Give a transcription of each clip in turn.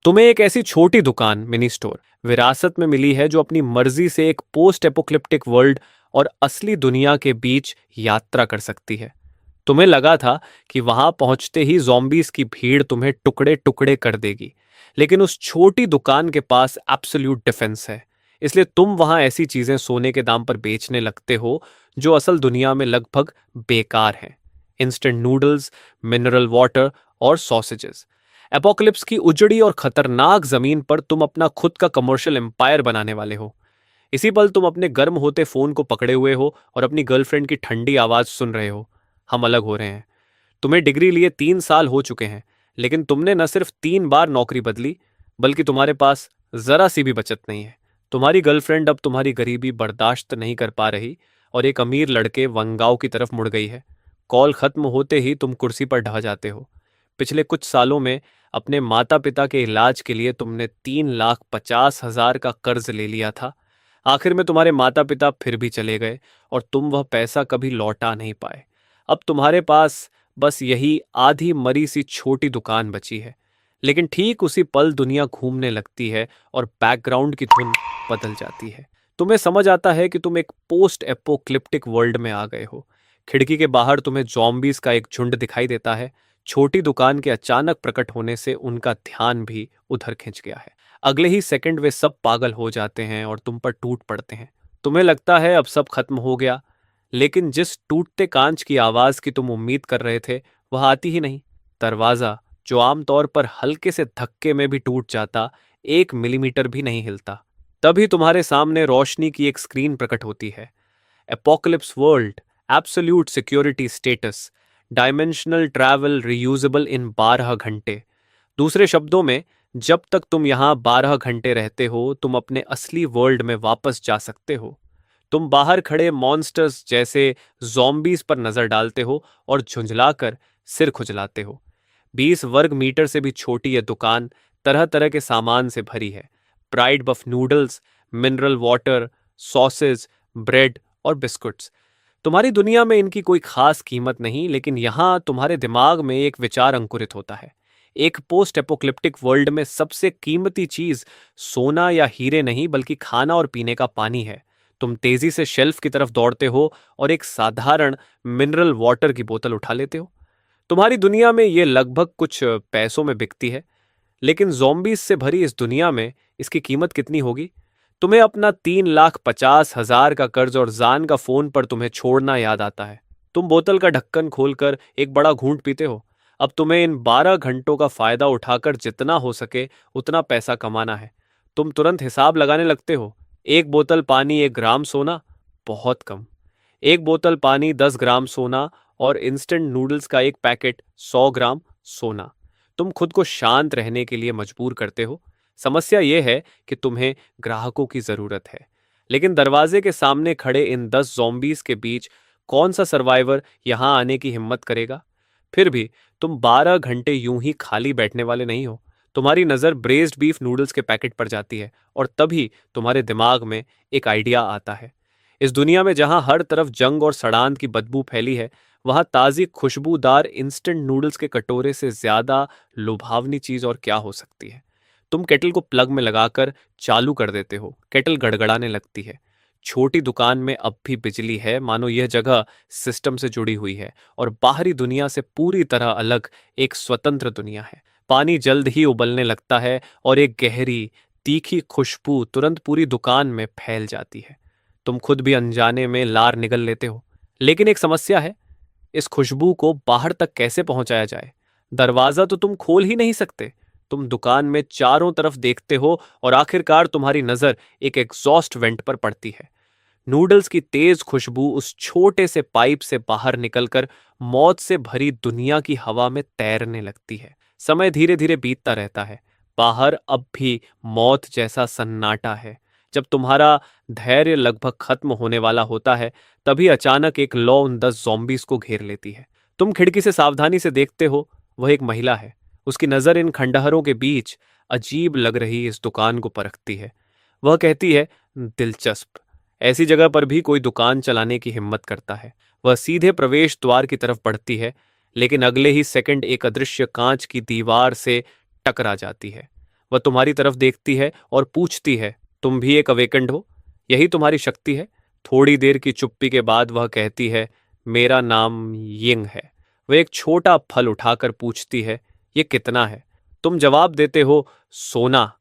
तुम्हें एक ऐसी छोटी दुकान मिनी स्टोर विरासत में मिली है जो अपनी मर्जी से एक पोस्ट एपोक्लिप्टिक वर्ल्ड और असली दुनिया के बीच यात्रा कर सकती है। तुम्हें लगा था कि वहां पहुंचते ही zombies की भीड़ तुम्हें टुकड़े टुकड़े कर देगी, लेकिन उस छोटी दुकान के पास एब्सोल्यूट डिफेंस है। इसलिए तुम वहां ऐसी चीजें सोने के दाम पर बेचने लगते हो जो असल दुनिया में लगभग बेकार हैं। इंस्टेंट नूडल्स, मिनरल वाटर और सॉसेजेस। एपोकलिप्स की उजड़ी और खतरनाक जमीन पर तुम अपना खुद का कमर्शियल एम्पायर बनाने वाले हो। इसी पल तुम अपने गर्म होते फोन को पकड़े हुए हो और अपनी गर्लफ्रेंड की ठंडी आवाज सुन रहे हो। हम अलग हो रहे हैं। तुम्हें डिग्री लिए 3 साल हो चुके हैं, लेकिन तुमने न सिर्फ 3 बार नौकरी बदली, बल्कि तुम्हारे पास जरा सी भी बचत नहीं है। तुम्हारी गर्लफ्रेंड अब तुम्हारी गरीबी बर्दाश्त नहीं कर पा रही और एक अमीर लड़के वंगाओ की तरफ मुड़ गई है। कॉल खत्म होते ही तुम कुर्सी पर ढह जाते हो। पिछले कुछ सालों में अपने माता पिता के इलाज के लिए तुमने 3,50,000 का कर्ज ले लिया था। आखिर में तुम्हारे माता पिता फिर भी चले गए और तुम वह पैसा कभी लौटा नहीं पाए। अब तुम्हारे पास बस यही आधी मरी सी छोटी दुकान बची है। लेकिन ठीक उसी पल दुनिया घूमने लगती है और बैकग्राउंड की धुन बदल जाती है। तुम्हें समझ आता है कि तुम एक पोस्ट एपोक्लिप्टिक वर्ल्ड में आ गए हो। खिड़की के बाहर तुम्हें जॉम्बीज का एक झुंड दिखाई देता है। छोटी दुकान के अचानक प्रकट होने से उनका ध्यान भी उधर खिंच गया है। अगले ही सेकंड वे सब पागल हो जाते हैं और तुम पर टूट पड़ते हैं। तुम्हें लगता है अब सब खत्म हो गया, लेकिन जिस टूटते कांच की आवाज की तुम उम्मीद कर रहे थे वह आती ही नहीं। दरवाजा, जो आमतौर पर हल्के से धक्के में भी टूट जाता, 1 मिलीमीटर भी नहीं हिलता। तभी तुम्हारे सामने रोशनी की एक स्क्रीन प्रकट होती है। Apocalypse world, absolute security status, dimensional travel reusable in 12 घंटे। दूसरे शब्दों में, जब तक तुम यहाँ 12 घंटे रहते हो तुम अपने असली वर्ल्ड में वापस जा सकते हो। तुम बाहर खड़े मॉन्स्टर्स जैसे जॉम्बीज पर नजर डालते हो और झुंझलाकर सिर खुजलाते हो। 20 वर्ग मीटर से भी छोटी यह दुकान तरह तरह के सामान से भरी है। Fried beef noodles, mineral water, sausage, bread और बिस्कुट्स। तुम्हारी दुनिया में इनकी कोई खास कीमत नहीं, लेकिन यहाँ तुम्हारे दिमाग में एक विचार अंकुरित होता है। एक पोस्ट एपोक्लिप्टिक वर्ल्ड में सबसे कीमती चीज सोना या हीरे नहीं, बल्कि खाना और पीने का पानी है। तुम तेजी से शेल्फ की तरफ दौड़ते हो और एक साधारण मिनरल वाटर की बोतल उठा लेते हो। तुम्हारी दुनिया में ये लगभग कुछ पैसों में बिकती है, लेकिन zombies से भरी इस दुनिया में इसकी कीमत कितनी होगी? तुम्हें अपना 3,50,000 का कर्ज और जान का फोन पर तुम्हें छोड़ना याद आता है। तुम बोतल का ढक्कन खोलकर एक बड़ा घूंट पीते हो। अब तुम्हें इन 12 घंटों का फायदा उठाकर जितना हो सके उतना पैसा कमाना है। तुम तुरंत हिसाब लगाने लगते हो। एक बोतल पानी 1 ग्राम सोना, बहुत कम। एक बोतल पानी 10 ग्राम सोना और इंस्टेंट नूडल्स का एक पैकेट 100 ग्राम सोना। तुम खुद को शांत रहने के लिए मजबूर करते हो। समस्या यह है कि तुम्हें ग्राहकों की जरूरत है, लेकिन दरवाजे के सामने खड़े इन 10 zombies के बीच कौन सा सर्वाइवर यहां आने की हिम्मत करेगा? फिर भी तुम 12 घंटे यूं ही खाली बैठने वाले नहीं हो। तुम्हारी नजर ब्रेस्ड बीफ नूडल्स के पैकेट पर जाती है और तभी तुम्हारे दिमाग में एक आइडिया आता है। इस दुनिया में जहां हर तरफ जंग और सड़ांत की बदबू फैली है, वहां ताजी खुशबूदार इंस्टेंट नूडल्स के कटोरे से ज्यादा लुभावनी चीज और क्या हो सकती है? तुम केटल को प्लग में लगाकर चालू कर देते हो। केटल गड़गड़ाने लगती है। छोटी दुकान में अब भी बिजली है, मानो यह जगह सिस्टम से जुड़ी हुई है और बाहरी दुनिया से पूरी तरह अलग एक स्वतंत्र दुनिया है। पानी जल्द ही उबलने लगता है और एक गहरी, तीखी खुशबू तुरंत पूरी दुकान में फैल जाती है। तुम खुद भी अनजाने में लार निगल लेते हो। लेकिन एक समस्या है, इस खुशबू को बाहर तक कैसे पहुंचाया जाए? दरवाजा तो तुम खोल ही नहीं सकते। तुम दुकान में चारों तरफ देखते हो और आखिरकार तुम्हारी नजर एक एग्जॉस्ट वेंट पर पड़ती है। नूडल्स की तेज खुशबू उस छोटे से पाइप से बाहर निकलकर मौत से भरी दुनिया की हवा में तैरने लगती है। समय धीरे धीरे बीतता रहता है। बाहर अब भी मौत जैसा सन्नाटा है। जब तुम्हारा धैर्य लगभग खत्म होने वाला होता है, तभी अचानक एक लौ उन 10 zombies को घेर लेती है। तुम खिड़की से सावधानी से देखते हो। वह एक महिला है। उसकी नजर इन खंडहरों के बीच अजीब लग रही इस दुकान को परखती है। वह कहती है, दिलचस्प। ऐसी जगह पर भी कोई दुकान चलाने की हिम्मत करता है। वह सीधे प्रवेश द्वार की तरफ बढ़ती है, लेकिन अगले ही सेकंड एक अदृश्य कांच की दीवार से टकरा जाती है। वह तुम्हारी तरफ देखती है और पूछती है, तुम भी एक अवेकंड हो? यही तुम्हारी शक्ति है? थोड़ी देर की चुप्पी के बाद वह कहती है, मेरा नाम यिंग है। वह एक छोटा फल उठाकर पूछती है, ये कितना है? तुम जवाब देते हो, सोना।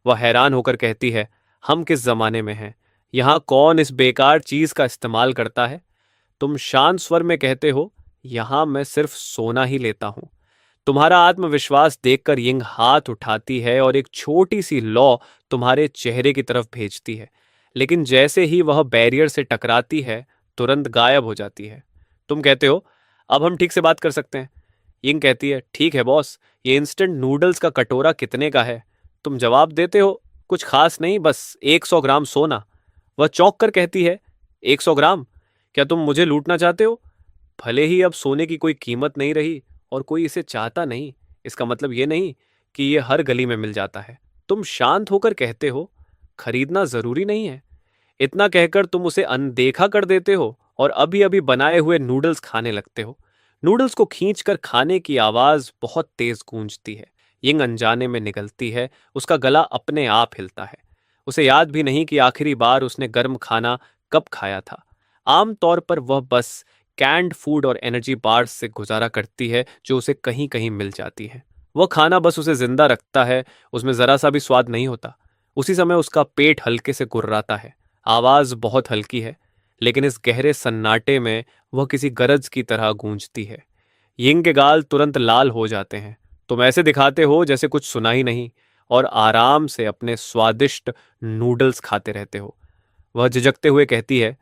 वह हैरान होकर कहती है, हम किस जमाने में हैं? यहाँ कौन इस बेकार चीज का इस्तेमाल करता है? तुम शांत स्वर में कहते हो, यहां मैं सिर्फ सोना ही लेता हूं। तुम्हारा आत्मविश्वास देखकर यिंग हाथ उठाती है और एक छोटी सी लौ तुम्हारे चेहरे की तरफ भेजती है, लेकिन जैसे ही वह बैरियर से टकराती है तुरंत गायब हो जाती है। तुम कहते हो, अब हम ठीक से बात कर सकते हैं। यिंग कहती है, ठीक है बॉस, ये इंस्टेंट नूडल्स का कटोरा कितने का है? तुम जवाब देते हो, कुछ खास नहीं, बस 100 ग्राम सोना। वह चौंक कर कहती है, 100 ग्राम? क्या तुम मुझे लूटना चाहते हो? भले ही अब सोने की कोई कीमत नहीं रही और कोई इसे चाहता नहीं, इसका मतलब ये नहीं कि ये हर गली में मिल जाता है। तुम शांत होकर कहते हो, खरीदना जरूरी नहीं है। इतना कहकर तुम उसे अनदेखा कर देते हो और अभी अभी बनाए हुए नूडल्स खाने लगते हो। नूडल्स को खींचकर खाने की आवाज बहुत तेज गूंजती है। यिंग अनजाने में निगलती है, उसका गला अपने आप हिलता है। उसे याद भी नहीं कि आखिरी बार उसने गर्म खाना कब खाया था। आमतौर पर वह बस कैंड फूड और एनर्जी बार्स से गुजारा करती है जो उसे कहीं कहीं मिल जाती है। वह खाना बस उसे जिंदा रखता है, उसमें जरा सा भी स्वाद नहीं होता। उसी समय उसका पेट हल्के से गुर्राता है। आवाज बहुत हल्की है, लेकिन इस गहरे सन्नाटे में वह किसी गरज की तरह गूंजती है। यिंग के गाल तुरंत लाल हो जाते हैं। तुम ऐसे दिखाते हो जैसे कुछ सुना ही नहीं और आराम से अपने स्वादिष्ट नूडल्स खाते रहते हो। वह झिझकते हुए कहती है,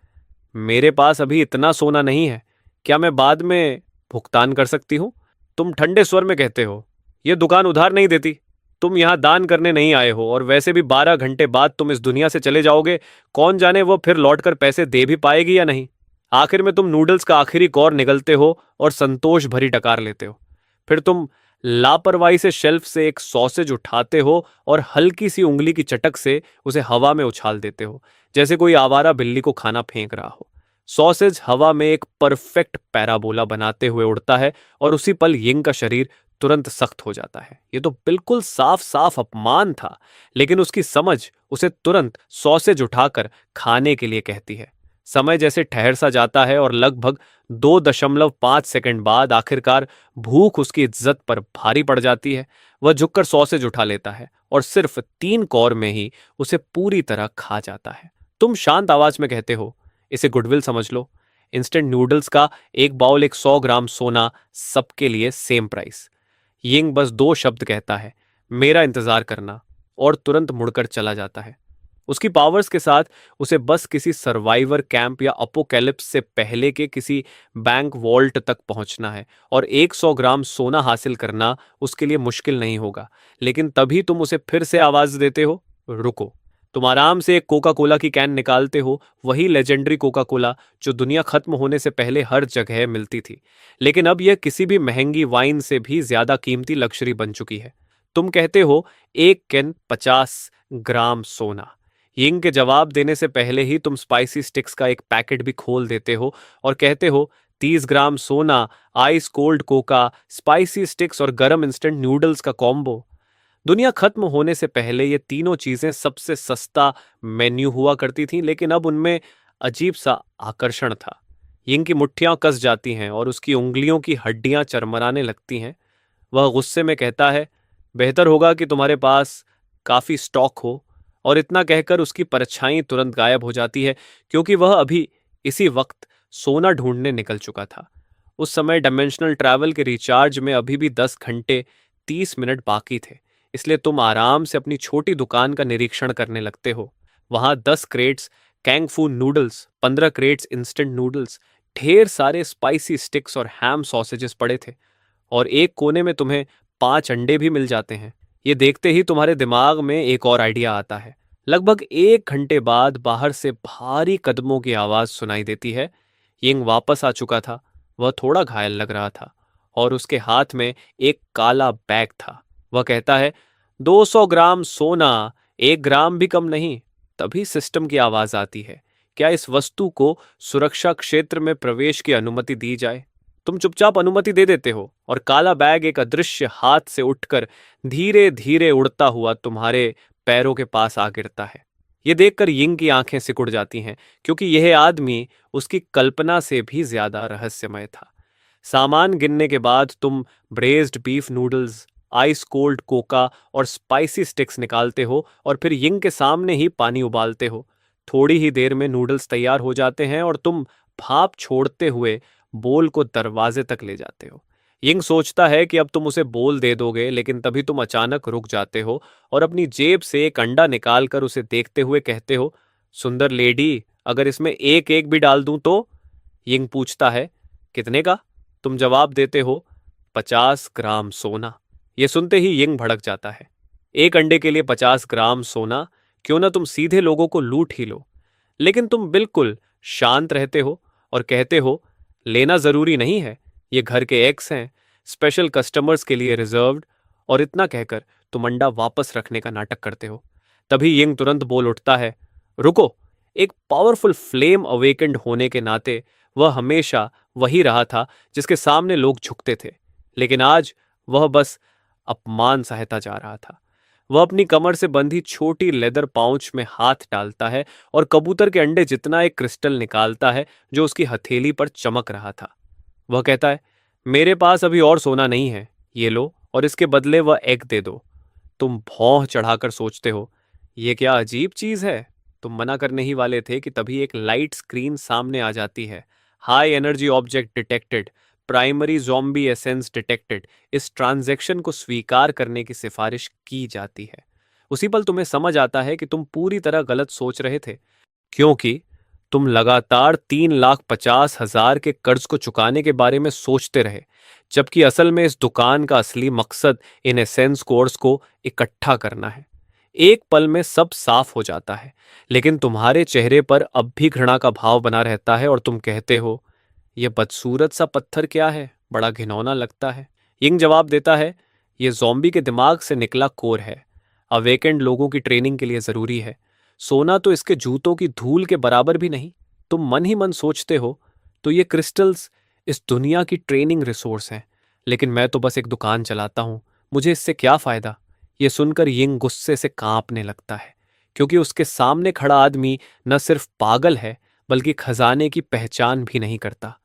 मेरे पास अभी इतना सोना नहीं है, क्या मैं बाद में भुगतान कर सकती हूँ? तुम ठंडे स्वर में कहते हो, यह दुकान उधार नहीं देती। तुम यहाँ दान करने नहीं आए हो और वैसे भी 12 घंटे बाद तुम इस दुनिया से चले जाओगे। कौन जाने वो फिर लौटकर पैसे दे भी पाएगी या नहीं। आखिर में तुम नूडल्स का आखिरी कौर निगलते हो और संतोष भरी डकार लेते हो। फिर तुम लापरवाही से शेल्फ से एक सॉसेज उठाते हो और हल्की सी उंगली की चटक से उसे हवा में उछाल देते हो, जैसे कोई आवारा बिल्ली को खाना फेंक रहा हो। सॉसेज हवा में एक परफेक्ट पैराबोला बनाते हुए उड़ता है और उसी पल यिंग का शरीर तुरंत सख्त हो जाता है। ये तो बिल्कुल साफ साफ अपमान था, लेकिन उसकी समझ उसे तुरंत सॉसेज उठाकर खाने के लिए कहती है। समय जैसे ठहर सा जाता है और लगभग 2.5 सेकंड बाद आखिरकार भूख उसकी इज्जत पर भारी पड़ जाती है। वह झुककर सॉसेज उठा लेता है और सिर्फ 3 कौर में ही उसे पूरी तरह खा जाता है। तुम शांत आवाज में कहते हो, इसे गुडविल समझ लो। इंस्टेंट नूडल्स का एक बाउल, एक 100 ग्राम सोना, सबके लिए सेम प्राइस। यिंग बस 2 शब्द कहता है, मेरा इंतजार करना, और तुरंत मुड़कर चला जाता है। उसकी पावर्स के साथ उसे बस किसी सर्वाइवर कैंप या अपोकैलिप्स से पहले के किसी बैंक वॉल्ट तक पहुंचना है और 100 ग्राम सोना हासिल करना उसके लिए मुश्किल नहीं होगा। लेकिन तभी तुम उसे फिर से आवाज देते हो, रुको। तुम आराम से एक कोका कोला की कैन निकालते हो, वही लेजेंडरी कोका कोला जो दुनिया खत्म होने से पहले हर जगह मिलती थी, लेकिन अब यह किसी भी महंगी वाइन से भी ज्यादा कीमती लक्जरी बन चुकी है। तुम कहते हो, एक कैन 50 ग्राम सोना। यिंग के जवाब देने से पहले ही तुम स्पाइसी स्टिक्स का एक पैकेट भी खोल देते हो और कहते हो, 30 ग्राम सोना, ice cold Coca, spicy sticks और गरम इंस्टेंट नूडल्स का कॉम्बो। दुनिया खत्म होने से पहले ये तीनों चीजें सबसे सस्ता मेन्यू हुआ करती थीं, लेकिन अब उनमें अजीब सा आकर्षण था। यिंग की मुट्ठियां कस जाती हैं और उसकी उंगलियों की हड्डियां चरमराने लगती हैं। वह गुस्से में कहता है, बेहतर होगा कि तुम्हारे पास काफी स्टॉक हो। और इतना कहकर उसकी परछाई तुरंत गायब हो जाती है, क्योंकि वह अभी इसी वक्त सोना ढूंढने निकल चुका था। उस समय डायमेंशनल ट्रैवल के रिचार्ज में अभी भी 10 घंटे 30 मिनट बाकी थे, इसलिए तुम आराम से अपनी छोटी दुकान का निरीक्षण करने लगते हो। वहां 10 क्रेट्स कैंग फू नूडल्स, 15 क्रेट्स इंस्टेंट नूडल्स, ढेर सारे स्पाइसी स्टिक्स और हैम सॉसेजेस पड़े थे, और एक कोने में तुम्हें 5 अंडे भी मिल जाते हैं। ये देखते ही तुम्हारे दिमाग में एक और आइडिया आता है। लगभग 1 घंटे बाद बाहर से भारी कदमों की आवाज सुनाई देती है। यिंग वापस आ चुका था। वह थोड़ा घायल लग रहा था और उसके हाथ में एक काला बैग था। वह कहता है, 200 ग्राम सोना, 1 ग्राम भी कम नहीं। तभी सिस्टम की आवाज आती है, क्या इस वस्तु को सुरक्षा क्षेत्र में प्रवेश की अनुमति दी जाए? तुम चुपचाप अनुमति दे देते हो और काला बैग एक अदृश्य हाथ से उठकर धीरे धीरे उड़ता हुआ तुम्हारे पैरों के पास आ गिरता है। ये देखकर यिंग की आंखें सिकुड़ जाती हैं, क्योंकि यह आदमी उसकी कल्पना से भी ज्यादा रहस्यमय था। सामान गिनने के बाद तुम braised beef noodles, ice cold Coca और स्पाइसी स्टिक्स निकालते हो और फिर यिंग के सामने ही पानी उबालते हो। थोड़ी ही देर में नूडल्स तैयार हो जाते हैं और तुम भाप छोड़ते हुए बोल को दरवाजे तक ले जाते हो। यिंग सोचता है कि अब तुम उसे बोल दे दोगे, लेकिन तभी तुम अचानक रुक जाते हो और अपनी जेब से एक अंडा निकालकर उसे देखते हुए कहते हो, सुंदर लेडी, अगर इसमें एक एक भी डाल दूं तो? यिंग पूछता है, कितने का? तुम जवाब देते हो, 50 ग्राम सोना। ये सुनते ही यिंग भड़क जाता है। एक अंडे के लिए 50 ग्राम सोना? क्यों ना तुम सीधे लोगों को लूट ही लो। लेकिन तुम बिल्कुल शांत रहते हो और कहते हो, लेना जरूरी नहीं है, ये घर के एग्स हैं, स्पेशल कस्टमर्स के लिए रिजर्व्ड। और इतना कहकर तुम अंडा वापस रखने का नाटक करते हो। तभी यिंग तुरंत बोल उठता है, रुको। एक पावरफुल फ्लेम अवेकेंड होने के नाते वह हमेशा वही रहा था जिसके सामने लोग झुकते थे, लेकिन आज वह बस अपमान सहता जा रहा था। वह अपनी कमर से बंधी छोटी लेदर पाउच में हाथ डालता है और कबूतर के अंडे जितना एक क्रिस्टल निकालता है जो उसकी हथेली पर चमक रहा था। वह कहता है, मेरे पास अभी और सोना नहीं है, ये लो, और इसके बदले वह एग दे दो। तुम भौं चढ़ाकर सोचते हो, ये क्या अजीब चीज है। तुम मना करने ही वाले थे कि तभी एक लाइट स्क्रीन सामने आ जाती है। High energy object detected, primary zombie essence detected. इस ट्रांजैक्शन को स्वीकार करने की सिफारिश की जाती है। उसी पल तुम्हें समझ आता है कि तुम पूरी तरह गलत सोच रहे थे, क्योंकि तुम लगातार 3,50,000 के कर्ज को चुकाने के बारे में सोचते रहे, जबकि असल में इस दुकान का असली मकसद इन एसेंस कोर्स को इकट्ठा करना है। एक पल में सब साफ हो जाता है, लेकिन तुम्हारे चेहरे पर अब भी घृणा का भाव बना रहता है और तुम कहते हो, यह बदसूरत सा पत्थर क्या है, बड़ा घिनौना लगता है। यिंग जवाब देता है, यह ज़ॉम्बी के दिमाग से निकला कोर है, अवेकेंड लोगों की ट्रेनिंग के लिए जरूरी है। सोना तो इसके जूतों की धूल के बराबर भी नहीं। तुम मन ही मन सोचते हो, तो ये क्रिस्टल्स इस दुनिया की ट्रेनिंग रिसोर्स हैं, लेकिन मैं तो बस एक दुकान चलाता हूं, मुझे इससे क्या फायदा। ये सुनकर यिंग गुस्से से कांपने लगता है, क्योंकि उसके सामने खड़ा आदमी न सिर्फ पागल है, बल्कि खजाने की पहचान भी नहीं करता।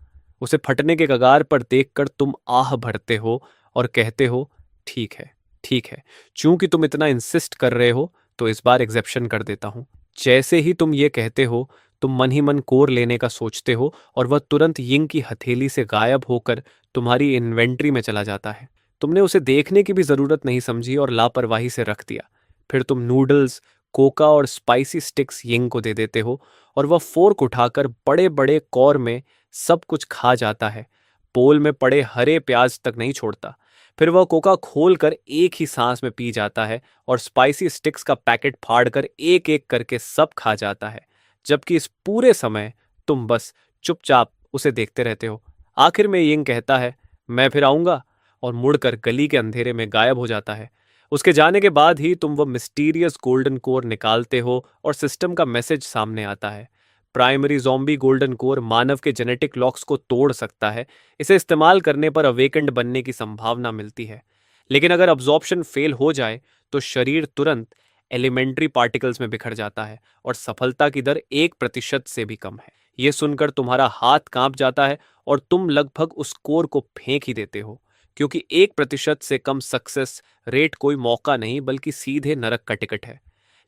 उसे फटने के कगार पर देखकर तुम आह भरते हो और कहते हो, ठीक है, ठीक है, चूंकि तुम इतना इंसिस्ट कर रहे हो तो इस बार एग्जेप्शन कर देता हूं। जैसे ही तुम ये कहते हो, तुम मन ही मन कोर लेने का सोचते हो और वह तुरंत यिंग की हथेली से गायब होकर तुम्हारी इन्वेंट्री में चला जाता है। तुमने उसे देखने की भी जरूरत नहीं समझी और लापरवाही से रख दिया। फिर तुम नूडल्स, कोका और स्पाइसी स्टिक्स यिंग को दे देते हो और वह फोर्क उठाकर बड़े बड़े कौर में सब कुछ खा जाता है। बोल में पड़े हरे प्याज तक नहीं छोड़ता। फिर वह कोका खोलकर एक ही सांस में पी जाता है और स्पाइसी स्टिक्स का पैकेट फाड़कर एक एक करके सब खा जाता है, जबकि इस पूरे समय तुम बस चुपचाप उसे देखते रहते हो। आखिर में यिंग कहता है, मैं फिर आऊंगा, और मुड़कर गली के अंधेरे में गायब हो जाता है। उसके जाने के बाद ही तुम वह मिस्टीरियस गोल्डन कोर निकालते हो और सिस्टम का मैसेज सामने आता है। प्राइमरी ज़ॉम्बी गोल्डन कोर मानव के जेनेटिक लॉक्स को तोड़ सकता है। इसे इस्तेमाल करने पर अवेकेंड बनने की संभावना मिलती है, लेकिन अगर अब्जॉर्प्शन फेल हो जाए तो शरीर तुरंत एलिमेंट्री पार्टिकल्स में बिखर जाता है और सफलता की दर 1% से भी कम है। यह सुनकर तुम्हारा हाथ कांप जाता है और तुम लगभग उस कोर को फेंक ही देते हो, क्योंकि 1% से कम सक्सेस रेट कोई मौका नहीं, बल्कि सीधे नरक का टिकट है।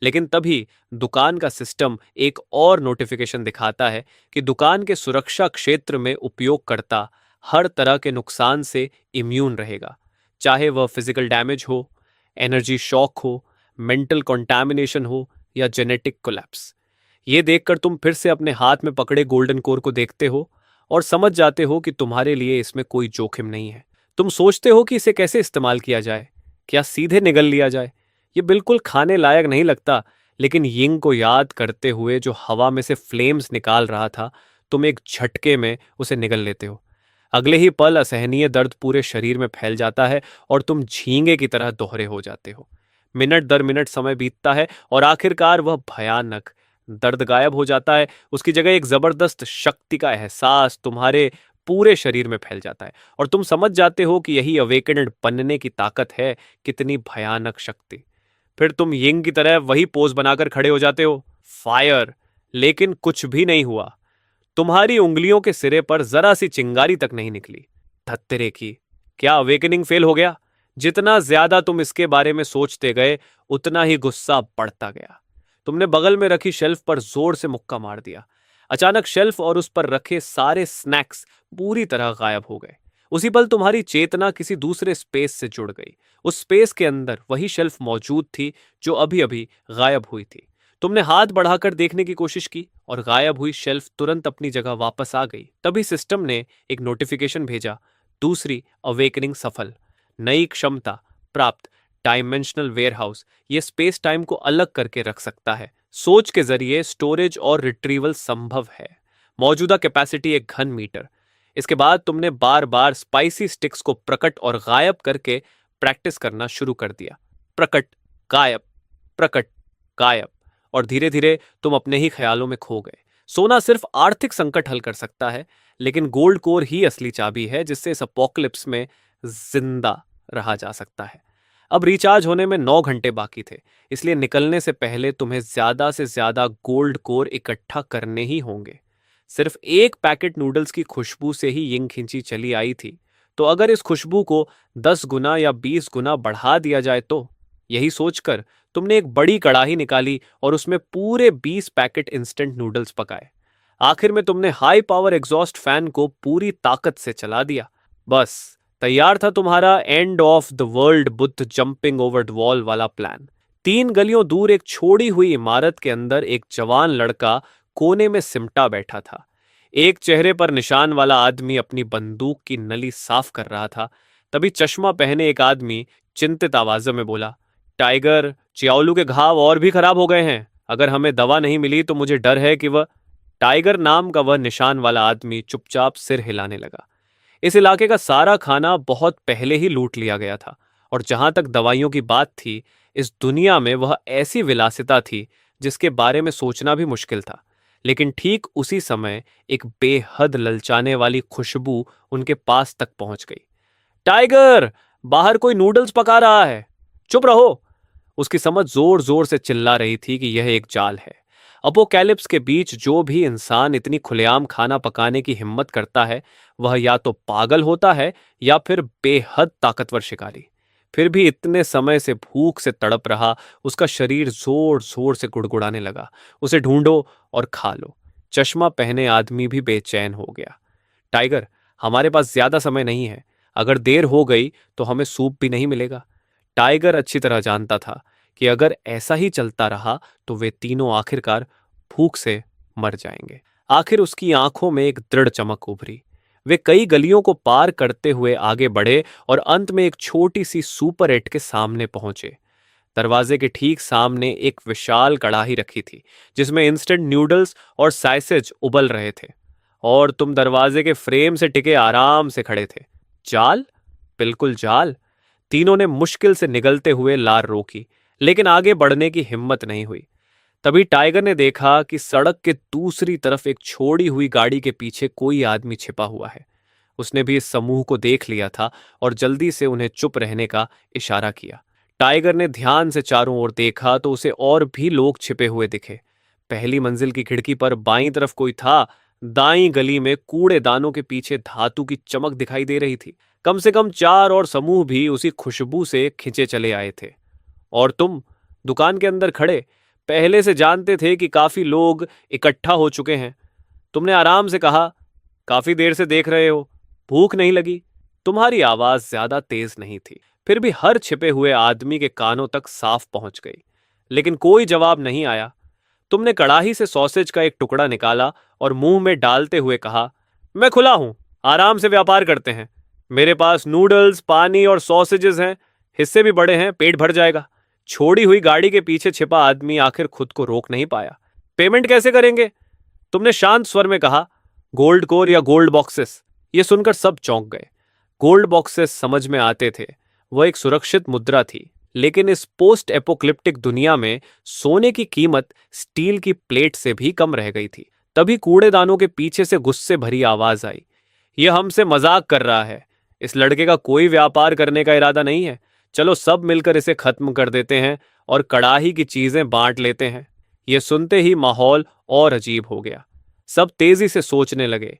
लेकिन तभी दुकान का सिस्टम एक और नोटिफिकेशन दिखाता है कि दुकान के सुरक्षा क्षेत्र में उपयोगकर्ता हर तरह के नुकसान से इम्यून रहेगा, चाहे वह फिजिकल डैमेज हो, एनर्जी शॉक हो, मेंटल कॉन्टैमिनेशन हो या जेनेटिक कोलैप्स। ये देखकर तुम फिर से अपने हाथ में पकड़े गोल्डन कोर को देखते हो और समझ जाते हो कि तुम्हारे लिए इसमें कोई जोखिम नहीं है। तुम सोचते हो कि इसे कैसे इस्तेमाल किया जाए, क्या सीधे निगल लिया जाए। ये बिल्कुल खाने लायक नहीं लगता, लेकिन यिंग को याद करते हुए जो हवा में से फ्लेम्स निकाल रहा था, तुम एक झटके में उसे निगल लेते हो। अगले ही पल असहनीय दर्द पूरे शरीर में फैल जाता है और तुम झींगे की तरह दोहरे हो जाते हो। मिनट दर मिनट समय बीतता है और आखिरकार वह भयानक दर्द गायब हो जाता है। उसकी जगह एक जबरदस्त शक्ति का एहसास तुम्हारे पूरे शरीर में फैल जाता है और तुम समझ जाते हो कि यही अवेकेनेड बनने की ताकत है। कितनी भयानक शक्ति। फिर तुम यिंग की तरह वही पोज बनाकर खड़े हो जाते हो, फायर। लेकिन कुछ भी नहीं हुआ। तुम्हारी उंगलियों के सिरे पर जरा सी चिंगारी तक नहीं निकली। धत्तेरे की, क्या अवेकनिंग फेल हो गया? जितना ज्यादा तुम इसके बारे में सोचते गए उतना ही गुस्सा बढ़ता गया। तुमने बगल में रखी शेल्फ पर जोर से मुक्का मार दिया। अचानक शेल्फ और उस पर रखे सारे स्नैक्स पूरी तरह गायब हो गए। उसी पल तुम्हारी चेतना किसी दूसरे स्पेस से जुड़ गई। उस स्पेस के अंदर वही शेल्फ मौजूद थी जो अभी अभी गायब हुई थी। तुमने हाथ बढ़ाकर देखने की कोशिश की और गायब हुई शेल्फ तुरंत अपनी जगह वापस आ गई। तभी सिस्टम ने एक नोटिफिकेशन भेजा, दूसरी अवेकनिंग सफल, नई क्षमता प्राप्त, डायमेंशनल वेयरहाउस। ये स्पेस टाइम को अलग करके रख सकता है। सोच के जरिए स्टोरेज और रिट्रीवल संभव है। मौजूदा कैपेसिटी 1 घन मीटर। इसके बाद तुमने बार बार स्पाइसी स्टिक्स को प्रकट और गायब करके प्रैक्टिस करना शुरू कर दिया। प्रकट, गायब, प्रकट, गायब। और धीरे धीरे तुम अपने ही ख्यालों में खो गए। सोना सिर्फ आर्थिक संकट हल कर सकता है, लेकिन गोल्ड कोर ही असली चाबी है जिससे इस अपोकलिप्स में जिंदा रहा जा सकता है। अब रिचार्ज होने में 9 घंटे बाकी थे, इसलिए निकलने से पहले तुम्हें ज्यादा से ज्यादा गोल्ड कोर इकट्ठा करने ही होंगे। सिर्फ एक पैकेट नूडल्स की खुशबू से ही यिंग खिंची चली आई थी, तो अगर इस खुशबू को 10 गुना या 20 गुना बढ़ा दिया जाए तो? यही सोचकर तुमने एक बड़ी कड़ाही निकाली और उसमें पूरे 20 पैकेट इंस्टेंट नूडल्स पकाए। आखिर में तुमने हाई पावर एग्जॉस्ट फैन को पूरी ताकत से चला दिया। बस तैयार था तुम्हारा end of the world Buddha jumping over the wall वाला प्लान। 3 गलियों दूर एक छोड़ी हुई इमारत के अंदर एक जवान लड़का कोने में सिमटा बैठा था। एक चेहरे पर निशान वाला आदमी अपनी बंदूक की नली साफ कर रहा था। तभी चश्मा पहने एक आदमी चिंतित आवाज़ों में बोला, टाइगर, चियाओलू के घाव और भी खराब हो गए हैं। अगर हमें दवा नहीं मिली तो मुझे डर है कि वह। टाइगर नाम का वह निशान वाला आदमी चुपचाप सिर हिलाने लगा। इस इलाके का सारा खाना बहुत पहले ही लूट लिया गया था, और जहां तक दवाइयों की बात थी, इस दुनिया में वह ऐसी विलासिता थी जिसके बारे में सोचना भी मुश्किल था। लेकिन ठीक उसी समय एक बेहद ललचाने वाली खुशबू उनके पास तक पहुंच गई। टाइगर, बाहर कोई नूडल्स पका रहा है, चुप रहो। उसकी समझ जोर जोर से चिल्ला रही थी कि यह एक जाल है। अपोकैलिप्स के बीच जो भी इंसान इतनी खुलेआम खाना पकाने की हिम्मत करता है, वह या तो पागल होता है या फिर बेहद ताकतवर शिकारी। फिर भी इतने समय से भूख से तड़प रहा उसका शरीर जोर जोर से गुड़गुड़ाने लगा। उसे ढूंढो और खा लो। चश्मा पहने आदमी भी बेचैन हो गया। टाइगर, हमारे पास ज्यादा समय नहीं है। अगर देर हो गई तो हमें सूप भी नहीं मिलेगा। टाइगर अच्छी तरह जानता था कि अगर ऐसा ही चलता रहा तो वे तीनों आखिरकार भूख से मर जाएंगे। आखिर उसकी आंखों में एक दृढ़ चमक उभरी। वे कई गलियों को पार करते हुए आगे बढ़े और अंत में एक छोटी सी सुपर 8 के सामने पहुंचे। दरवाजे के ठीक सामने एक विशाल कड़ाही रखी थी जिसमें इंस्टेंट नूडल्स और सैसेज उबल रहे थे, और तुम दरवाजे के फ्रेम से टिके आराम से खड़े थे। जाल? बिल्कुल जाल। तीनों ने मुश्किल से निगलते हुए लार रोकी, लेकिन आगे बढ़ने की हिम्मत नहीं हुई। तभी टाइगर ने देखा कि सड़क के दूसरी तरफ एक छोड़ी हुई गाड़ी के पीछे कोई आदमी छिपा हुआ है। उसने भी इस समूह को देख लिया था और जल्दी से उन्हें चुप रहने का इशारा किया। टाइगर ने ध्यान से चारों ओर देखा तो उसे और भी लोग छिपे हुए दिखे। पहली मंजिल की खिड़की पर बाईं तरफ कोई था। दाईं गली में कूड़ेदानों के पीछे धातु की चमक दिखाई दे रही थी। कम से कम 4 और समूह भी उसी खुशबू से खिंचे चले आए थे। और तुम दुकान के अंदर खड़े पहले से जानते थे कि काफी लोग इकट्ठा हो चुके हैं। तुमने आराम से कहा, काफी देर से देख रहे हो, भूख नहीं लगी? तुम्हारी आवाज ज्यादा तेज नहीं थी, फिर भी हर छिपे हुए आदमी के कानों तक साफ पहुंच गई। लेकिन कोई जवाब नहीं आया। तुमने कड़ाही से सॉसेज का एक टुकड़ा निकाला और मुंह में डालते हुए कहा, मैं खुला हूं, आराम से व्यापार करते हैं। मेरे पास नूडल्स, पानी और सॉसेजेस हैं, हिस्से भी बड़े हैं, पेट भर जाएगा। छोड़ी हुई गाड़ी के पीछे छिपा आदमी आखिर खुद को रोक नहीं पाया। पेमेंट कैसे करेंगे? तुमने शांत स्वर में कहा, गोल्ड कोर या गोल्ड बॉक्सेस। ये सुनकर सब चौंक गए। गोल्ड बॉक्सेस समझ में आते थे, वह एक सुरक्षित मुद्रा थी, लेकिन इस पोस्ट एपोक्लिप्टिक दुनिया में सोने की कीमत स्टील की प्लेट से भी कम रह गई थी। तभी कूड़ेदानों के पीछे से गुस्से भरी आवाज आई, यह हमसे मजाक कर रहा है। इस लड़के का कोई व्यापार करने का इरादा नहीं है। चलो सब मिलकर इसे खत्म कर देते हैं और कड़ाही की चीजें बांट लेते हैं। यह सुनते ही माहौल और अजीब हो गया। सब तेजी से सोचने लगे,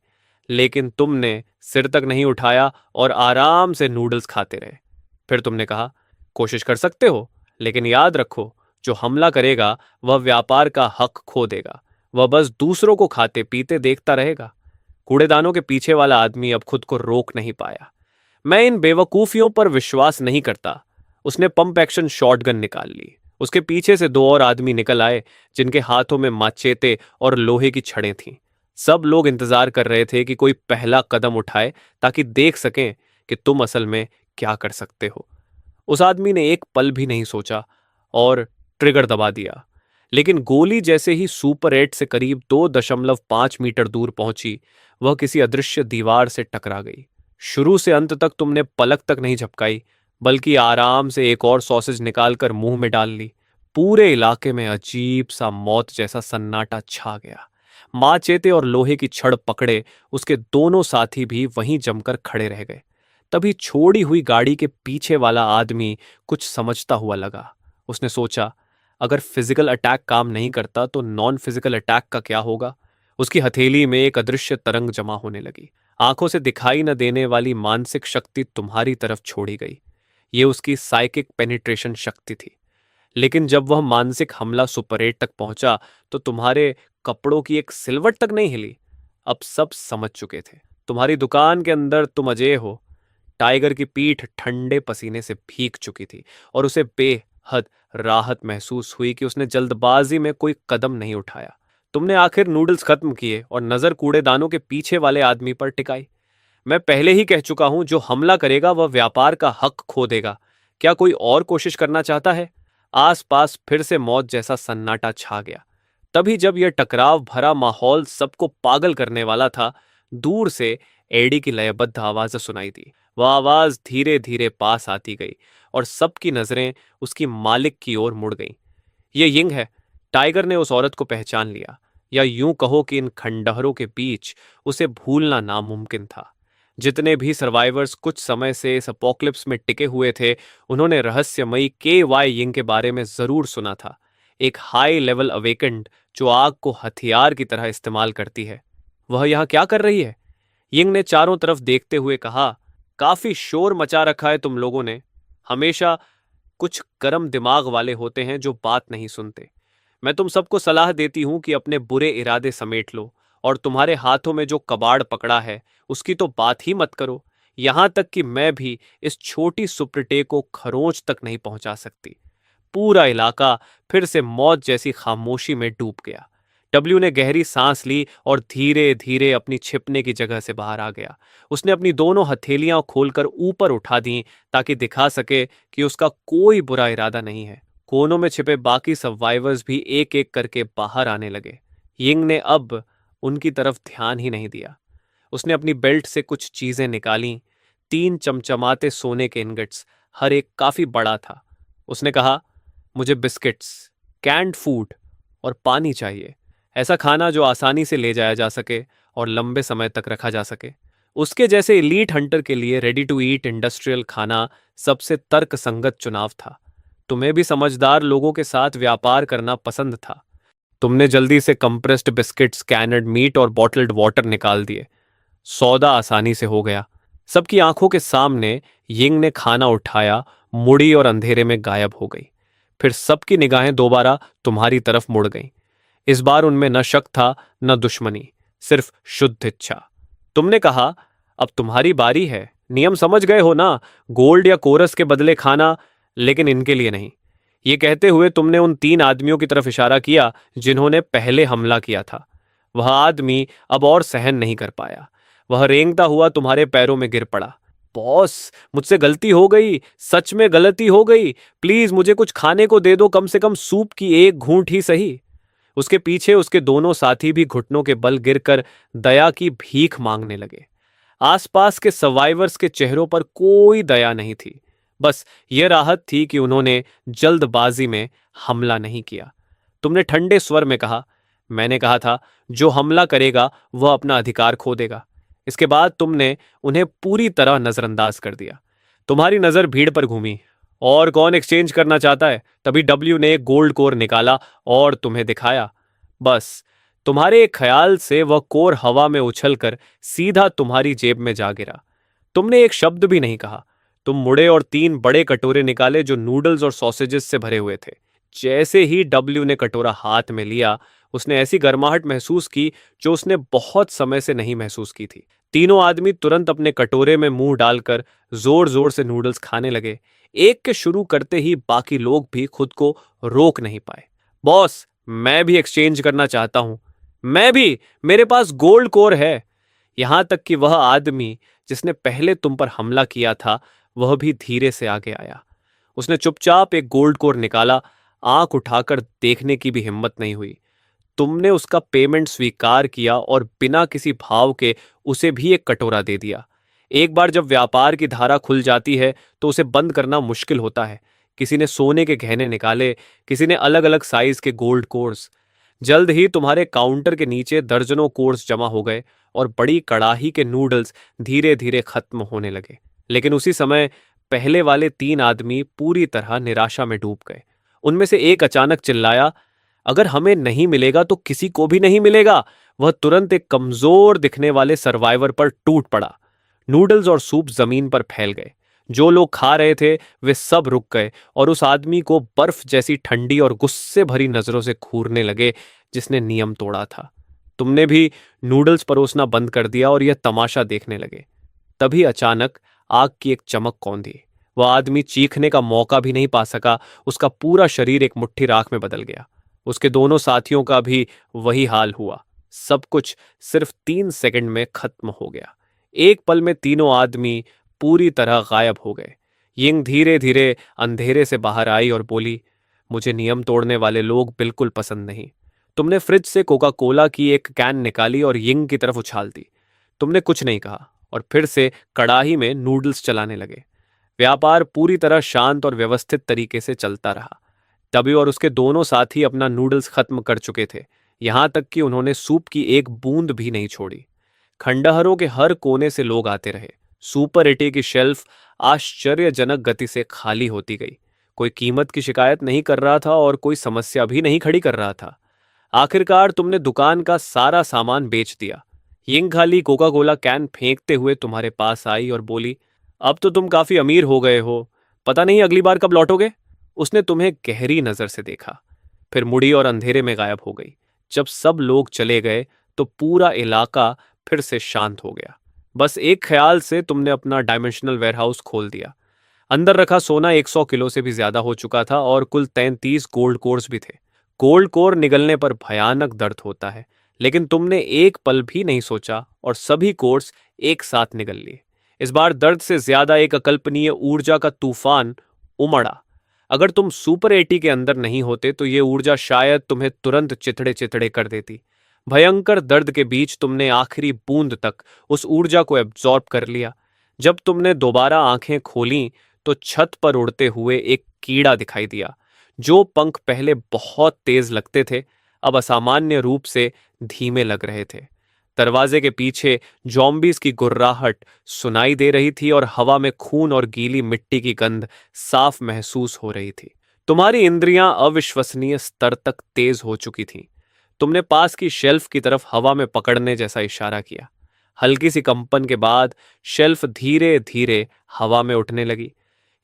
लेकिन तुमने सिर तक नहीं उठाया और आराम से नूडल्स खाते रहे। फिर तुमने कहा, कोशिश कर सकते हो, लेकिन याद रखो, जो हमला करेगा वह व्यापार का हक खो देगा। वह बस दूसरों को खाते पीते देखता रहेगा। कूड़ेदानों के पीछे वाला आदमी अब खुद को रोक नहीं पाया। मैं इन बेवकूफियों पर विश्वास नहीं करता। उसने पंप एक्शन शॉटगन निकाल ली। उसके पीछे से दो और आदमी निकल आए, जिनके हाथों में माचेते और लोहे की छड़ें थीं। सब लोग इंतजार कर रहे थे कि कोई पहला कदम उठाए, ताकि देख सकें कि तुम असल में क्या कर सकते हो। उस आदमी ने एक पल भी नहीं सोचा और ट्रिगर दबा दिया। लेकिन गोली जैसे ही सुपर 8 से करीब 2.5 मीटर दूर पहुंची, वह किसी अदृश्य दीवार से टकरा गई। शुरू से अंत तक तुमने पलक तक नहीं झपकाई, बल्कि आराम से एक और सॉसेज निकालकर मुंह में डाल ली। पूरे इलाके में अजीब सा मौत जैसा सन्नाटा छा गया। माचेते और लोहे की छड़ पकड़े उसके दोनों साथी भी वहीं जमकर खड़े रह गए। तभी छोड़ी हुई गाड़ी के पीछे वाला आदमी कुछ समझता हुआ लगा। उसने सोचा, अगर फिजिकल अटैक काम नहीं करता तो नॉन फिजिकल अटैक का क्या होगा। उसकी हथेली में एक अदृश्य तरंग जमा होने लगी। आंखों से दिखाई न देने वाली मानसिक शक्ति तुम्हारी तरफ छोड़ी गई। ये उसकी साइकिक पेनिट्रेशन शक्ति थी। लेकिन जब वह मानसिक हमला सुपर 8 तक पहुंचा, तो तुम्हारे कपड़ों की एक सिलवट तक नहीं हिली। अब सब समझ चुके थे। तुम्हारी दुकान के अंदर तुम अजय हो। टाइगर की पीठ ठंडे पसीने से भीग चुकी थी और उसे बेहद राहत महसूस हुई कि उसने जल्दबाजी में कोई कदम नहीं उठाया। तुमने आखिर नूडल्स खत्म किए और नजर कूड़ेदानों के पीछे वाले आदमी पर टिकाई। मैं पहले ही कह चुका हूं, जो हमला करेगा वह व्यापार का हक खो देगा। क्या कोई और कोशिश करना चाहता है? आसपास फिर से मौत जैसा सन्नाटा छा गया। तभी जब यह टकराव भरा माहौल सबको पागल करने वाला था, दूर से एडी की लयबद्ध आवाज सुनाई दी। वह आवाज धीरे धीरे पास आती गई और सबकी नजरें उसकी मालिक की ओर मुड़ गईं। ये यिंग है। टाइगर ने उस औरत को पहचान लिया, या यूं कहो कि इन खंडहरों के बीच उसे भूलना नामुमकिन था। जितने भी सर्वाइवर्स कुछ समय से इस अपोक्लिप्स में टिके हुए थे, उन्होंने रहस्यमयी के यिंग के बारे में जरूर सुना था। एक हाई लेवल अवेकेंड जो आग को हथियार की तरह इस्तेमाल करती है। वह यहां क्या कर रही है? यिंग ने चारों तरफ देखते हुए कहा, काफी शोर मचा रखा है तुम लोगों ने। हमेशा कुछ गर्म दिमाग वाले होते हैं जो बात नहीं सुनते। मैं तुम सबको सलाह देती हूं कि अपने बुरे इरादे समेट लो, और तुम्हारे हाथों में जो कबाड़ पकड़ा है उसकी तो बात ही मत करो। यहां तक कि मैं भी इस छोटी सुप्रटे को खरोंच तक नहीं पहुंचा सकती। पूरा इलाका फिर से मौत जैसी खामोशी में डूब गया। डब्ल्यू ने गहरी सांस ली और धीरे धीरे अपनी छिपने की जगह से बाहर आ गया। उसने अपनी दोनों हथेलियां खोलकर ऊपर उठा दी, ताकि दिखा सके कि उसका कोई बुरा इरादा नहीं है। कोनों में छिपे बाकी सर्वाइवर्स भी एक एक करके बाहर आने लगे। यिंग ने अब उनकी तरफ ध्यान ही नहीं दिया। उसने अपनी बेल्ट से कुछ चीजें निकाली। 3 चमचमाते सोने के इनगट्स, हर एक काफी बड़ा था। उसने कहा, मुझे बिस्किट्स, कैंड फूड और पानी चाहिए। ऐसा खाना जो आसानी से ले जाया जा सके और लंबे समय तक रखा जा सके। उसके जैसे इलीट हंटर के लिए रेडी टू ईट इंडस्ट्रियल खाना सबसे तर्कसंगत चुनाव था। तुम्हें भी समझदार लोगों के साथ व्यापार करना पसंद था। तुमने जल्दी से कंप्रेस्ड बिस्किट्स, कैनड मीट और बॉटल्ड वाटर निकाल दिए। सौदा आसानी से हो गया। सबकी आंखों के सामने यिंग ने खाना उठाया, मुड़ी और अंधेरे में गायब हो गई। फिर सबकी निगाहें दोबारा तुम्हारी तरफ मुड़ गईं। इस बार उनमें न शक था, न दुश्मनी, सिर्फ शुद्ध इच्छा। तुमने कहा, अब तुम्हारी बारी है। नियम समझ गए हो ना? गोल्ड या कोरस के बदले खाना, लेकिन इनके लिए नहीं। ये कहते हुए तुमने उन 3 आदमियों की तरफ इशारा किया जिन्होंने पहले हमला किया था। वह आदमी अब और सहन नहीं कर पाया। वह रेंगता हुआ तुम्हारे पैरों में गिर पड़ा। बॉस, मुझसे गलती हो गई, सच में गलती हो गई। प्लीज मुझे कुछ खाने को दे दो, कम से कम सूप की एक घूंट ही सही। उसके पीछे उसके दोनों साथी भी घुटनों के बल गिरकर दया की भीख मांगने लगे। आसपास के सर्वाइवर्स के चेहरों पर कोई दया नहीं थी। बस यह राहत थी कि उन्होंने जल्दबाजी में हमला नहीं किया। तुमने ठंडे स्वर में कहा, मैंने कहा था, जो हमला करेगा वह अपना अधिकार खो देगा। इसके बाद तुमने उन्हें पूरी तरह नजरअंदाज कर दिया। तुम्हारी नजर भीड़ पर घूमी। और कौन एक्सचेंज करना चाहता है? तभी डब्ल्यू ने एक गोल्ड कोर निकाला और तुम्हें दिखाया। बस तुम्हारे एक ख्याल से वह कोर हवा में उछलकर सीधा तुम्हारी जेब में जा गिरा। तुमने एक शब्द भी नहीं कहा। तुम मुड़े और 3 बड़े कटोरे निकाले जो नूडल्स और सॉसेजेस से भरे हुए थे। जैसे ही डब्ल्यू ने कटोरा हाथ में लिया, उसने ऐसी गर्माहट महसूस की जो उसने बहुत समय से नहीं महसूस की थी। तीनों आदमी तुरंत अपने कटोरे में मुंह डालकर जोर जोर से नूडल्स खाने लगे। एक के शुरू करते ही बाकी लोग भी खुद को रोक नहीं पाए। बॉस, मैं भी एक्सचेंज करना चाहता हूं। मैं भी, मेरे पास गोल्ड कोर है। यहां तक कि वह आदमी जिसने पहले तुम पर हमला किया था, वह भी धीरे से आगे आया। उसने चुपचाप एक गोल्ड कोर निकाला। आंख उठाकर देखने की भी हिम्मत नहीं हुई। तुमने उसका पेमेंट स्वीकार किया और बिना किसी भाव के उसे भी एक कटोरा दे दिया। एक बार जब व्यापार की धारा खुल जाती है तो उसे बंद करना मुश्किल होता है। किसी ने सोने के गहने निकाले, किसी ने अलग अलग साइज के गोल्ड कोर्स। जल्द ही तुम्हारे काउंटर के नीचे दर्जनों कोर्स जमा हो गए और बड़ी कड़ाही के नूडल्स धीरे धीरे खत्म होने लगे। लेकिन उसी समय पहले वाले 3 आदमी पूरी तरह निराशा में डूब गए। उनमें से एक अचानक चिल्लाया, अगर हमें नहीं मिलेगा तो किसी को भी नहीं मिलेगा। वह तुरंत एक कमजोर दिखने वाले सर्वाइवर पर टूट पड़ा। नूडल्स और सूप जमीन पर फैल गए। जो लोग खा रहे थे वे सब रुक गए और उस आदमी को बर्फ जैसी ठंडी और गुस्से भरी नजरों से घूरने लगे जिसने नियम तोड़ा था। तुमने भी नूडल्स परोसना बंद कर दिया और यह तमाशा देखने लगे। तभी अचानक आग की एक चमक कौंधी। वह आदमी चीखने का मौका भी नहीं पा सका। उसका पूरा शरीर एक मुट्ठी राख में बदल गया। उसके दोनों साथियों का भी वही हाल हुआ। सब कुछ सिर्फ 3 सेकंड में खत्म हो गया। एक पल में तीनों आदमी पूरी तरह गायब हो गए। यिंग धीरे धीरे अंधेरे से बाहर आई और बोली, मुझे नियम तोड़ने वाले लोग बिल्कुल पसंद नहीं। तुमने फ्रिज से कोका कोला की एक कैन निकाली और यिंग की तरफ उछाल दी। तुमने कुछ नहीं कहा और फिर से कड़ाही में नूडल्स चलाने लगे। व्यापार पूरी तरह शांत और व्यवस्थित तरीके से चलता रहा। डब्ल्यू और उसके दोनों साथी अपना नूडल्स खत्म कर चुके थे। यहां तक कि उन्होंने सूप की एक बूंद भी नहीं छोड़ी। खंडहरों के हर कोने से लोग आते रहे। सुपर एटी की शेल्फ आश्चर्यजनक गति से खाली होती गई। कोई कीमत की शिकायत नहीं कर रहा था और कोई समस्या भी नहीं खड़ी कर रहा था। आखिरकार तुमने दुकान का सारा सामान बेच दिया। यिंग खाली कोका कोला कैन फेंकते हुए तुम्हारे पास आई और बोली, अब तो तुम काफी अमीर हो गए हो। पता नहीं अगली बार कब लौटोगे। उसने तुम्हें गहरी नजर से देखा, फिर मुड़ी और अंधेरे में गायब हो गई। जब सब लोग चले गए तो पूरा इलाका फिर से शांत हो गया। बस एक ख्याल से तुमने अपना डायमेंशनल वेयरहाउस खोल दिया। अंदर रखा सोना 100 किलो से भी ज्यादा हो चुका था और कुल 33 गोल्ड कोर्स भी थे। गोल्ड कोर निगलने पर भयानक दर्द होता है, लेकिन तुमने एक पल भी नहीं सोचा और सभी कोर्स एक साथ निगल लिए। इस बार दर्द से ज्यादा एक अकल्पनीय ऊर्जा का तूफान उमड़ा। अगर तुम सुपर एटी के अंदर नहीं होते तो ये ऊर्जा शायद तुम्हें तुरंत चिथड़े चिथड़े कर देती। भयंकर दर्द के बीच तुमने आखिरी बूंद तक उस ऊर्जा को एब्जॉर्ब कर लिया। जब तुमने दोबारा आंखें खोलीं तो छत पर उड़ते हुए एक कीड़ा दिखाई दिया। जो पंख पहले बहुत तेज लगते थे, अब असामान्य रूप से धीमे लग रहे थे। दरवाजे के पीछे जॉम्बीज की गुर्राहट सुनाई दे रही थी और हवा में खून और गीली मिट्टी की गंध साफ महसूस हो रही थी। तुम्हारी इंद्रियां अविश्वसनीय स्तर तक तेज हो चुकी थीं। तुमने पास की शेल्फ की तरफ हवा में पकड़ने जैसा इशारा किया। हल्की सी कंपन के बाद शेल्फ धीरे धीरे हवा में उठने लगी।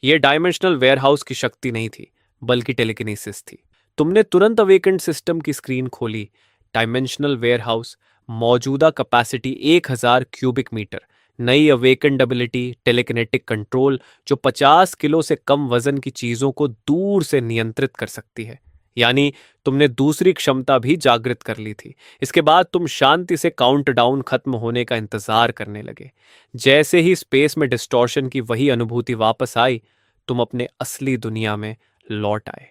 यह डायमेंशनल वेयरहाउस की शक्ति नहीं थी, बल्कि टेलीकिनेसिस थी। तुमने तुरंत अवेकेंड सिस्टम की स्क्रीन खोली। डायमेंशनल वेयरहाउस, मौजूदा कैपेसिटी 1000 क्यूबिक मीटर, नई अवेकेंड एबिलिटी टेलीकिनेटिक कंट्रोल जो 50 किलो से कम वजन की चीजों को दूर से नियंत्रित कर सकती है। यानी तुमने दूसरी क्षमता भी जागृत कर ली थी। इसके बाद तुम शांति से काउंटडाउन खत्म होने का इंतजार करने लगे। जैसे ही स्पेस में डिस्टॉर्शन की वही अनुभूति वापस आई, तुम अपने असली दुनिया में लौट आए।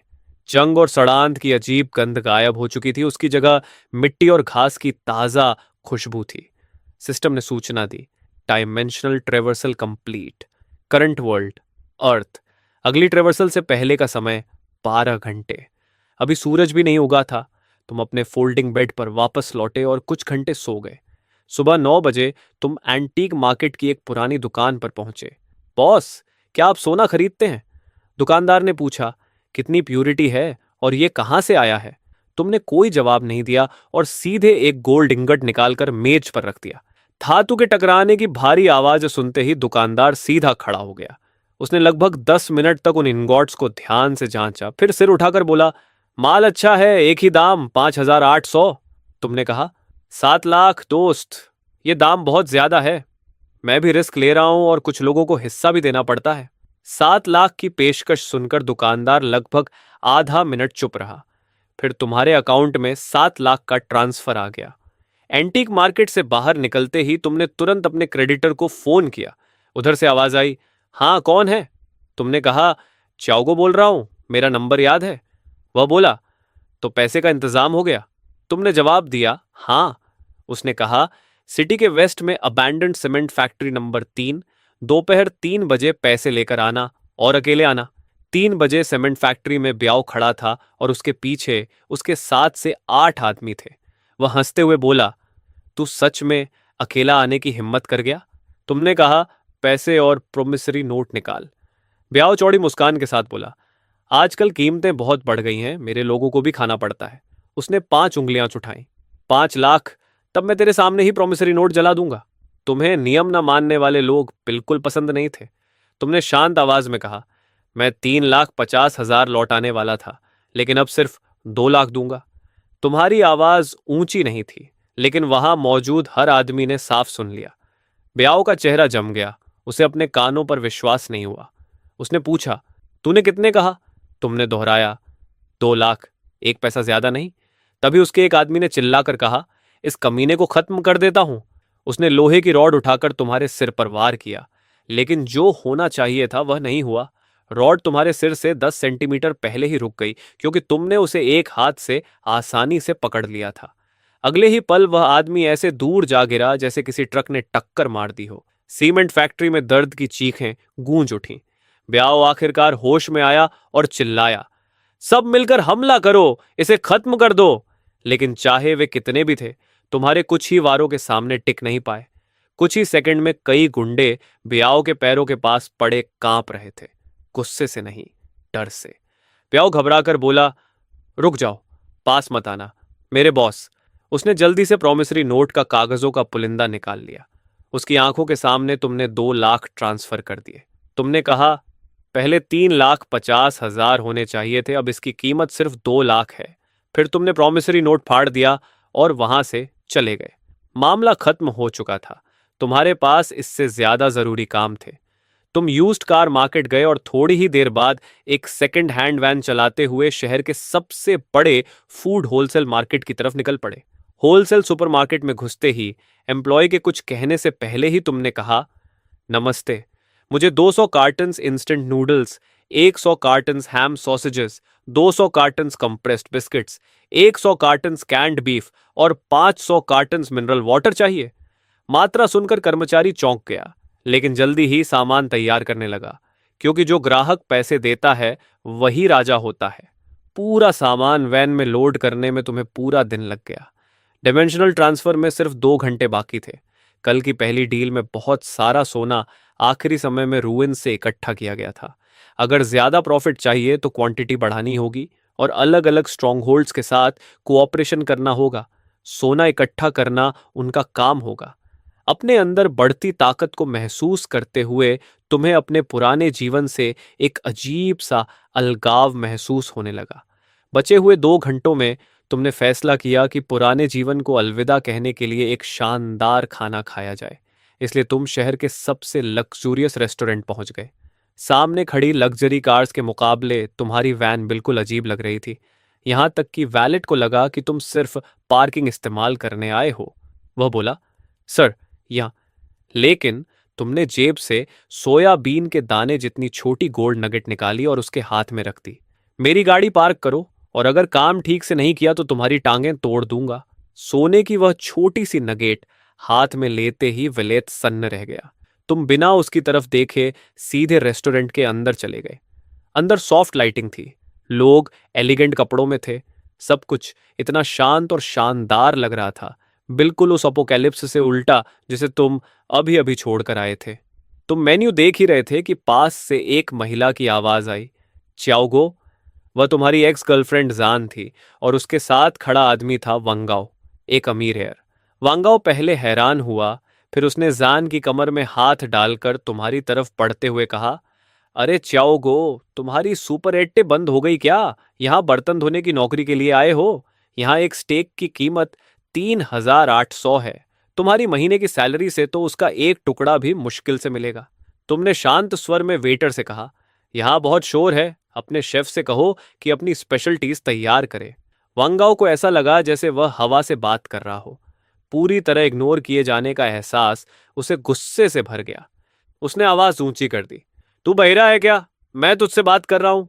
जंग और सड़ांत की अजीब गंध गायब हो चुकी थी। उसकी जगह मिट्टी और घास की ताजा खुशबू थी। सिस्टम ने सूचना दी, dimensional traversal complete. Current world earth. अगली ट्रेवर्सल से पहले का समय 12 घंटे। अभी सूरज भी नहीं उगा था। तुम अपने फोल्डिंग बेड पर वापस लौटे और कुछ घंटे सो गए। सुबह 9 बजे तुम एंटीक मार्केट की एक पुरानी दुकान पर पहुंचे। बॉस, क्या आप सोना खरीदते हैं? दुकानदार ने पूछा। कितनी प्यूरिटी है और ये कहाँ से आया है? तुमने कोई जवाब नहीं दिया और सीधे एक गोल्ड इंगट निकालकर मेज पर रख दिया। धातु के टकराने की भारी आवाज सुनते ही दुकानदार सीधा खड़ा हो गया। उसने लगभग 10 मिनट तक उन इंगॉट्स को ध्यान से जांचा, फिर सिर उठाकर बोला, माल अच्छा है, एक ही दाम 5,800। तुमने कहा, 7 लाख दोस्त, ये दाम बहुत ज्यादा है। मैं भी रिस्क ले रहा हूं और कुछ लोगों को हिस्सा भी देना पड़ता है। 7 लाख की पेशकश सुनकर दुकानदार लगभग आधा मिनट चुप रहा। फिर तुम्हारे अकाउंट में 7 लाख का ट्रांसफर आ गया। एंटीक मार्केट से बाहर निकलते ही तुमने तुरंत अपने क्रेडिटर को फोन किया। उधर से आवाज आई, हाँ कौन है? तुमने कहा, चाओगो बोल रहा हूं, मेरा नंबर याद है? वह बोला, तो पैसे का इंतजाम हो गया? तुमने जवाब दिया, हाँ। उसने कहा, सिटी के वेस्ट में अबैंडन्ड सीमेंट फैक्ट्री नंबर 3, दोपहर 3 बजे पैसे लेकर आना और अकेले आना। 3 बजे सीमेंट फैक्ट्री में ब्याव खड़ा था और उसके पीछे उसके 7 से 8 आदमी थे। वह हंसते हुए बोला, तू सच में अकेला आने की हिम्मत कर गया? तुमने कहा, पैसे और प्रोमिसरी नोट निकाल। ब्याव चौड़ी मुस्कान के साथ बोला, आजकल कीमतें बहुत बढ़ गई हैं, मेरे लोगों को भी खाना पड़ता है। उसने 5 उंगलियां उठाई। 5 लाख? तब मैं तेरे सामने ही प्रोमिसरी नोट जला दूंगा। तुम्हें नियम न मानने वाले लोग बिल्कुल पसंद नहीं थे। तुमने शांत आवाज में कहा, मैं 3,50,000 लौटाने वाला था, लेकिन अब सिर्फ 2 लाख दूंगा। तुम्हारी आवाज ऊंची नहीं थी, लेकिन वहां मौजूद हर आदमी ने साफ सुन लिया। ब्याओ का चेहरा जम गया। उसे अपने कानों पर विश्वास नहीं हुआ। उसने पूछा, तूने कितने कहा? तुमने दोहराया, 2 लाख, एक पैसा ज्यादा नहीं। तभी उसके एक आदमी ने चिल्लाकर कहा, इस कमीने को खत्म कर देता हूं। उसने लोहे की रॉड उठाकर तुम्हारे सिर पर वार किया, लेकिन जो होना चाहिए था वह नहीं हुआ। रॉड तुम्हारे सिर से 10 सेंटीमीटर पहले ही रुक गई, क्योंकि तुमने उसे एक हाथ से आसानी से पकड़ लिया था। अगले ही पल वह आदमी ऐसे दूर जा गिरा जैसे किसी ट्रक ने टक्कर मार दी हो। सीमेंट फैक्ट्री में दर्द की चीखें गूंज उठीं। ब्याओ आखिरकार होश में आया और चिल्लाया, सब मिलकर हमला करो, इसे खत्म कर दो। लेकिन चाहे वे कितने भी थे, तुम्हारे कुछ ही वारों के सामने टिक नहीं पाए। कुछ ही सेकंड में कई गुंडे ब्याओ के पैरों के पास पड़े कांप रहे थे, गुस्से से नहीं, डर से। ब्याओ घबराकर बोला, रुक जाओ, पास मत आना, मेरे बॉस। उसने जल्दी से प्रॉमिसरी नोट का कागजों का पुलिंदा निकाल लिया। उसकी आंखों के सामने तुमने 2 लाख ट्रांसफर कर दिए। तुमने कहा, पहले 3,50,000 होने चाहिए थे, अब इसकी कीमत सिर्फ 2 लाख है। फिर तुमने प्रॉमिसरी नोट फाड़ दिया और वहां से चले गए। मामला खत्म हो चुका था। तुम्हारे पास इससे ज्यादा जरूरी काम थे। तुम यूज्ड कार मार्केट गए और थोड़ी ही देर बाद एक सेकंड हैंड वैन चलाते हुए शहर के सबसे बड़े फूड होलसेल मार्केट की तरफ निकल पड़े। होलसेल सुपरमार्केट में घुसते ही एम्प्लॉय के कुछ कहने से पहले ही तुमने कहा, नमस्ते, मुझे 200 cartons instant noodles, 100 cartons ham sausages, 200 cartons compressed biscuits, 100 cartons canned beef और 500 कार्टन्स मिनरल वाटर चाहिए। मात्रा सुनकर कर्मचारी चौंक गया, लेकिन जल्दी ही सामान तैयार करने लगा, क्योंकि जो ग्राहक पैसे देता है वही राजा होता है। पूरा सामान वैन में लोड करने में तुम्हें पूरा दिन लग गया। डिमेंशनल ट्रांसफर में सिर्फ 2 घंटे बाकी थे। कल की पहली डील में बहुत सारा सोना आखिरी समय में रूइन से इकट्ठा किया गया था। अगर ज्यादा प्रॉफिट चाहिए तो क्वांटिटी बढ़ानी होगी और अलग अलग स्ट्रॉन्गहोल्ड्स के साथ कोऑपरेशन करना होगा। सोना इकट्ठा करना उनका काम होगा। अपने अंदर बढ़ती ताकत को महसूस करते हुए तुम्हें अपने पुराने जीवन से एक अजीब सा अलगाव महसूस होने लगा। बचे हुए 2 घंटों में तुमने फैसला किया कि पुराने जीवन को अलविदा कहने के लिए एक शानदार खाना खाया जाए। इसलिए तुम शहर के सबसे लग्जूरियस रेस्टोरेंट पहुंच गए। सामने खड़ी लग्जरी कार्स के मुकाबले तुम्हारी वैन बिल्कुल अजीब लग रही थी। यहां तक कि वैलेट को लगा कि तुम सिर्फ पार्किंग इस्तेमाल करने आए हो। वह बोला, सर, यहाँ। लेकिन तुमने जेब से सोयाबीन के दाने जितनी छोटी गोल्ड नगेट निकाली और उसके हाथ में रख दी। मेरी गाड़ी पार्क करो, और अगर काम ठीक से नहीं किया तो तुम्हारी टांगें तोड़ दूंगा। सोने की वह छोटी सी नगेट हाथ में लेते ही विलेत सन्न रह गया। तुम बिना उसकी तरफ देखे सीधे रेस्टोरेंट के अंदर चले गए। अंदर सॉफ्ट लाइटिंग थी। लोग एलिगेंट कपड़ों में थे। सब कुछ इतना शांत और शानदार लग रहा था। बिल्कुल उस अपोकैलिप्स से उल्टा जिसे तुम अभी अभी छोड़कर आए थे। तुम मेन्यू देख ही रहे थे कि पास से एक महिला की आवाज आई, च्याओगो। वह तुम्हारी एक्स गर्लफ्रेंड जान थी और उसके साथ खड़ा आदमी था वंगाओ, एक अमीर हेयर। वांगाओ पहले हैरान हुआ, फिर उसने जान की कमर में हाथ डालकर तुम्हारी तरफ बढ़ते हुए कहा, अरे च्याओगो, तुम्हारी सुपर एट्टे बंद हो गई क्या? यहाँ बर्तन धोने की नौकरी के लिए आए हो? यहाँ एक स्टेक की कीमत 3,800 है। तुम्हारी महीने की सैलरी से तो उसका एक टुकड़ा भी मुश्किल से मिलेगा। तुमने शांत स्वर में वेटर से कहा, यहाँ बहुत शोर है, अपने शेफ से कहो कि अपनी स्पेशलिटीज तैयार करे। वांगाओ को ऐसा लगा जैसे वह हवा से बात कर रहा हो। पूरी तरह इग्नोर किए जाने का एहसास उसे गुस्से से भर गया। उसने आवाज ऊंची कर दी, तू बहिरा है क्या? मैं तुझसे बात कर रहा हूं।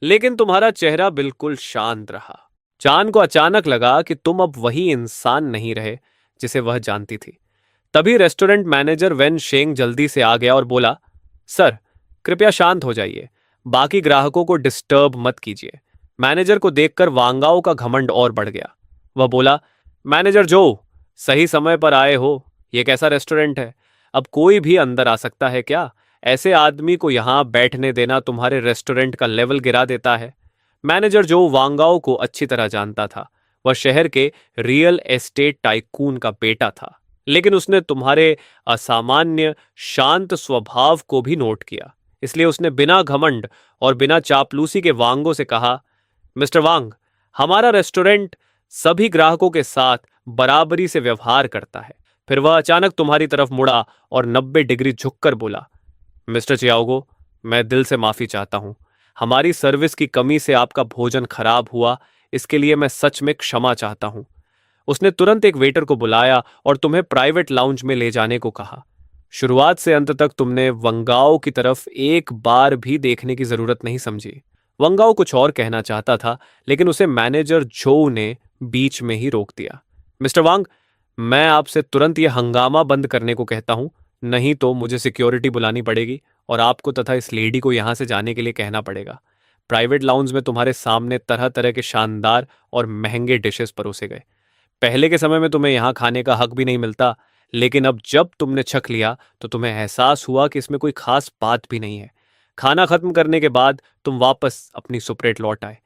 लेकिन तुम्हारा चेहरा बिल्कुल शांत रहा। चान को अचानक लगा कि तुम अब वही इंसान नहीं रहे जिसे वह जानती थी। तभी रेस्टोरेंट मैनेजर वेन शेंग जल्दी से आ गया और बोला, सर, कृपया शांत हो जाइए, बाकी ग्राहकों को डिस्टर्ब मत कीजिए। मैनेजर को देखकर वांगाओ का घमंड और बढ़ गया। वह बोला, मैनेजर जो, सही समय पर आए हो। यह कैसा रेस्टोरेंट है? अब कोई भी अंदर आ सकता है क्या? ऐसे आदमी को यहां बैठने देना तुम्हारे रेस्टोरेंट का लेवल गिरा देता है। मैनेजर जो वांगाओ को अच्छी तरह जानता था। वह शहर के रियल एस्टेट टाइकून का बेटा था। लेकिन उसने तुम्हारे असामान्य शांत स्वभाव को भी नोट किया। इसलिए उसने बिना घमंड और बिना चापलूसी के वांगो से कहा, मिस्टर वांग, हमारा रेस्टोरेंट सभी ग्राहकों के साथ बराबरी से व्यवहार करता है। फिर वह अचानक तुम्हारी तरफ मुड़ा और 90 डिग्री झुककर बोला, मिस्टर चियाओगो, मैं दिल से माफी चाहता हूं। हमारी सर्विस की कमी से आपका भोजन खराब हुआ, इसके लिए मैं सच में क्षमा चाहता हूं। उसने तुरंत एक वेटर को बुलाया और तुम्हें प्राइवेट लाउंज में ले जाने को कहा। शुरुआत से अंत तक तुमने वंगाओ की तरफ एक बार भी देखने की जरूरत नहीं समझी। वंगाओ कुछ और कहना चाहता था, लेकिन उसे मैनेजर जो ने बीच में ही रोक दिया। मिस्टर वांग, मैं आपसे तुरंत यह हंगामा बंद करने को कहता हूं, नहीं तो मुझे सिक्योरिटी बुलानी पड़ेगी और आपको तथा इस लेडी को यहां से जाने के लिए कहना पड़ेगा। प्राइवेट लाउंज में तुम्हारे सामने तरह तरह के शानदार और महंगे डिशेस परोसे गए। पहले के समय में तुम्हें यहां खाने का हक भी नहीं मिलता, लेकिन अब जब तुमने चख लिया तो तुम्हें एहसास हुआ कि इसमें कोई खास बात भी नहीं है। खाना खत्म करने के बाद तुम वापस अपनी सुपरेट लौट आए।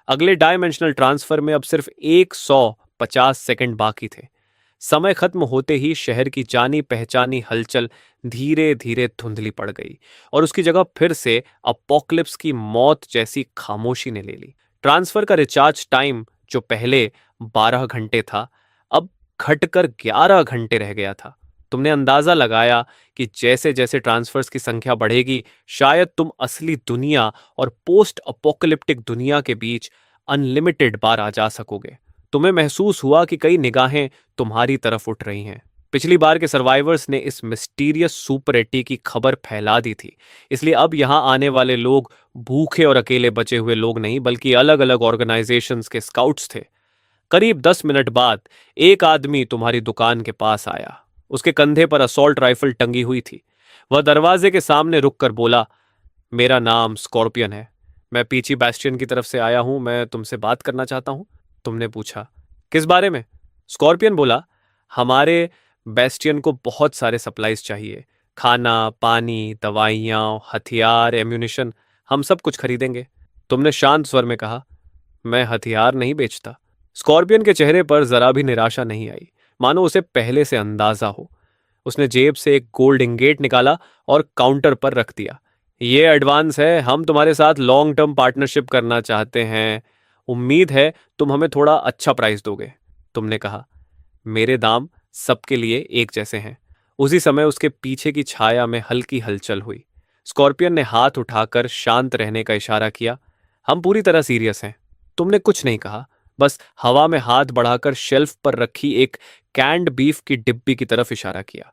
अगले डायमेंशनल ट्रांसफर में अब सिर्फ 150 सेकंड बाकी थे। समय खत्म होते ही शहर की जानी पहचानी हलचल धीरे धीरे धुंधली पड़ गई और उसकी जगह फिर से अपोक्लिप्स की मौत जैसी खामोशी ने ले ली। ट्रांसफर का रिचार्ज टाइम जो पहले 12 घंटे था, अब घटकर 11 घंटे रह गया था। तुमने अंदाजा लगाया कि जैसे जैसे ट्रांसफर्स की संख्या बढ़ेगी, शायद तुम असली दुनिया और पोस्ट अपोकलिप्टिक दुनिया के बीच अनलिमिटेड बार आ जा सकोगे। तुम्हें महसूस हुआ कि कई निगाहें तुम्हारी तरफ उठ रही हैं। पिछली बार के सर्वाइवर्स ने इस मिस्टीरियस सुपर एटी की खबर फैला दी थी, इसलिए अब यहां आने वाले लोग भूखे और अकेले बचे हुए लोग नहीं, बल्कि अलग अलग ऑर्गेनाइजेशंस के स्काउट्स थे। करीब 10 मिनट बाद एक आदमी तुम्हारी दुकान के पास आया। उसके कंधे पर असॉल्ट राइफल टंगी हुई थी। वह दरवाजे के सामने रुककर बोला, मेरा नाम स्कॉर्पियन है। मैं पीछी बैस्टियन की तरफ से आया हूं। मैं तुमसे बात करना चाहता हूं। तुमने पूछा, किस बारे में? स्कॉर्पियन बोला, हमारे बेस्टियन को बहुत सारे सप्लाईज चाहिए। खाना, पानी, दवाइयाँ, हथियार, एम्यूनिशन, हम सब कुछ खरीदेंगे। तुमने शांत स्वर में कहा, मैं हथियार नहीं बेचता। स्कॉर्पियन के चेहरे पर जरा भी निराशा नहीं आई, मानो उसे पहले से अंदाजा हो। उसने जेब से एक गोल्ड इंगेट निकाला और काउंटर पर रख दिया। ये एडवांस है, हम तुम्हारे साथ लॉन्ग टर्म पार्टनरशिप करना चाहते हैं। उम्मीद है तुम हमें थोड़ा अच्छा प्राइस दोगे। तुमने कहा, मेरे दाम सबके लिए एक जैसे हैं। उसी समय उसके पीछे की छाया में हल्की हलचल हुई। स्कॉर्पियन ने हाथ उठाकर शांत रहने का इशारा किया। हम पूरी तरह सीरियस हैं। तुमने कुछ नहीं कहा, बस हवा में हाथ बढ़ाकर शेल्फ पर रखी एक कैंड बीफ की डिब्बी की तरफ इशारा किया।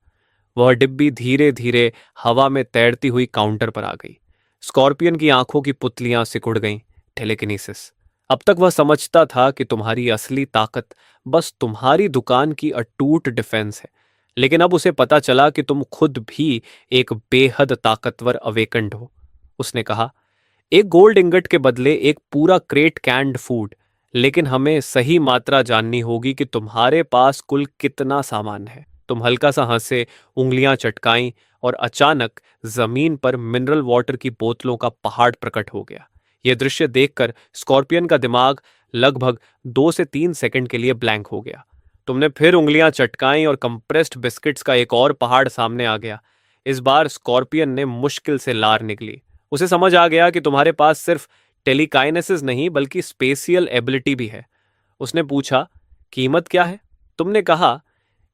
वह डिब्बी धीरे धीरे हवा में तैरती हुई काउंटर पर आ गई। स्कॉर्पियन की आंखों की पुतलियां सिकुड़ गईं। टेलीकिनेसिस। अब तक वह समझता था कि तुम्हारी असली ताकत बस तुम्हारी दुकान की अटूट डिफेंस है, लेकिन अब उसे पता चला कि तुम खुद भी एक बेहद ताकतवर अवेकंड हो। उसने कहा, एक गोल्ड इंगट के बदले एक पूरा क्रेट कैंड फूड, लेकिन हमें सही मात्रा जाननी होगी कि तुम्हारे पास कुल कितना सामान है। तुम हल्का सा हंसे, उंगलियां चटकाईं और अचानक जमीन पर मिनरल वाटर की बोतलों का पहाड़ प्रकट हो गया। यह दृश्य देखकर स्कॉर्पियन का दिमाग लगभग 2 से 3 सेकंड के लिए ब्लैंक हो गया। तुमने फिर उंगलियां चटकाईं और कंप्रेस्ड बिस्किट्स का एक और पहाड़ सामने आ गया। इस बार स्कॉर्पियन ने मुश्किल से लार निकली। उसे समझ आ गया कि तुम्हारे पास सिर्फ टेलीकाइनेसिस नहीं बल्कि स्पेसियल एबिलिटी भी है। उसने पूछा, कीमत क्या है? तुमने कहा,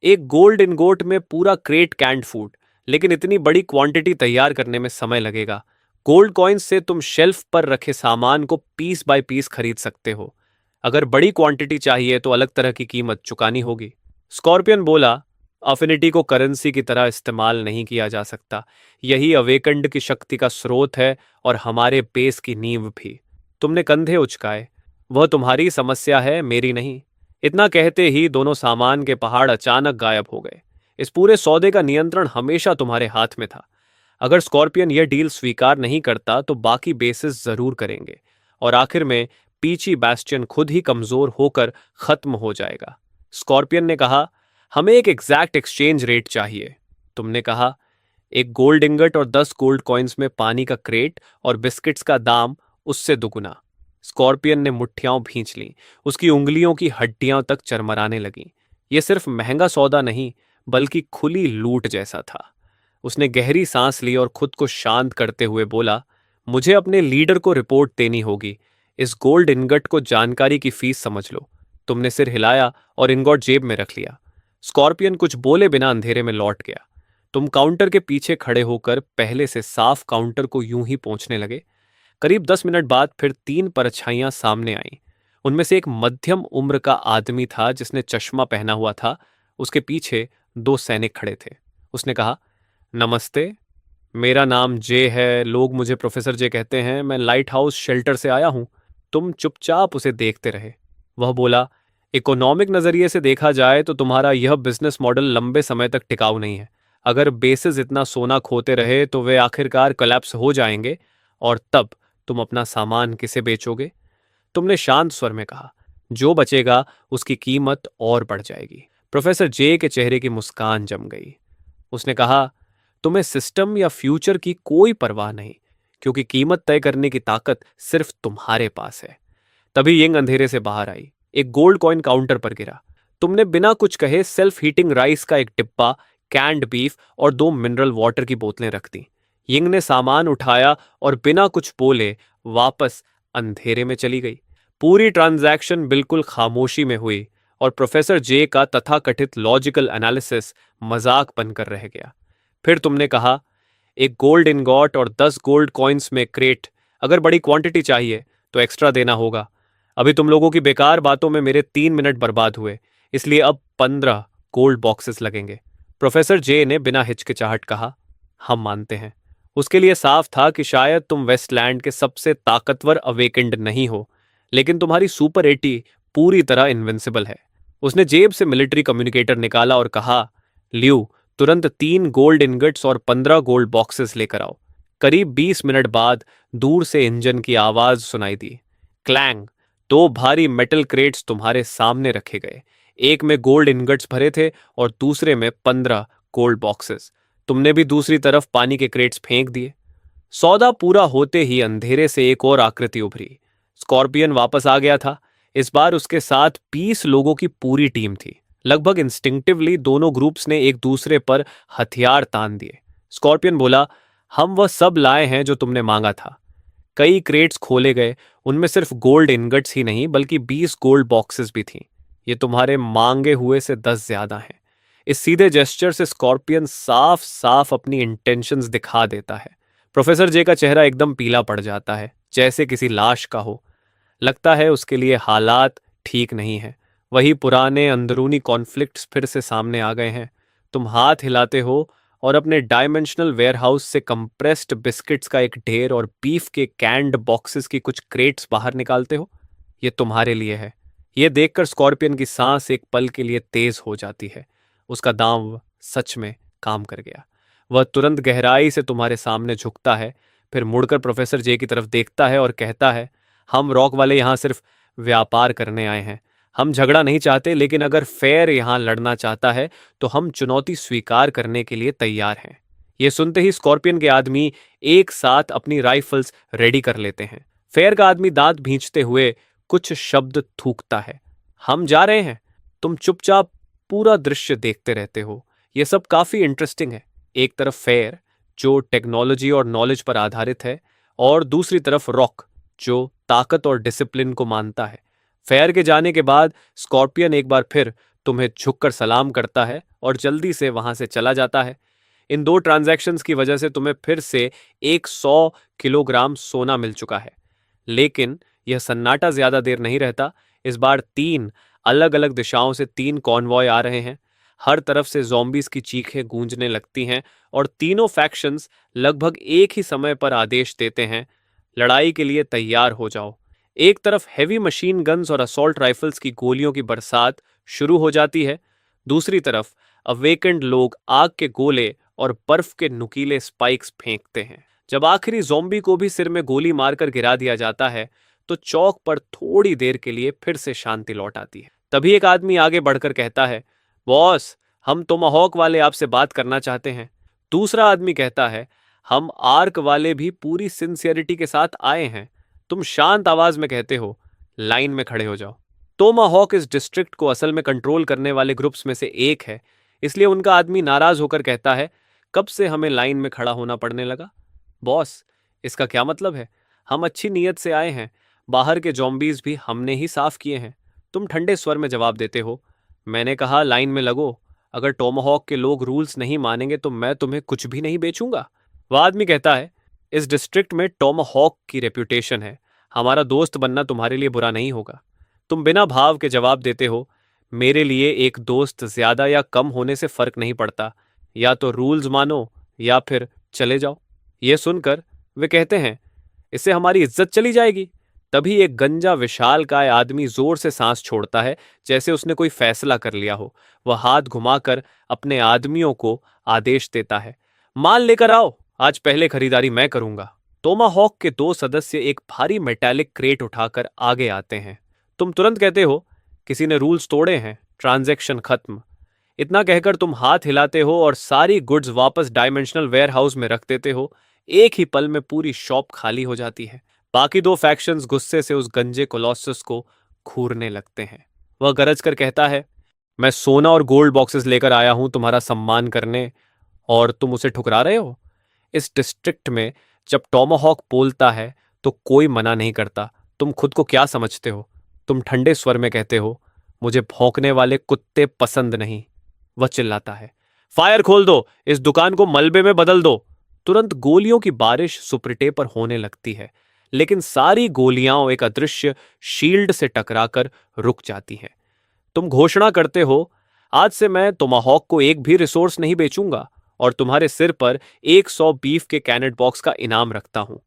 एक गोल्ड इनगोट में पूरा क्रेट कैंड फूड, लेकिन इतनी बड़ी क्वांटिटी तैयार करने में समय लगेगा। गोल्ड कॉइन्स से तुम शेल्फ पर रखे सामान को पीस बाय पीस खरीद सकते हो। अगर बड़ी क्वांटिटी चाहिए तो अलग तरह की कीमत चुकानी होगी। स्कॉर्पियन बोला, अफिनिटी को करेंसी की तरह इस्तेमाल नहीं किया जा सकता। यही अवेकंड की शक्ति का स्रोत है और हमारे बेस की नींव भी। तुमने कंधे उचकाए। वह तुम्हारी समस्या है, मेरी नहीं। इतना कहते ही दोनों सामान के पहाड़ अचानक गायब हो गए। इस पूरे सौदे का नियंत्रण हमेशा तुम्हारे हाथ में था। अगर स्कॉर्पियन यह डील स्वीकार नहीं करता तो बाकी बेसिस जरूर करेंगे और आखिर में पीची बैस्टियन खुद ही कमजोर होकर खत्म हो जाएगा। स्कॉर्पियन ने कहा, हमें एक एग्जैक्ट एक्सचेंज रेट चाहिए। तुमने कहा, एक गोल्ड इंगट और 10 गोल्ड कॉइन्स में पानी का क्रेट और बिस्किट्स का दाम उससे दुगुना। स्कॉर्पियन ने मुट्ठियां भींच लीं। उसकी उंगलियों की हड्डियां तक चरमराने लगीं। यह सिर्फ महंगा सौदा नहीं बल्कि खुली लूट जैसा था। उसने गहरी सांस ली और खुद को शांत करते हुए बोला, मुझे अपने लीडर को रिपोर्ट देनी होगी। इस गोल्ड इनगट को जानकारी की फीस समझ लो। तुमने सिर हिलाया और इनगॉट जेब में रख लिया। स्कॉर्पियन कुछ बोले बिना अंधेरे में लौट गया। तुम काउंटर के पीछे खड़े होकर पहले से साफ काउंटर को यूं ही पोंछने लगे। करीब 10 मिनट बाद फिर 3 परछाइयां सामने आईं। उनमें से एक मध्यम उम्र का आदमी था जिसने चश्मा पहना हुआ था। उसके पीछे 2 सैनिक खड़े थे। उसने कहा, नमस्ते, मेरा नाम जे है। लोग मुझे प्रोफेसर जे कहते हैं। मैं लाइट हाउस शेल्टर से आया हूं। तुम चुपचाप उसे देखते रहे। वह बोला, इकोनॉमिक नजरिए से देखा जाए तो तुम्हारा यह बिजनेस मॉडल लंबे समय तक टिकाऊ नहीं है। अगर बेसिस इतना सोना खोते रहे तो वे आखिरकार कोलैप्स हो जाएंगे और तब तुम अपना सामान किसे बेचोगे? तुमने शांत स्वर में कहा, जो बचेगा उसकी कीमत और बढ़ जाएगी। प्रोफेसर जे के चेहरे की मुस्कान जम गई। उसने कहा, तुम्हें सिस्टम या फ्यूचर की कोई परवाह नहीं, क्योंकि कीमत तय करने की ताकत सिर्फ तुम्हारे पास है। तभी यिंग अंधेरे से बाहर आई। एक गोल्ड कॉइन काउंटर पर गिरा। तुमने बिना कुछ कहे सेल्फ हीटिंग राइस का एक डिब्बा, कैंड बीफ और 2 मिनरल वाटर की बोतलें रख दी। यिंग ने सामान उठाया और बिना कुछ बोले वापस अंधेरे में चली गई। पूरी ट्रांजैक्शन बिल्कुल खामोशी में हुई और प्रोफेसर जे का तथाकथित लॉजिकल एनालिसिस मजाक बनकर रह गया। फिर तुमने कहा, एक गोल्ड इनगॉट और 10 गोल्ड कॉइन्स में क्रेट। अगर बड़ी क्वांटिटी चाहिए तो एक्स्ट्रा देना होगा। अभी तुम लोगों की बेकार बातों में मेरे 3 मिनट बर्बाद हुए, इसलिए अब 15 गोल्ड बॉक्सेस लगेंगे। प्रोफेसर जे ने बिना हिचकिचाहट कहा, हम मानते हैं। उसके लिए साफ था कि शायद तुम वेस्टलैंड के सबसे ताकतवर अवेकेंड नहीं हो, लेकिन तुम्हारी सुपर 80 पूरी तरह इनविंसिबल है। उसने जेब से मिलिट्री कम्युनिकेटर निकाला और कहा, ल्यू, तुरंत 3 गोल्ड इनगट्स और 15 गोल्ड बॉक्सेस लेकर आओ। करीब 20 मिनट बाद दूर से इंजन की आवाज सुनाई दी। क्लैंग। 2 भारी मेटल क्रेट्स तुम्हारे सामने रखे गए। एक में गोल्ड इनगट्स भरे थे और दूसरे में 15 गोल्ड बॉक्सेस। तुमने भी दूसरी तरफ पानी के क्रेट्स फेंक दिए। सौदा पूरा होते ही अंधेरे से एक और आकृति उभरी। स्कॉर्पियन वापस आ गया था। इस बार उसके साथ 20 लोगों की पूरी टीम थी। लगभग इंस्टिंक्टिवली दोनों ग्रुप्स ने एक दूसरे पर हथियार तान दिए। स्कॉर्पियन बोला, हम वह सब लाए हैं जो तुमने मांगा था। कई क्रेट्स खोले गए। उनमें सिर्फ गोल्ड इनगट्स ही नहीं बल्कि 20 गोल्ड बॉक्सेस भी थीं। ये तुम्हारे मांगे हुए से 10 ज्यादा हैं। इस सीधे जेस्चर से स्कॉर्पियन साफ साफ अपनी इंटेंशंस दिखा देता है। प्रोफेसर जे का चेहरा एकदम पीला पड़ जाता है, जैसे किसी लाश का हो। लगता है उसके लिए हालात ठीक नहीं है। वही पुराने अंदरूनी कॉन्फ्लिक्ट्स फिर से सामने आ गए हैं। तुम हाथ हिलाते हो और अपने डायमेंशनल वेयरहाउस से कंप्रेस्ड बिस्किट्स का एक ढेर और बीफ के कैंड बॉक्सेस की कुछ क्रेट्स बाहर निकालते हो। ये तुम्हारे लिए है। ये देखकर स्कॉर्पियन की सांस एक पल के लिए तेज हो जाती है। उसका दांव सच में काम कर गया। वह तुरंत गहराई से तुम्हारे सामने झुकता है, फिर मुड़कर प्रोफेसर जे की तरफ देखता है और कहता है, हम रॉक वाले यहाँ सिर्फ व्यापार करने आए हैं। हम झगड़ा नहीं चाहते, लेकिन अगर फेयर यहाँ लड़ना चाहता है तो हम चुनौती स्वीकार करने के लिए तैयार हैं। ये सुनते ही स्कॉर्पियन के आदमी एक साथ अपनी राइफल्स रेडी कर लेते हैं। फेयर का आदमी दांत भींचते हुए कुछ शब्द थूकता है। हम जा रहे हैं। तुम चुपचाप पूरा दृश्य देखते रहते हो। यह सब काफी इंटरेस्टिंग है। एक तरफ फेयर जो टेक्नोलॉजी और नॉलेज पर आधारित है, और दूसरी तरफ रॉक जो ताकत और डिसिप्लिन को मानता है। फेयर के जाने के बाद स्कॉर्पियन एक बार फिर तुम्हें झुककर सलाम करता है और जल्दी से वहां से चला जाता है। इन दो ट्रांजैक्शंस की वजह से तुम्हें फिर से 100 किलोग्राम सोना मिल चुका है। लेकिन यह सन्नाटा ज्यादा देर नहीं रहता। इस बार 3 अलग अलग दिशाओं से 3 कॉन्वॉय आ रहे हैं। हर तरफ से ज़ॉम्बीज की चीखें गूंजने लगती हैं और तीनों फैक्शंस लगभग एक ही समय पर आदेश देते हैं, लड़ाई के लिए तैयार हो जाओ। एक तरफ हैवी मशीन गन्स और असॉल्ट राइफल्स की गोलियों की बरसात शुरू हो जाती है। दूसरी तरफ अवेकेंड लोग आग के गोले और बर्फ के नुकीले स्पाइक्स फेंकते हैं। जब आखिरी ज़ॉम्बी को भी सिर में गोली मारकर गिरा दिया जाता है तो चौक पर थोड़ी देर के लिए फिर से शांति लौट आती है। तभी एक आदमी आगे बढ़कर कहता है, बॉस, हम टोमाहॉक वाले आपसे बात करना चाहते हैं। दूसरा आदमी कहता है, हम आर्क वाले भी पूरी सिंसियरिटी के साथ आए हैं। तुम शांत आवाज में कहते हो, लाइन में खड़े हो जाओ। टोमाहॉक इस डिस्ट्रिक्ट को असल में कंट्रोल करने वाले ग्रुप्स में से एक है, इसलिए उनका आदमी नाराज होकर कहता है, कब से हमें लाइन में खड़ा होना पड़ने लगा? बॉस, इसका क्या मतलब है? हम अच्छी नीयत से आए हैं। बाहर के जॉम्बीज भी हमने ही साफ किए हैं। तुम ठंडे स्वर में जवाब देते हो, मैंने कहा लाइन में लगो। अगर टोमाहॉक के लोग रूल्स नहीं मानेंगे तो मैं तुम्हें कुछ भी नहीं बेचूंगा। वह आदमी कहता है, इस डिस्ट्रिक्ट में टोमाहॉक की रेप्यूटेशन है। हमारा दोस्त बनना तुम्हारे लिए बुरा नहीं होगा। तुम बिना भाव के जवाब देते हो, मेरे लिए एक दोस्त ज्यादा या कम होने से फर्क नहीं पड़ता। या तो रूल्स मानो या फिर चले जाओ। ये सुनकर वे कहते हैं, इससे हमारी इज्जत चली जाएगी। तभी एक गंजा विशालकाय आदमी जोर से सांस छोड़ता है, जैसे उसने कोई फैसला कर लिया हो। वह हाथ घुमाकर अपने आदमियों को आदेश देता है, माल लेकर आओ, आज पहले खरीदारी मैं करूंगा। टोमाहॉक के 2 सदस्य एक भारी मेटालिक क्रेट उठाकर आगे आते हैं। तुम तुरंत कहते हो, किसी ने रूल्स तोड़े हैं, ट्रांजैक्शन खत्म। इतना कहकर तुम हाथ हिलाते हो और सारी गुड्स वापस डायमेंशनल वेयरहाउस में रख देते हो। एक ही पल में पूरी शॉप खाली हो जाती है। बाकी 2 फैक्शंस गुस्से से उस गंजे कोलोसस को घूरने लगते हैं। वह गरज कर कहता है, मैं सोना और गोल्ड बॉक्सेस लेकर आया हूं तुम्हारा सम्मान करने, और तुम उसे ठुकरा रहे हो। इस डिस्ट्रिक्ट में जब टोमाहॉक बोलता है तो कोई मना नहीं करता। तुम खुद को क्या समझते हो? तुम ठंडे स्वर में कहते हो, मुझे भौंकने वाले कुत्ते पसंद नहीं। वह चिल्लाता है, फायर खोल दो, इस दुकान को मलबे में बदल दो। तुरंत गोलियों की बारिश सुपरटे पर होने लगती है, लेकिन सारी गोलियां एक अदृश्य शील्ड से टकराकर रुक जाती हैं। तुम घोषणा करते हो, आज से मैं टोमाहॉक को एक भी रिसोर्स नहीं बेचूंगा और तुम्हारे सिर पर 100 बीफ के कैनेट बॉक्स का इनाम रखता हूं।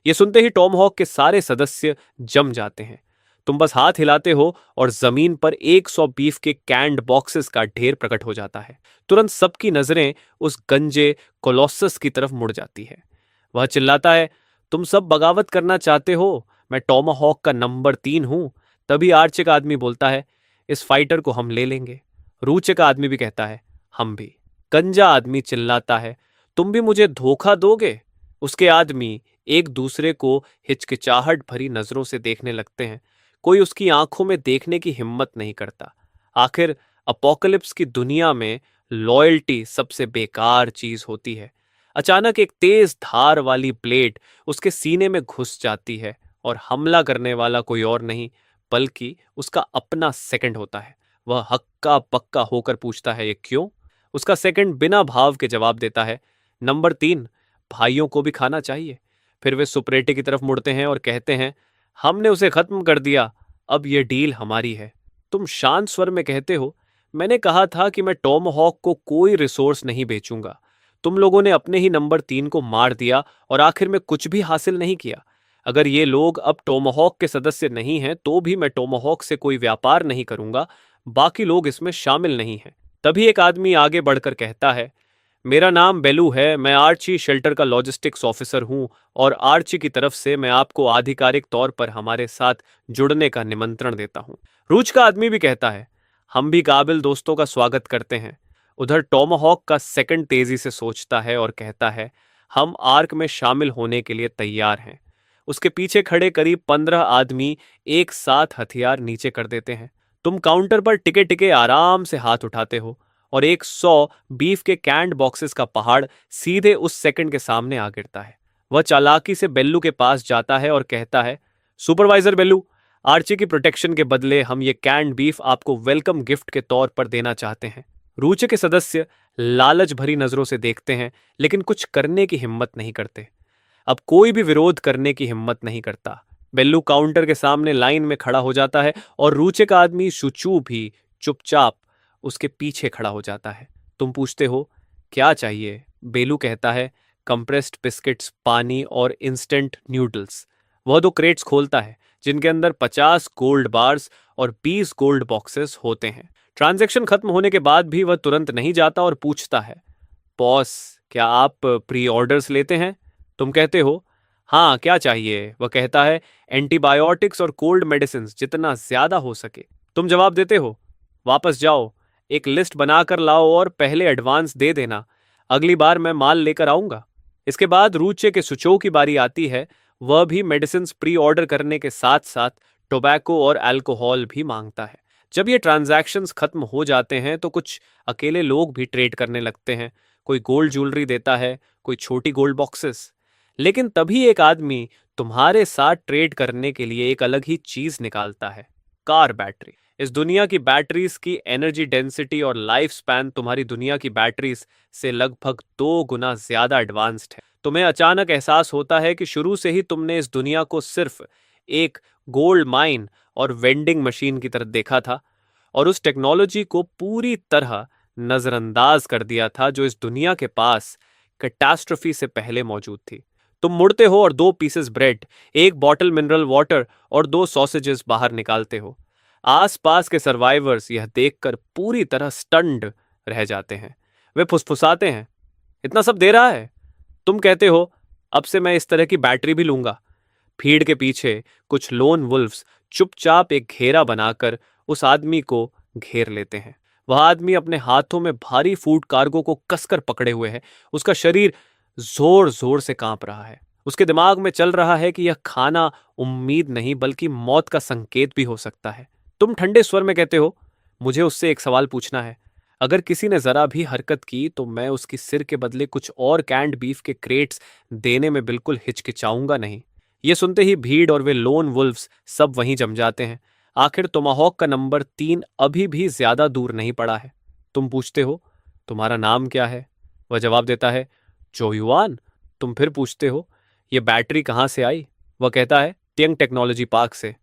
यह सुनते ही टोमाहॉक के सारे सदस्य जम जाते हैं। तुम बस हाथ हिलाते हो और जमीन पर 100 बीफ के कैंड बॉक्सेस का ढेर प्रकट हो जाता है। तुरंत सबकी नजरें उस गंजे कोलोसस की तरफ मुड़ जाती है। वह चिल्लाता है, तुम सब बगावत करना चाहते हो, मैं टोमाहॉक का नंबर 3 हूं। तभी आर्चे का आदमी बोलता है, इस फाइटर को हम ले लेंगे। रूचे का आदमी भी कहता है, हम भी। गंजा आदमी चिल्लाता है, तुम भी मुझे धोखा दोगे? उसके आदमी एक दूसरे को हिचकिचाहट भरी नजरों से देखने लगते हैं। कोई उसकी आंखों में देखने की हिम्मत नहीं करता। आखिर अपोकलिप्स की दुनिया में लॉयल्टी सबसे बेकार चीज होती है। अचानक एक तेज धार वाली ब्लेड उसके सीने में घुस जाती है और हमला करने वाला कोई और नहीं बल्कि उसका अपना सेकंड होता है। वह हक्का पक्का होकर पूछता है, ये क्यों? उसका सेकंड बिना भाव के जवाब देता है, नंबर 3, भाइयों को भी खाना चाहिए। फिर वे सुपरेटे की तरफ मुड़ते हैं और कहते हैं, हमने उसे खत्म कर दिया, अब यह डील हमारी है। तुम शांत स्वर में कहते हो, मैंने कहा था कि मैं टोमाहॉक को कोई रिसोर्स नहीं बेचूंगा। तुम लोगों ने अपने ही नंबर 3 को मार दिया और आखिर में कुछ भी हासिल नहीं किया। अगर ये लोग अब टोमाहॉक के सदस्य नहीं हैं तो भी मैं टोमाहॉक से कोई व्यापार नहीं करूंगा। बाकी लोग इसमें शामिल नहीं हैं। तभी एक आदमी आगे बढ़कर कहता है, मेरा नाम बेलू है, मैं आर्ची शेल्टर का लॉजिस्टिक्स ऑफिसर हूँ और आर्ची की तरफ से मैं आपको आधिकारिक तौर पर हमारे साथ जुड़ने का निमंत्रण देता हूँ। रूच का आदमी भी कहता है, हम भी काबिल दोस्तों का स्वागत करते हैं। उधर टॉमाहॉक का सेकंड तेजी से सोचता है और कहता है, हम आर्क में शामिल होने के लिए तैयार हैं। उसके पीछे खड़े करीब 15 आदमी एक साथ हथियार नीचे कर देते हैं। तुम काउंटर पर टिके टिके आराम से हाथ उठाते हो और एक 100 बीफ के कैंड बॉक्सेस का पहाड़ सीधे उस सेकंड के सामने आ गिरता है। वह चालाकी से बेल्लू के पास जाता है और कहता है, सुपरवाइजर बेल्लू, आर्ची की प्रोटेक्शन के बदले हम ये कैंड बीफ आपको वेलकम गिफ्ट के तौर पर देना चाहते हैं। रूचे के सदस्य लालच भरी नजरों से देखते हैं, लेकिन कुछ करने की हिम्मत नहीं करते। अब कोई भी विरोध करने की हिम्मत नहीं करता। बेल्लू काउंटर के सामने लाइन में खड़ा हो जाता है और रूचे का आदमी शुचू भी चुपचाप उसके पीछे खड़ा हो जाता है। तुम पूछते हो, क्या चाहिए? बेलू कहता है, कंप्रेस्ड बिस्किट्स, पानी और इंस्टेंट नूडल्स। वह 2 क्रेट्स खोलता है जिनके अंदर 50 गोल्ड बार्स और 20 गोल्ड बॉक्सेस होते हैं। ट्रांजैक्शन खत्म होने के बाद भी वह तुरंत नहीं जाता और पूछता है, बॉस, क्या आप प्री ऑर्डर्स लेते हैं? तुम कहते हो, हाँ, क्या चाहिए? वह कहता है, एंटीबायोटिक्स और कोल्ड मेडिसिन जितना ज्यादा हो सके। तुम जवाब देते हो, वापस जाओ, एक लिस्ट बनाकर लाओ और पहले एडवांस दे देना। अगली बार मैं माल लेकर आऊंगा। इसके बाद रूचे के सुचो की बारी आती है। वह भी मेडिसिन प्री ऑर्डर करने के साथ साथ टोबैको और अल्कोहल भी मांगता है। जब ये ट्रांजैक्शंस खत्म हो जाते हैं तो कुछ अकेले लोग भी ट्रेड करने लगते हैं। कोई गोल्ड ज्वेलरी देता है, कोई छोटी गोल्ड बॉक्सेस। लेकिन तभी एक आदमी तुम्हारे साथ ट्रेड करने के लिए एक अलग ही चीज निकालता है, कार बैटरी। इस दुनिया की बैटरीज की एनर्जी डेंसिटी और लाइफ स्पैन तुम्हारी दुनिया की बैटरीज से लगभग 2 गुना ज्यादा एडवांस्ड है। तुम्हें अचानक एहसास होता है कि शुरू से ही तुमने इस दुनिया को सिर्फ एक गोल्ड माइन और वेंडिंग मशीन की तरह देखा था और उस टेक्नोलॉजी को पूरी तरह नजरअंदाज कर दिया था जो इस दुनिया के पास कैटास्ट्रोफी से पहले मौजूद थी। तुम मुड़ते हो और 2 पीसेस ब्रेड, एक बॉटल मिनरल वाटर और 2 सॉसेजेस बाहर निकालते हो। आसपास के सर्वाइवर्स यह देखकर पूरी तरह स्टन्ड रह जाते हैं। वे फुसफुसाते हैं, इतना सब दे रहा है? तुम कहते हो, अब से मैं इस तरह की बैटरी भी लूंगा। भीड़ के पीछे कुछ लोन वुल्फ्स चुपचाप एक घेरा बनाकर उस आदमी को घेर लेते हैं। वह आदमी अपने हाथों में भारी फूड कार्गो को कसकर पकड़े हुए है। उसका शरीर जोर जोर से कांप रहा है। उसके दिमाग में चल रहा है कि यह खाना उम्मीद नहीं बल्कि मौत का संकेत भी हो सकता है। तुम ठंडे स्वर में कहते हो, मुझे उससे एक सवाल पूछना है। अगर किसी ने जरा भी हरकत की तो मैं उसकी सिर के बदले कुछ और कैंड बीफ के क्रेट्स देने में बिल्कुल हिचकिचाऊंगा नहीं। ये सुनते ही भीड़ और वे लोन वुल्फ्स सब वहीं जम जाते हैं। आखिर टोमाहॉक का नंबर 3 अभी भी ज्यादा दूर नहीं पड़ा है। तुम पूछते हो, तुम्हारा नाम क्या है? वह जवाब देता है, जोयुआन। तुम फिर पूछते हो, ये बैटरी कहाँ से आई? वह कहता है, टियंग टेक्नोलॉजी पार्क से।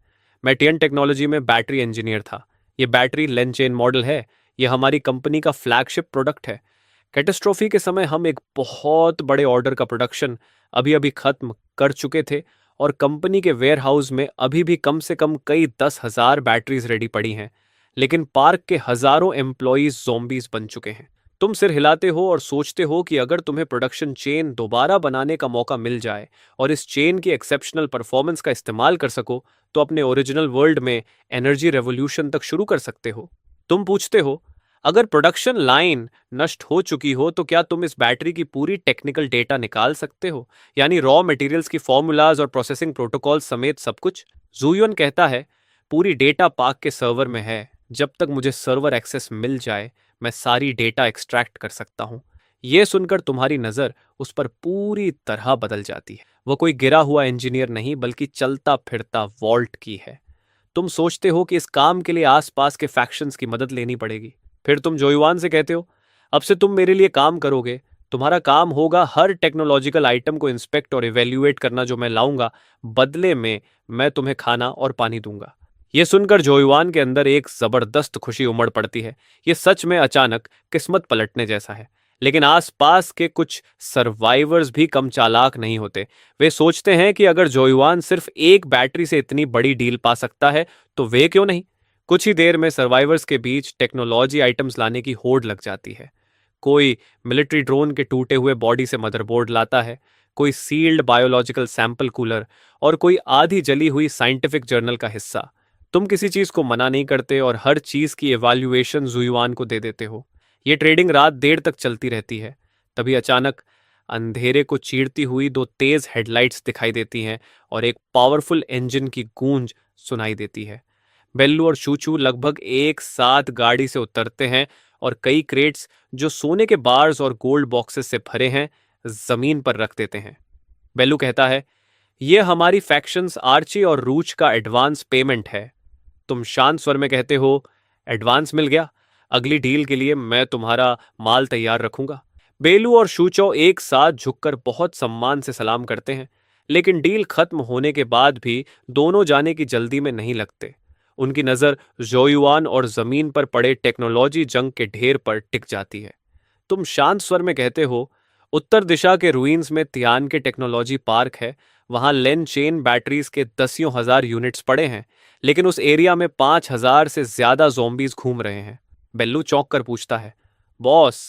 मैं टियंग टेक्नोलॉजी में बैटरी इंजीनियर था। ये बैटरी लेन चेन मॉडल है। यह हमारी कंपनी का फ्लैगशिप प्रोडक्ट है। कैटास्ट्रोफी के समय हम एक बहुत बड़े ऑर्डर का प्रोडक्शन अभी अभी खत्म कर चुके थे और कंपनी के वेयर हाउस में अभी भी कम से कम कई 10,000 बैटरीज रेडी पड़ी हैं। लेकिन पार्क के हजारों एम्प्लॉयज ज़ॉम्बीज बन चुके हैं। तुम सिर हिलाते हो और सोचते हो कि अगर तुम्हें प्रोडक्शन चेन दोबारा बनाने का मौका मिल जाए और इस चेन की एक्सेप्शनल परफॉर्मेंस का इस्तेमाल कर सको तो अपने ओरिजिनल वर्ल्ड में एनर्जी रेवोल्यूशन तक शुरू कर सकते हो। तुम पूछते हो, अगर प्रोडक्शन लाइन नष्ट हो चुकी हो तो क्या तुम इस बैटरी की पूरी टेक्निकल डेटा निकाल सकते हो, यानी रॉ मटेरियल्स की फॉर्मूलाज और प्रोसेसिंग प्रोटोकॉल समेत सब कुछ? जूयन कहता है, पूरी डेटा पार्क के सर्वर में है। जब तक मुझे सर्वर एक्सेस मिल जाए मैं सारी डेटा एक्सट्रैक्ट कर सकता हूं। यह सुनकर तुम्हारी नजर उस पर पूरी तरह बदल जाती है। वह कोई गिरा हुआ इंजीनियर नहीं बल्कि चलता फिरता वॉल्ट की है। तुम सोचते हो कि इस काम के लिए आसपास के फैक्शंस की मदद लेनी पड़ेगी। फिर तुम जोयुआन से कहते हो, अब से तुम मेरे लिए काम करोगे। तुम्हारा काम होगा हर टेक्नोलॉजिकल आइटम को इंस्पेक्ट और इवेल्युएट करना जो मैं लाऊंगा। बदले में मैं तुम्हें खाना और पानी दूंगा। यह सुनकर जोयुआन के अंदर एक जबरदस्त खुशी उमड़ पड़ती है। यह सच में अचानक किस्मत पलटने जैसा है। लेकिन आसपास के कुछ सर्वाइवर्स भी कम चालाक नहीं होते। वे सोचते हैं कि अगर जोयुआन सिर्फ एक बैटरी से इतनी बड़ी डील पा सकता है तो वे क्यों नहीं। कुछ ही देर में सर्वाइवर्स के बीच टेक्नोलॉजी आइटम्स लाने की होड़ लग जाती है। कोई मिलिट्री ड्रोन के टूटे हुए बॉडी से मदरबोर्ड लाता है, कोई सील्ड बायोलॉजिकल सैंपल कूलर और कोई आधी जली हुई साइंटिफिक जर्नल का हिस्सा। तुम किसी चीज को मना नहीं करते और हर चीज की इवैल्यूएशन जुयुआन को दे देते हो। ये ट्रेडिंग रात देर तक चलती रहती है। तभी अचानक अंधेरे को चीरती हुई दो तेज हेडलाइट्स दिखाई देती हैं और एक पावरफुल इंजन की गूंज सुनाई देती है। बेल्लू और चूचू लगभग एक साथ गाड़ी से उतरते हैं और कई क्रेट्स जो सोने के बार्स और गोल्ड बॉक्सेस से भरे हैं जमीन पर रख देते हैं। बेल्लू कहता है, यह हमारी फैक्शंस आर्ची और रूच का एडवांस पेमेंट है। तुम शांत स्वर में कहते हो, एडवांस मिल गया, अगली डील के लिए मैं तुम्हारा माल तैयार रखूंगा। बेलू और शूचो एक साथ झुककर बहुत सम्मान से सलाम करते हैं, लेकिन डील खत्म होने के बाद भी दोनों जाने की जल्दी में नहीं लगते। उनकी नजर जोयुआन और जमीन पर पड़े टेक्नोलॉजी जंग के ढेर पर टिक जाती है। तुम शांत स्वर में कहते हो, उत्तर दिशा के रुइंस में तियान के टेक्नोलॉजी पार्क है। वहां लेन चेन बैटरीज के दसियों हजार यूनिट्स पड़े हैं, लेकिन उस एरिया में 5,000 से ज्यादा जोम्बीज घूम रहे हैं। बेल्लू चौंक कर पूछता है, बॉस,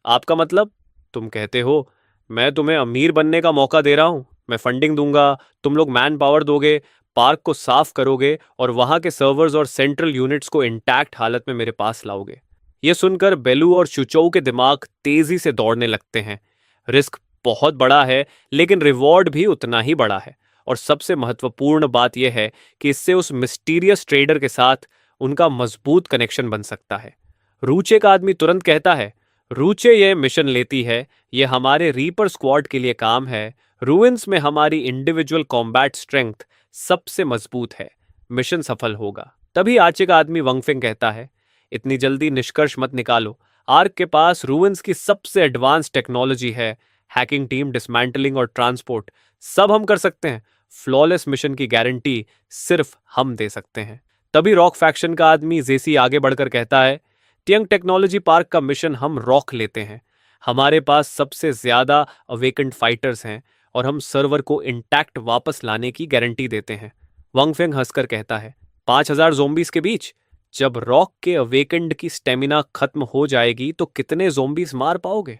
आपका मतलब? तुम कहते हो, मैं तुम्हें अमीर बनने का मौका दे रहा हूं, मैं फंडिंग दूंगा, तुम लोग मैन पावर दोगे, पार्क को साफ करोगे और वहां के सर्वर्स और सेंट्रल यूनिट्स को इंटैक्ट हालत में मेरे पास लाओगे। यह सुनकर बेलू और शुचोऊ के दिमाग तेजी से दौड़ने लगते हैं। रिस्क बहुत बड़ा है, लेकिन रिवॉर्ड भी उतना ही बड़ा है। और सबसे महत्वपूर्ण बात यह है कि इससे उस मिस्टीरियस ट्रेडर के साथ उनका मजबूत कनेक्शन बन सकता है। रूचे का आदमी तुरंत कहता है, रूचे यह मिशन लेती है, यह हमारे रीपर स्क्वाड के लिए काम है। रूइंस में हमारी इंडिविजुअल कॉम्बैट स्ट्रेंथ सबसे मजबूत है, मिशन सफल होगा। तभी आर्चे का आदमी वंगफिंग कहता है, इतनी जल्दी निष्कर्ष मत निकालो, आर्क के पास रूइंस की सबसे एडवांस टेक्नोलॉजी है, हैकिंग टीम, डिसमेंटलिंग और ट्रांसपोर्ट सब हम कर सकते हैं। फ्लॉलेस मिशन की गारंटी सिर्फ हम दे सकते हैं। तभी रॉक फैक्शन का आदमी जेसी आगे बढ़कर कहता है, टियंग टेक्नोलॉजी पार्क का मिशन हम रॉक लेते हैं। हमारे पास सबसे ज्यादा अवेकेंड फाइटर्स हैं और हम सर्वर को इंटैक्ट वापस लाने की गारंटी देते हैं। वंगफेंग हंसकर कहता है, 5,000 जोम्बीज के बीच? जब रॉक के अवेकेंड की स्टेमिना खत्म हो जाएगी तो कितने जोम्बीज मार पाओगे?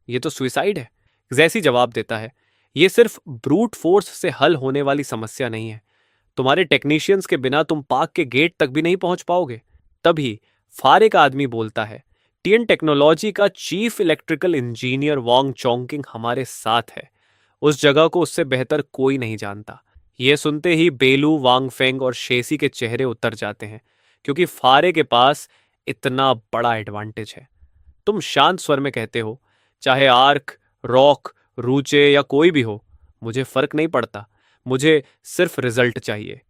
ये तो सुइसाइड है। जैसी जवाब देता है, ये सिर्फ ब्रूट फोर्स से हल होने वाली समस्या नहीं है। तुम्हारे टेक्नीशियंस के बिना तुम पार्क के गेट तक भी नहीं पहुंच पाओगे। तभी फारे का आदमी बोलता है, टीएन टेक्नोलॉजी का चीफ इलेक्ट्रिकल इंजीनियर वांग चोंगकिंग हमारे साथ है। उस जगह को उससे बेहतर कोई नहीं जानता। यह सुनते ही बेलू, वांगफेंग और शेसी के चेहरे उतर जाते हैं, क्योंकि फारे के पास इतना बड़ा एडवांटेज है। तुम शांत स्वर में कहते हो, चाहे आर्क, रॉक, रूचे या कोई भी हो, मुझे फर्क नहीं पड़ता, मुझे सिर्फ रिजल्ट चाहिए।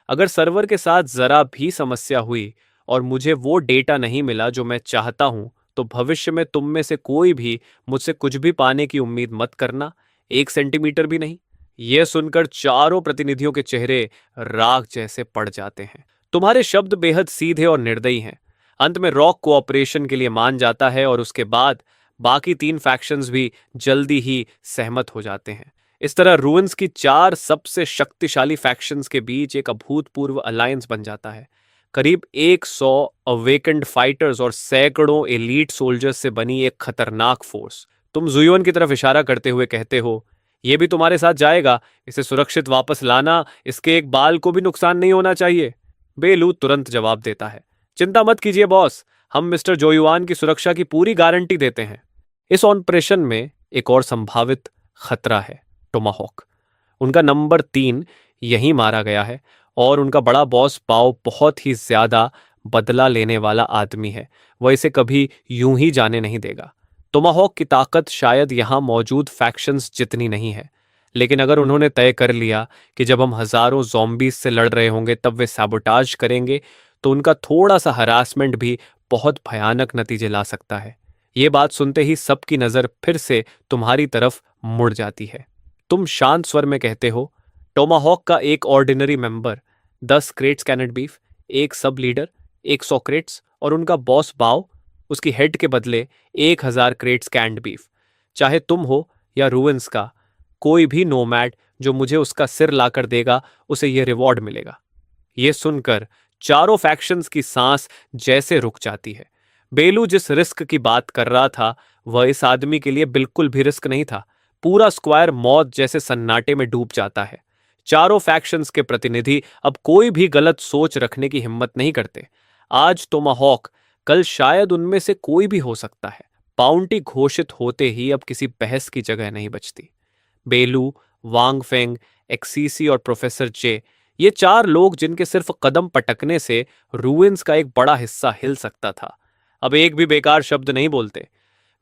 अगर सर्वर के साथ जरा भी समस्या हुई और मुझे वो डेटा नहीं मिला जो मैं चाहता हूं, तो भविष्य में तुम में से कोई भी मुझसे कुछ भी पाने की उम्मीद मत करना, 1 सेंटीमीटर भी नहीं। यह सुनकर चारों प्रतिनिधियों के चेहरे राख जैसे पड़ जाते हैं। तुम्हारे शब्द बेहद सीधे और निर्दयी हैं। अंत में रॉक कोऑपरेशन के लिए मान जाता है और उसके बाद बाकी 3 फैक्शंस भी जल्दी ही सहमत हो जाते हैं। इस तरह रूइंस की 4 सबसे शक्तिशाली फैक्शंस के बीच एक अभूतपूर्व अलायंस बन जाता है। करीब 100 अवेकेंड फाइटर्स और सैकड़ों एलीट सोल्जर्स से बनी एक खतरनाक फोर्स। तुम जुयोन की तरफ इशारा करते हुए कहते हो, यह भी तुम्हारे साथ जाएगा, इसे सुरक्षित वापस लाना, इसके एक बाल को भी नुकसान नहीं होना चाहिए। बेलू तुरंत जवाब देता है, चिंता मत कीजिए बॉस, हम मिस्टर जोयुआन की सुरक्षा की पूरी गारंटी देते हैं। इस ऑपरेशन में एक और संभावित खतरा है, टोमाहॉक। उनका नंबर 3 यहीं मारा गया है और उनका बड़ा बॉस बाओ बहुत ही ज्यादा बदला लेने वाला आदमी है। वह इसे कभी यूं ही जाने नहीं देगा। टोमाहॉक की ताकत शायद यहां मौजूद फैक्शंस जितनी नहीं है, लेकिन अगर उन्होंने तय कर लिया कि जब हम हजारों ज़ॉम्बीज से लड़ रहे होंगे तब वे सैबोटाज करेंगे, तो उनका थोड़ा सा हरासमेंट भी बहुत भयानक नतीजे ला सकता है। ये बात सुनते ही सबकी नजर फिर से तुम्हारी तरफ मुड़ जाती है। तुम शांत स्वर में कहते हो, टोमाहॉक का एक ordinary member, 10 crates canned beef, एक सब लीडर, 100 क्रेट्स और उनका बॉस बाओ, उसकी हेड के बदले 1,000 क्रेट्स कैंड बीफ। चाहे तुम हो या रूइंस का कोई भी नोमैड जो मुझे उसका सिर लाकर देगा, उसे यह रिवॉर्ड मिलेगा। यह सुनकर चारों फैक्शंस की सांस जैसे रुक जाती है। बेलू जिस रिस्क की बात कर रहा था वह इस आदमी के लिए बिल्कुल भी रिस्क नहीं था। पूरा स्क्वायर मौत जैसे सन्नाटे में डूब जाता है। चारों फैक्शंस के प्रतिनिधि अब कोई भी गलत सोच रखने की हिम्मत नहीं करते। आज टोमाहॉक, कल शायद उनमें से कोई भी हो सकता है। बाउंटी घोषित होते ही अब किसी बहस की जगह नहीं बचती। बेलू, वांग फेंग, एक्सीसी और प्रोफेसर जे, ये चार लोग जिनके सिर्फ कदम पटकने से रूइंस का एक बड़ा हिस्सा हिल सकता था, अब एक भी बेकार शब्द नहीं बोलते।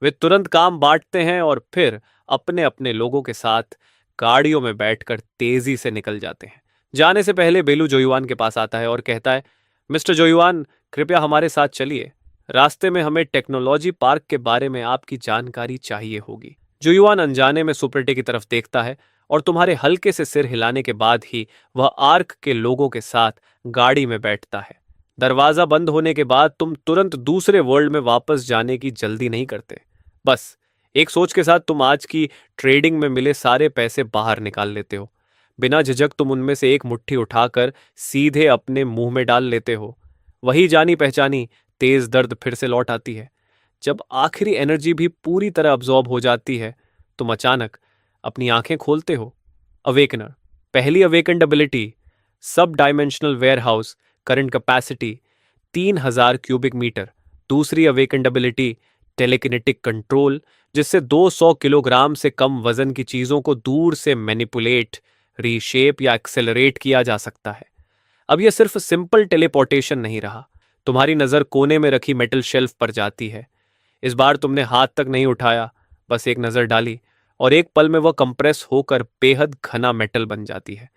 वे तुरंत काम बांटते हैं और फिर अपने अपने लोगों के साथ गाड़ियों में बैठकर तेजी से निकल जाते हैं। जाने से पहले बेलू जोयुआन के पास आता है और कहता है, मिस्टर जोयुआन, कृपया हमारे साथ चलिए। रास्ते में हमें टेक्नोलॉजी पार्क के बारे में आपकी जानकारी चाहिए होगी। जोयुआन अनजाने में सुपरटे की तरफ देखता है और तुम्हारे हल्के से सिर हिलाने के बाद ही वह आर्क के लोगों के साथ गाड़ी में बैठता है। दरवाजा बंद होने के बाद तुम तुरंत दूसरे वर्ल्ड में वापस जाने की जल्दी नहीं करते। बस एक सोच के साथ तुम आज की ट्रेडिंग में मिले सारे पैसे बाहर निकाल लेते हो। बिना झिझक तुम उनमें से एक मुट्ठी उठाकर सीधे अपने मुंह में डाल लेते हो। वही जानी पहचानी तेज दर्द फिर से लौट आती है। जब आखिरी एनर्जी भी पूरी तरह अब्जॉर्ब हो जाती है, तुम अचानक अपनी आंखें खोलते हो। अवेकनर, पहली awakened ability, sub dimensional warehouse, current capacity 3000 cubic metre. दूसरी अवेकन्ड एबिलिटी, टेलीकिनेटिक कंट्रोल, जिससे 200 किलोग्राम से कम वजन की चीजों को दूर से मैनिपुलेट, रीशेप या एक्सेलरेट किया जा सकता है। अब यह सिर्फ सिंपल टेलीपोर्टेशन नहीं रहा। तुम्हारी नजर कोने में रखी मेटल शेल्फ पर जाती है। इस बार तुमने हाथ तक नहीं उठाया, बस एक नजर डाली और एक पल में वह कंप्रेस होकर बेहद घना मेटल बन जाती है।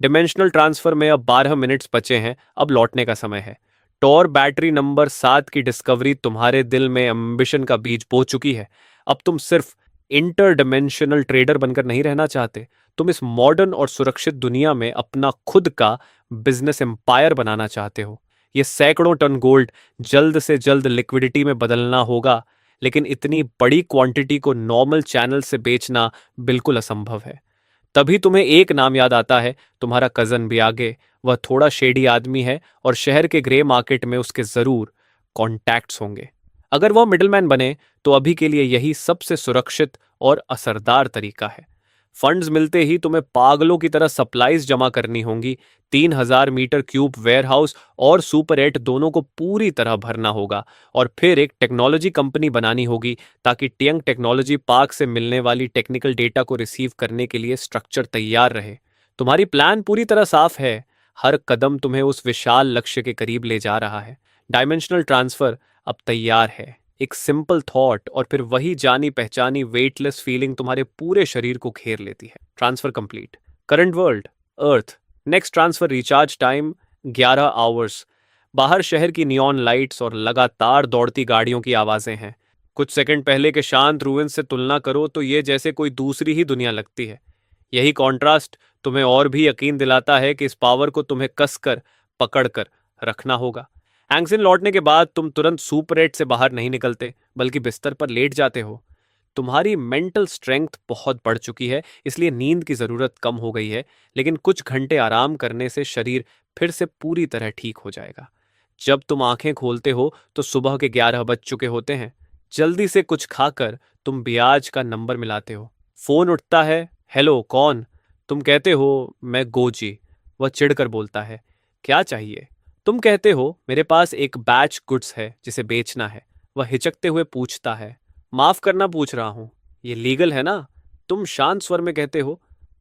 डिमेंशनल ट्रांसफर में अब 12 मिनट्स बचे हैं, अब लौटने का समय है। टॉर बैटरी नंबर 7 की डिस्कवरी तुम्हारे दिल में एम्बिशन का बीज बो चुकी है। अब तुम सिर्फ इंटर डिमेंशनल ट्रेडर बनकर नहीं रहना चाहते, तुम इस मॉडर्न और सुरक्षित दुनिया में अपना खुद का बिजनेस एम्पायर बनाना चाहते हो। ये सैकड़ों टन गोल्ड जल्द से जल्द लिक्विडिटी में बदलना होगा, लेकिन इतनी बड़ी क्वांटिटी को नॉर्मल चैनल से बेचना बिल्कुल असंभव है। तभी तुम्हें एक नाम याद आता है, तुम्हारा कजन भी आगे। वह थोड़ा शेडी आदमी है और शहर के ग्रे मार्केट में उसके जरूर कॉन्टैक्ट्स होंगे। अगर वह मिडलमैन बने तो अभी के लिए यही सबसे सुरक्षित और असरदार तरीका है। फंड्स मिलते ही तुम्हें पागलों की तरह सप्लाईज जमा करनी होंगी। 3000 मीटर क्यूब वेयरहाउस और सुपर 8 दोनों को पूरी तरह भरना होगा और फिर एक टेक्नोलॉजी कंपनी बनानी होगी ताकि टियंग टेक्नोलॉजी पार्क से मिलने वाली टेक्निकल डेटा को रिसीव करने के लिए स्ट्रक्चर तैयार रहे। तुम्हारी प्लान पूरी तरह साफ है। हर कदम तुम्हें उस विशाल लक्ष्य के करीब ले जा रहा है। डायमेंशनल ट्रांसफर अब तैयार है। एक सिंपल थॉट और फिर वही जानी पहचानी वेटलेस फीलिंग तुम्हारे पूरे शरीर को घेर लेती है। Transfer complete. Current world, earth. Next transfer recharge time 11 hours. बाहर शहर की नियॉन लाइट्स और लगातार दौड़ती गाड़ियों की आवाजें हैं। कुछ सेकंड पहले के शांत रूइंस से तुलना करो तो ये जैसे कोई दूसरी ही दुनिया लगती है। यही कॉन्ट्रास्ट तुम्हें और भी यकीन दिलाता है कि इस पावर को तुम्हें कसकर पकड़कर रखना होगा। हैंगसिन लौटने के बाद तुम तुरंत सुपर 8 से बाहर नहीं निकलते, बल्कि बिस्तर पर लेट जाते हो। तुम्हारी मेंटल स्ट्रेंथ बहुत बढ़ चुकी है, इसलिए नींद की जरूरत कम हो गई है, लेकिन कुछ घंटे आराम करने से शरीर फिर से पूरी तरह ठीक हो जाएगा। जब तुम आंखें खोलते हो तो सुबह के 11 बज चुके होते हैं। जल्दी से कुछ खाकर तुम बियाज का नंबर मिलाते हो। फोन उठता है। हेलो, कौन? तुम कहते हो, मैं गोजी। वह चिढ़कर बोलता है, क्या चाहिए? तुम कहते हो, मेरे पास एक बैच गुड्स है जिसे बेचना है। वह हिचकते हुए पूछता है, माफ करना पूछ रहा हूं, ये लीगल है ना? तुम शांत स्वर में कहते हो,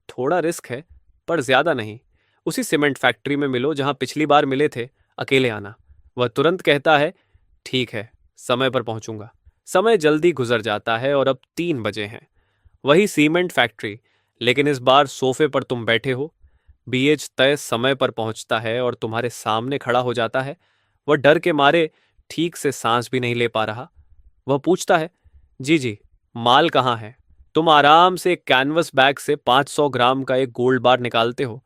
थोड़ा रिस्क है पर ज्यादा नहीं। उसी सीमेंट फैक्ट्री में मिलो जहां पिछली बार मिले थे, अकेले आना। वह तुरंत कहता है, ठीक है, समय पर पहुंचूंगा। समय जल्दी गुजर जाता है और अब 3 बजे हैं। वही सीमेंट फैक्ट्री, लेकिन इस बार सोफे पर तुम बैठे हो। बीएच तय समय पर पहुंचता है और तुम्हारे सामने खड़ा हो जाता है। वह डर के मारे ठीक से सांस भी नहीं ले पा रहा। वह पूछता है, जी जी, माल कहाँ है? तुम आराम से एक कैनवस बैग से 500 ग्राम का एक गोल्ड बार निकालते हो।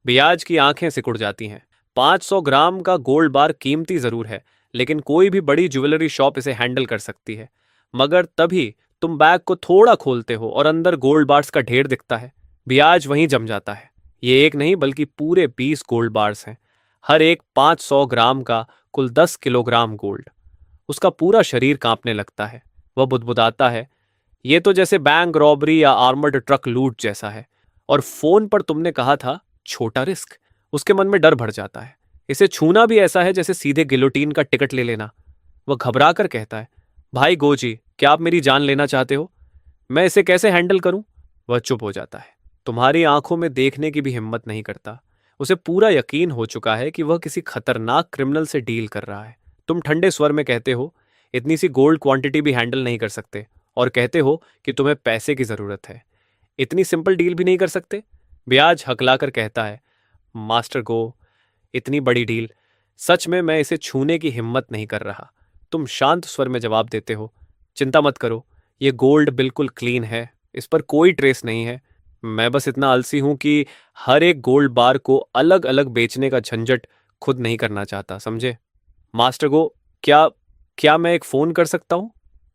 बियाज की आंखें सिकुड़ जाती हैं। 500 ग्राम का गोल्ड बार कीमती जरूर है, लेकिन कोई भी बड़ी ज्वेलरी शॉप इसे हैंडल कर सकती है। मगर तभी तुम बैग को थोड़ा खोलते हो और अंदर गोल्ड बार्स का ढेर दिखता है। ब्याज वहीं जम जाता है। ये एक नहीं बल्कि पूरे 20 गोल्ड बार्स हैं, हर एक 500 ग्राम का, कुल 10 किलोग्राम गोल्ड। उसका पूरा शरीर कांपने लगता है। वह बुदबुदाता है, ये तो जैसे बैंक रॉबरी या आर्मर्ड ट्रक लूट जैसा है। और फोन पर तुमने कहा था छोटा रिस्क। उसके मन में डर भर जाता है। इसे छूना भी ऐसा है जैसे सीधे गिलोटीन का टिकट ले लेना। वह घबरा कर कहता है, भाई गोजी, क्या आप मेरी जान लेना चाहते हो? मैं इसे कैसे हैंडल करूं? वह चुप हो जाता है, तुम्हारी आंखों में देखने की भी हिम्मत नहीं करता। उसे पूरा यकीन हो चुका है कि वह किसी खतरनाक क्रिमिनल से डील कर रहा है। तुम ठंडे स्वर में कहते हो, इतनी सी गोल्ड क्वांटिटी भी हैंडल नहीं कर सकते, और कहते हो कि तुम्हें पैसे की जरूरत है। इतनी सिंपल डील भी नहीं कर सकते? ब्याज हकलाकर कहता है, मास्टर गो, इतनी बड़ी डील, सच में मैं इसे छूने की हिम्मत नहीं कर रहा। तुम शांत स्वर में जवाब देते हो, चिंता मत करो, ये गोल्ड बिल्कुल क्लीन है, इस पर कोई ट्रेस नहीं है। मैं बस इतना आलसी हूं कि हर एक गोल्ड बार को अलग अलग बेचने का झंझट खुद नहीं करना चाहता, समझे? मास्टर गो, क्या क्या मैं एक फोन कर सकता हूं?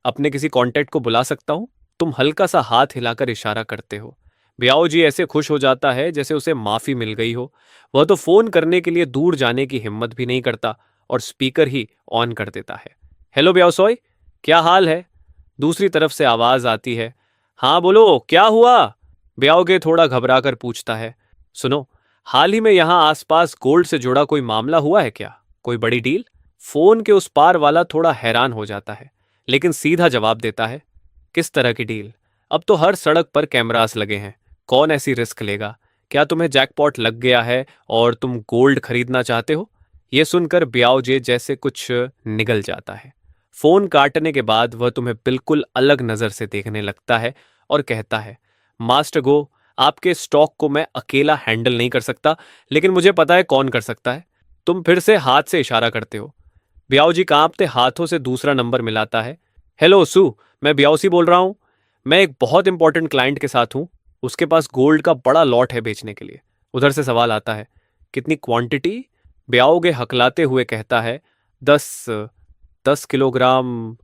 अपने किसी कांटेक्ट को बुला सकता हूं? तुम हल्का सा हाथ हिलाकर इशारा करते हो। ब्याओ जी ऐसे खुश हो जाता है जैसे उसे माफी मिल गई हो। वह तो फोन करने के लिए दूर जाने की हिम्मत भी नहीं करता और स्पीकर ही ऑन कर देता है। हेलो ब्याओ सोय, क्या हाल है? दूसरी तरफ से आवाज आती है। हाँ बोलो, क्या हुआ? ब्याओगे थोड़ा घबरा कर पूछता है। सुनो, हाल ही में यहां आसपास गोल्ड से जुड़ा कोई मामला हुआ है क्या? कोई बड़ी डील? फोन के उस पार वाला थोड़ा हैरान हो जाता है, लेकिन सीधा जवाब देता है, किस तरह की डील? अब तो हर सड़क पर कैमरास लगे हैं, कौन ऐसी रिस्क लेगा? क्या तुम्हें जैकपॉट लग गया है और तुम गोल्ड खरीदना चाहते हो? यह सुनकर ब्याओजे जैसे कुछ निगल जाता है। फोन काटने के बाद वह तुम्हें बिल्कुल अलग नजर से देखने लगता है और कहता है, मास्टर गो, आपके स्टॉक को मैं अकेला हैंडल नहीं कर सकता, लेकिन मुझे पता है कौन कर सकता है। तुम फिर से हाथ से इशारा करते हो। ब्याओजी कांपते हाथों से दूसरा नंबर मिलाता है। हेलो सू, मैं ब्याओसी बोल रहा हूं। मैं एक बहुत इंपॉर्टेंट क्लाइंट के साथ हूं, उसके पास गोल्ड का बड़ा लॉट है बेचने के लिए। उधर से सवाल आता है, कितनी क्वांटिटी? ब्याओगे हकलाते हुए कहता है, 10 किलोग्राम,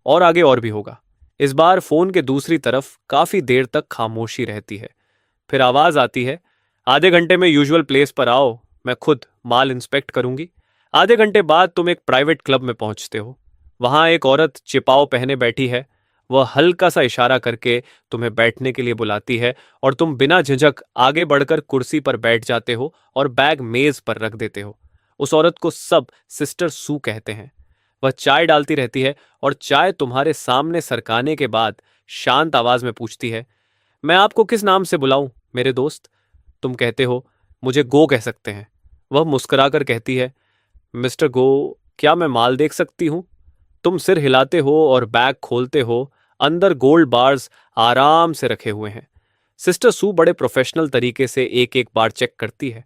और आगे और भी होगा। इस बार फोन के दूसरी तरफ काफी देर तक खामोशी रहती है। फिर आवाज आती है, आधे घंटे में यूजुअल प्लेस पर आओ, मैं खुद माल इंस्पेक्ट करूंगी। आधे घंटे बाद तुम एक प्राइवेट क्लब में पहुंचते हो। वहां एक औरत चिपाव पहने बैठी है। वह हल्का सा इशारा करके तुम्हें बैठने के लिए बुलाती है और तुम बिना झिझक आगे बढ़कर कुर्सी पर बैठ जाते हो और बैग मेज पर रख देते हो। उस औरत को सब सिस्टर सू कहते हैं। वह चाय डालती रहती है और चाय तुम्हारे सामने सरकाने के बाद शांत आवाज में पूछती है, मैं आपको किस नाम से बुलाऊं मेरे दोस्त? तुम कहते हो, मुझे गो कह सकते हैं। वह मुस्कुराकर कहती है, मिस्टर गो, क्या मैं माल देख सकती हूं? तुम सिर हिलाते हो और बैग खोलते हो। अंदर गोल्ड बार्स आराम से रखे हुए हैं। सिस्टर सू बड़े प्रोफेशनल तरीके से एक एक बार चेक करती है।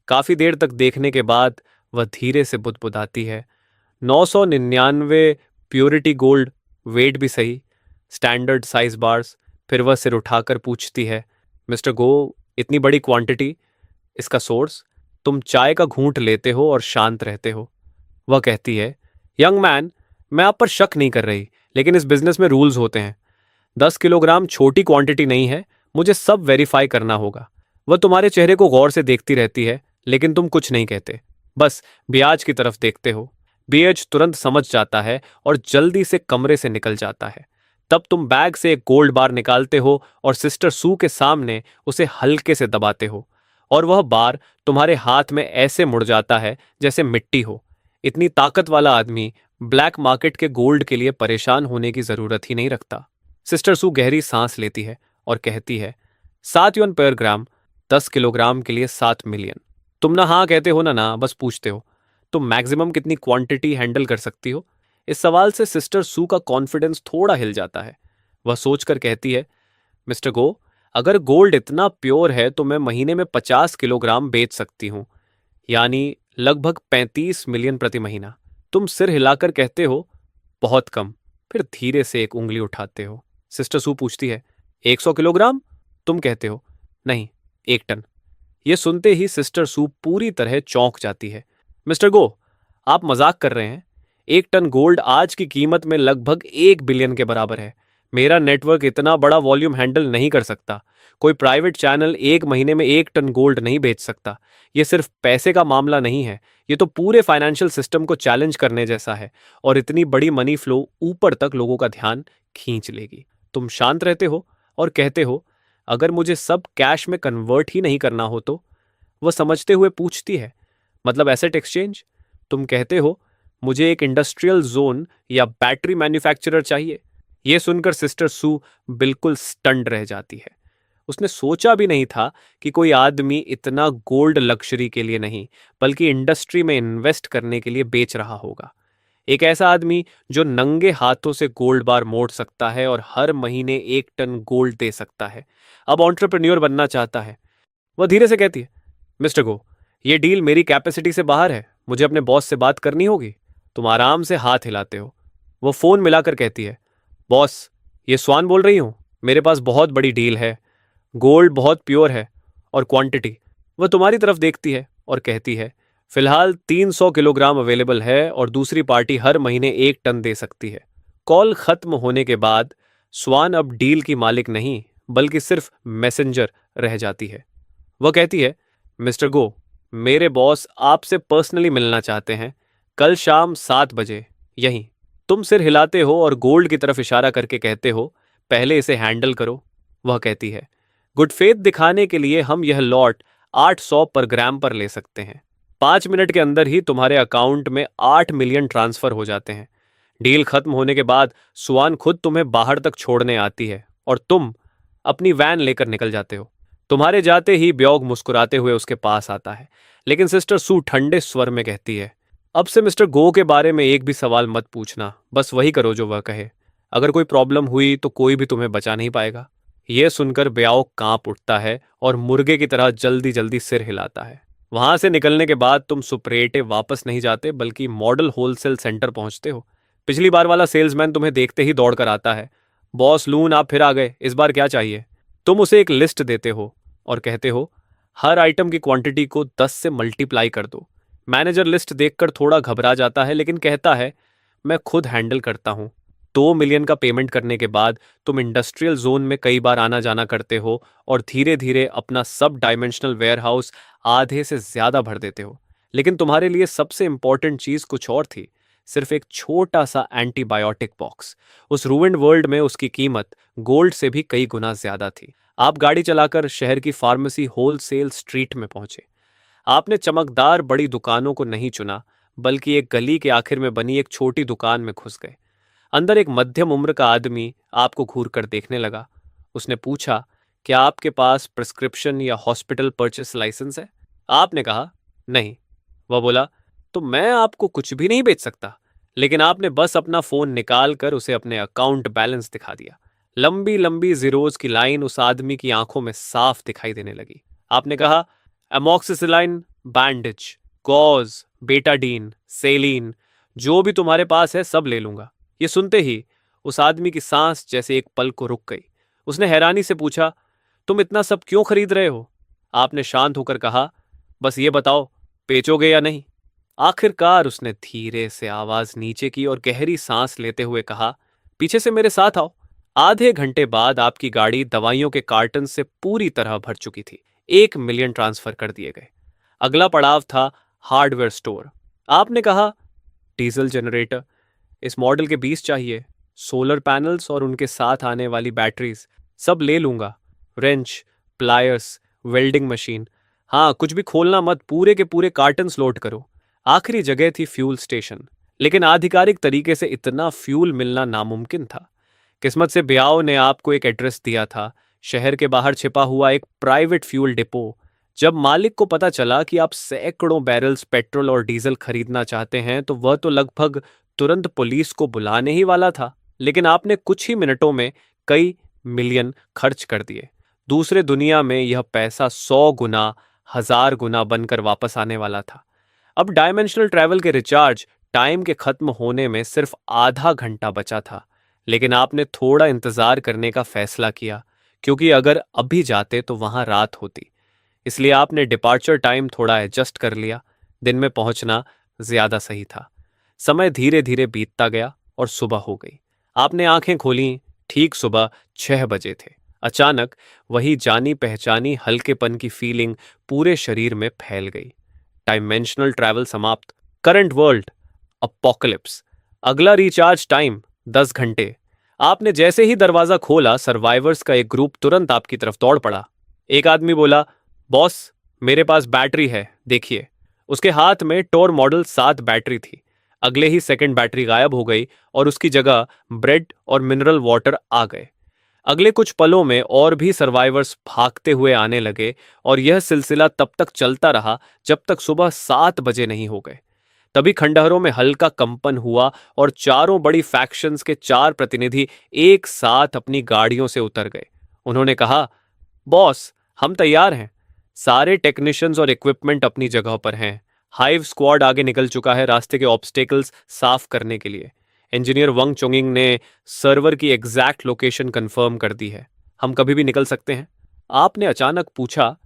काफी देर तक देखने के बाद वह धीरे से बुदबुदाती है, 999 प्योरिटी गोल्ड, वेट भी सही, स्टैंडर्ड साइज बार्स। फिर वह सिर उठाकर पूछती है, मिस्टर गो, इतनी बड़ी क्वांटिटी, इसका सोर्स? तुम चाय का घूंट लेते हो और शांत रहते हो। वह कहती है, यंग मैन, मैं आप पर शक नहीं कर रही, लेकिन इस बिजनेस में रूल्स होते हैं। 10 किलोग्राम छोटी क्वांटिटी नहीं है, मुझे सब वेरीफाई करना होगा। वह तुम्हारे चेहरे को गौर से देखती रहती है, लेकिन तुम कुछ नहीं कहते, बस ब्याज की तरफ देखते हो। ब्याज तुरंत समझ जाता है और जल्दी से कमरे से निकल जाता है। तब तुम बैग से एक गोल्ड बार निकालते हो और सिस्टर सू के सामने उसे हल्के से दबाते हो, और वह बार तुम्हारे हाथ में ऐसे मुड़ जाता है जैसे मिट्टी हो। इतनी ताकत वाला आदमी ब्लैक मार्केट के गोल्ड के लिए परेशान होने की जरूरत ही नहीं रखता। सिस्टर सू गहरी सांस लेती है और कहती है, 7 युआन पर ग्राम, 10 किलोग्राम के लिए 7 मिलियन। तुम ना हाँ कहते हो ना बस पूछते हो, तुम मैक्सिमम कितनी क्वांटिटी हैंडल कर सकती हो? इस सवाल से सिस्टर सू का कॉन्फिडेंस थोड़ा हिल जाता है। वह सोचकर कहती है, मिस्टर गो, अगर गोल्ड इतना प्योर है तो मैं महीने में 50 किलोग्राम बेच सकती हूँ, यानी लगभग 35 मिलियन प्रति महीना। तुम सिर हिलाकर कहते हो, बहुत कम। फिर धीरे से एक उंगली उठाते हो। सिस्टर सू पूछती है, 100 किलोग्राम? तुम कहते हो, नहीं, 1 टन। यह सुनते ही सिस्टर सू पूरी तरह चौंक जाती है। मिस्टर गो, आप मजाक कर रहे हैं? 1 टन गोल्ड आज की कीमत में लगभग 1 बिलियन के बराबर है। मेरा नेटवर्क इतना बड़ा वॉल्यूम हैंडल नहीं कर सकता। कोई प्राइवेट चैनल एक महीने में 1 टन गोल्ड नहीं बेच सकता। यह सिर्फ पैसे का मामला नहीं है, ये तो पूरे फाइनेंशियल सिस्टम को चैलेंज करने जैसा है और इतनी बड़ी मनी फ्लो ऊपर तक लोगों का ध्यान खींच लेगी। तुम शांत रहते हो और कहते हो, अगर मुझे सब कैश में कन्वर्ट ही नहीं करना हो तो? वह समझते हुए पूछती है, मतलब एसेट एक्सचेंज? तुम कहते हो, मुझे एक इंडस्ट्रियल जोन या बैटरी मैन्युफैक्चरर चाहिए। यह सुनकर सिस्टर सू बिल्कुल स्टंड रह जाती है। उसने सोचा भी नहीं था कि कोई आदमी इतना गोल्ड लग्जरी के लिए नहीं, बल्कि इंडस्ट्री में इन्वेस्ट करने के लिए बेच रहा होगा। एक ऐसा आदमी जो नंगे हाथों से गोल्ड बार मोड़ सकता है और हर महीने 1 टन गोल्ड दे सकता है, अब एंटरप्रेन्योर बनना चाहता है। वह धीरे से कहती है, मिस्टर गो, ये डील मेरी कैपेसिटी से बाहर है, मुझे अपने बॉस से बात करनी होगी। तुम आराम से हाथ हिलाते हो। वो फोन मिलाकर कहती है, बॉस, ये स्वान बोल रही हूं, मेरे पास बहुत बड़ी डील है। गोल्ड बहुत प्योर है और क्वांटिटी। वह तुम्हारी तरफ देखती है और कहती है, फिलहाल 300 किलोग्राम अवेलेबल है और दूसरी पार्टी हर महीने 1 टन दे सकती है। कॉल खत्म होने के बाद स्वान अब डील की मालिक नहीं, बल्कि सिर्फ मैसेंजर रह जाती है। वह कहती है, मिस्टर गो, मेरे बॉस आपसे पर्सनली मिलना चाहते हैं, कल शाम 7 बजे यहीं। तुम सिर हिलाते हो और गोल्ड की तरफ इशारा करके कहते हो, पहले इसे हैंडल करो। वह कहती है, गुड फेथ दिखाने के लिए हम यह लॉट 800 पर ग्राम पर ले सकते हैं। 5 मिनट के अंदर ही तुम्हारे अकाउंट में 8 मिलियन ट्रांसफर हो जाते हैं। डील खत्म होने के बाद सुआन खुद तुम्हें बाहर तक छोड़ने आती है और तुम अपनी वैन लेकर निकल जाते हो। तुम्हारे जाते ही ब्योग मुस्कुराते हुए उसके पास आता है, लेकिन सिस्टर सू ठंडे स्वर में कहती है, अब से मिस्टर गो के बारे में एक भी सवाल मत पूछना, बस वही करो जो वह कहे। अगर कोई प्रॉब्लम हुई तो कोई भी तुम्हें बचा नहीं पाएगा। यह सुनकर ब्याओ कांप उठता है और मुर्गे की तरह जल्दी जल्दी सिर हिलाता है। वहां से निकलने के बाद तुम सुपरेटे वापस नहीं जाते, बल्कि मॉडल होलसेल सेंटर पहुंचते हो। पिछली बार वाला सेल्समैन तुम्हें देखते ही दौड़कर आता है, बॉस लून, आप फिर आ गए, इस बार क्या चाहिए? तुम उसे एक लिस्ट देते हो और कहते हो, हर आइटम की क्वांटिटी को 10 से मल्टीप्लाई कर दो। मैनेजर लिस्ट देखकर थोड़ा घबरा जाता है, लेकिन कहता है, मैं खुद हैंडल करता हूं। 2 मिलियन का पेमेंट करने के बाद तुम इंडस्ट्रियल जोन में कई बार आना जाना करते हो और धीरे धीरे अपना सब डायमेंशनल वेयरहाउस आधे से ज्यादा भर देते हो। लेकिन तुम्हारे लिए सबसे इंपॉर्टेंट चीज कुछ और थी, सिर्फ एक छोटा सा एंटीबायोटिक बॉक्स। उस रूइंड वर्ल्ड में उसकी कीमत गोल्ड से भी कई गुना ज्यादा थी। आप गाड़ी चलाकर शहर की फार्मेसी होलसेल स्ट्रीट में पहुंचे। आपने चमकदार बड़ी दुकानों को नहीं चुना, बल्कि एक गली के आखिर में बनी एक छोटी दुकान में घुस गए। अंदर एक मध्यम उम्र का आदमी आपको घूर कर देखने लगा। उसने पूछा, क्या आपके पास प्रिस्क्रिप्शन या हॉस्पिटल परचेस लाइसेंस है? आपने कहा, नहीं। वह बोला, तो मैं आपको कुछ भी नहीं बेच सकता। लेकिन आपने बस अपना फोन निकाल कर उसे अपने अकाउंट बैलेंस दिखा दिया। लंबी लंबी जीरोज की लाइन उस आदमी की आंखों में साफ दिखाई देने लगी। आपने कहा, एमॉक्सिसिलाइन, बैंडेज, गॉज, बेटाडीन, सेलीन, जो भी तुम्हारे पास है सब ले लूंगा। ये सुनते ही उस आदमी की सांस जैसे एक पल को रुक गई। उसने हैरानी से पूछा, तुम इतना सब क्यों खरीद रहे हो? आपने शांत होकर कहा, बस ये बताओ, बेचोगे या नहीं? आखिरकार उसने धीरे से आवाज नीचे की और गहरी सांस लेते हुए कहा, पीछे से मेरे साथ आओ। आधे घंटे बाद आपकी गाड़ी दवाइयों के कार्टन से पूरी तरह भर चुकी थी। 1 मिलियन ट्रांसफर कर दिए गए। अगला पड़ाव था हार्डवेयर स्टोर। आपने कहा, डीजल जनरेटर, इस मॉडल के 20 चाहिए, सोलर पैनल्स और उनके साथ आने वाली बैटरीज सब ले लूंगा। रेंच, प्लायर्स, वेल्डिंग मशीन, हाँ कुछ भी खोलना मत, पूरे के पूरे कार्टन्स लोड करो। आखिरी जगह थी फ्यूल स्टेशन, लेकिन आधिकारिक तरीके से इतना फ्यूल मिलना नामुमकिन था। किस्मत से ब्याओ ने आपको एक एड्रेस दिया था, शहर के बाहर छिपा हुआ एक प्राइवेट फ्यूल डिपो। जब मालिक को पता चला कि आप सैकड़ों बैरल्स पेट्रोल और डीजल खरीदना चाहते हैं, तो वह तो लगभग तुरंत पुलिस को बुलाने ही वाला था। लेकिन आपने कुछ ही मिनटों में कई मिलियन खर्च कर दिए। दूसरे दुनिया में यह पैसा 100 गुना, 1000 गुना बनकर वापस आने वाला था। अब डायमेंशनल ट्रैवल के रिचार्ज टाइम के खत्म होने में सिर्फ आधा घंटा बचा था। लेकिन आपने थोड़ा इंतजार करने का फैसला किया, क्योंकि अगर अभी जाते तो वहां रात होती। इसलिए आपने डिपार्चर टाइम थोड़ा एडजस्ट कर लिया। दिन में पहुंचना ज्यादा सही था। समय धीरे धीरे बीतता गया और सुबह हो गई। आपने आंखें खोली, ठीक सुबह 6 बजे थे। अचानक वही जानी पहचानी हल्केपन की फीलिंग पूरे शरीर में फैल गई। डायमेंशनल ट्रैवल समाप्त, करंट वर्ल्ड अपोकलिप्स, अगला रिचार्ज टाइम 10 घंटे। आपने जैसे ही दरवाजा खोला, सर्वाइवर्स का एक ग्रुप तुरंत आपकी तरफ दौड़ पड़ा। एक आदमी बोला, बॉस मेरे पास बैटरी है, देखिए। उसके हाथ में टोर मॉडल 7 बैटरी थी। अगले ही सेकंड बैटरी गायब हो गई और उसकी जगह ब्रेड और मिनरल वाटर आ गए। अगले कुछ पलों में और भी सर्वाइवर्स भागते हुए आने लगे और यह सिलसिला तब तक चलता रहा जब तक सुबह 7 बजे नहीं हो गए। तभी खंडहरों में हल्का कंपन हुआ और चारों बड़ी फैक्शंस के 4 प्रतिनिधि एक साथ अपनी गाड़ियों से उतर गए। उन्होंने कहा, बॉस हम तैयार हैं। सारे टेक्नीशियंस और इक्विपमेंट अपनी जगह पर हैं। हाइव स्क्वाड आगे निकल चुका है रास्ते के ऑब्स्टेकल्स साफ करने के लिए। इंजीनियर वंग चोंगिंग ने सर्वर की एग्जैक्ट लोकेशन कंफर्म कर दी है। हम कभी भी निकल सकते हैं। आपने अचानक पूछा,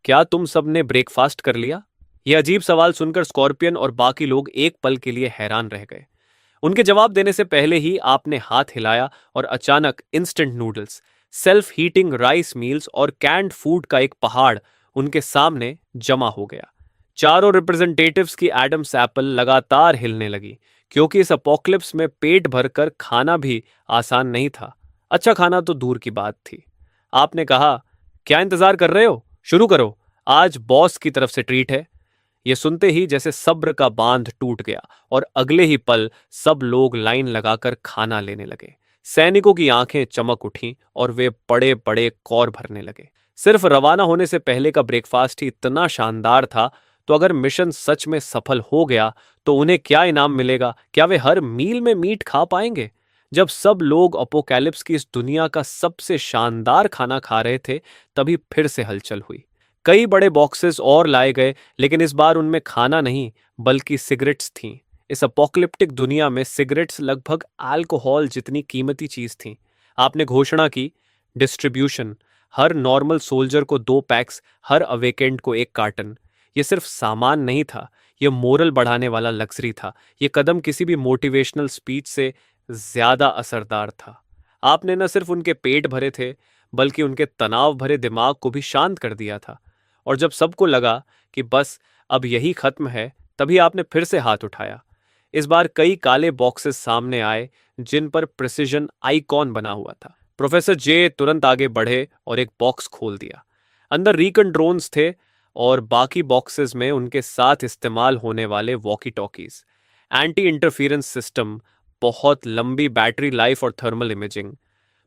क्या तुम सब ने ब्रेकफास्ट कर लिया? यह अजीब सवाल सुनकर स्कॉर्पियन और बाकी लोग एक पल के लिए हैरान रह गए। उनके जवाब देने से पहले ही आपने हाथ हिलाया और अचानक instant noodles, self heating rice meals और कैंड फूड का एक पहाड़ उनके सामने जमा हो गया। चारों रिप्रेजेंटेटिव्स की एडम्स एप्पल लगातार हिलने लगी, क्योंकि इस अपोक्लिप्स में पेट भरकर खाना भी आसान नहीं था। अच्छा खाना तो दूर की बात थी। आपने कहा, क्या इंतजार कर रहे हो, शुरू करो, आज बॉस की तरफ से ट्रीट है। ये सुनते ही जैसे सब्र का बांध टूट गया और अगले ही पल सब लोग लाइन लगाकर खाना लेने लगे। सैनिकों की आंखें चमक उठीं और वे बड़े बड़े कौर भरने लगे। सिर्फ रवाना होने से पहले का ब्रेकफास्ट ही इतना शानदार था, तो अगर मिशन सच में सफल हो गया तो उन्हें क्या इनाम मिलेगा? क्या वे हर मील में मीट खा पाएंगे? जब सब लोग अपोकैलिप्स की इस दुनिया का सबसे शानदार खाना खा रहे थे, तभी फिर से हलचल हुई। कई बड़े बॉक्सेस और लाए गए, लेकिन इस बार उनमें खाना नहीं बल्कि सिगरेट्स थीं। इस अपोकलिप्टिक दुनिया में सिगरेट्स लगभग अल्कोहल जितनी कीमती चीज थीं। आपने घोषणा की, डिस्ट्रीब्यूशन, हर नॉर्मल सोल्जर को 2 पैक्स, हर अवेकेंट को 1 कार्टन। ये सिर्फ सामान नहीं था, ये मोरल बढ़ाने वाला लग्जरी था। ये कदम किसी भी मोटिवेशनल स्पीच से ज्यादा असरदार था। आपने न सिर्फ उनके पेट भरे थे, बल्कि उनके तनाव भरे दिमाग को भी शांत कर दिया था। और जब सबको लगा कि बस अब यही खत्म है, तभी आपने फिर से हाथ उठाया। इस बार कई काले बॉक्सेस सामने आए, जिन पर प्रिसिजन आइकॉन बना हुआ था। प्रोफेसर जे तुरंत आगे बढ़े और एक बॉक्स खोल दिया। अंदर रीकन ड्रोन्स थे और बाकी बॉक्सेस में उनके साथ इस्तेमाल होने वाले walkie talkies, anti interference system, बहुत लंबी बैटरी लाइफ और थर्मल इमेजिंग।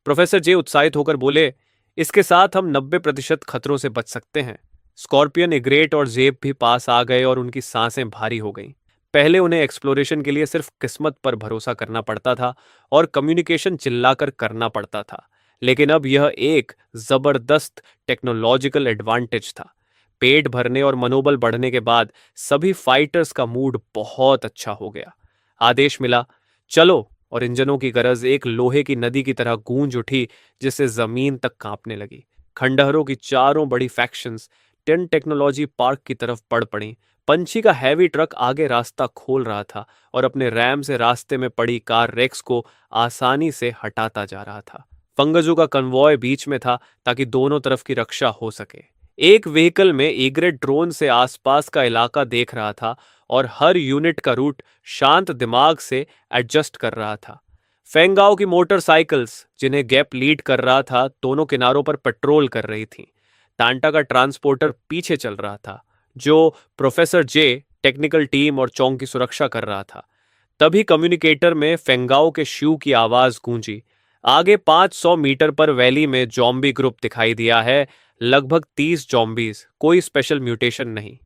प्रोफेसर जे उत्साहित होकर बोले, इसके साथ हम 90% खतरों से बच सकते हैं। स्कॉर्पियन, इग्रेट और जेब भी पास आ गए और उनकी सांसें भारी हो गईं। पहले उन्हें एक्सप्लोरेशन के लिए सिर्फ किस्मत पर भरोसा करना पड़ता था और कम्युनिकेशन चिल्लाकर करना पड़ता था, लेकिन अब यह एक जबरदस्त टेक्नोलॉजिकल एडवांटेज था। पेट भरने और मनोबल बढ़ने के बाद सभी फाइटर्स का मूड बहुत अच्छा हो गया। आदेश मिला, चलो, और इंजनों की गरज एक लोहे की नदी की तरह गूंज उठी, जिससे जमीन तक कांपने लगी। खंडहरों की चारों बड़ी फैक्शंस टेन टेक्नोलॉजी पार्क की तरफ बढ़ पड़ी। पंछी का हैवी ट्रक आगे रास्ता खोल रहा था और अपने रैम से रास्ते में पड़ी कार रेक्स को आसानी से हटाता जा रहा था। फंगजू का कन्वॉय बीच में था ताकि दोनों तरफ की रक्षा हो सके। एक व्हीकल में ईग्रेट ड्रोन से आसपास का इलाका देख रहा था और हर यूनिट का रूट शांत दिमाग से एडजस्ट कर रहा था। फेंगाओ की मोटरसाइकिल्स, जिन्हें गैप लीड कर रहा था, दोनों किनारों पर पेट्रोल कर रही थीं। टांटा का ट्रांसपोर्टर पीछे चल रहा था, जो प्रोफेसर जे, टेक्निकल टीम और चौंग की सुरक्षा कर रहा था। तभी कम्युनिकेटर में फेंगाओ के शू की आवाज गूंजी, आगे 500 मीटर पर वैली में जॉम्बी ग्रुप दिखाई दिया है, लगभग 30 जॉम्बीज, कोई स्पेशल म्यूटेशन नहीं।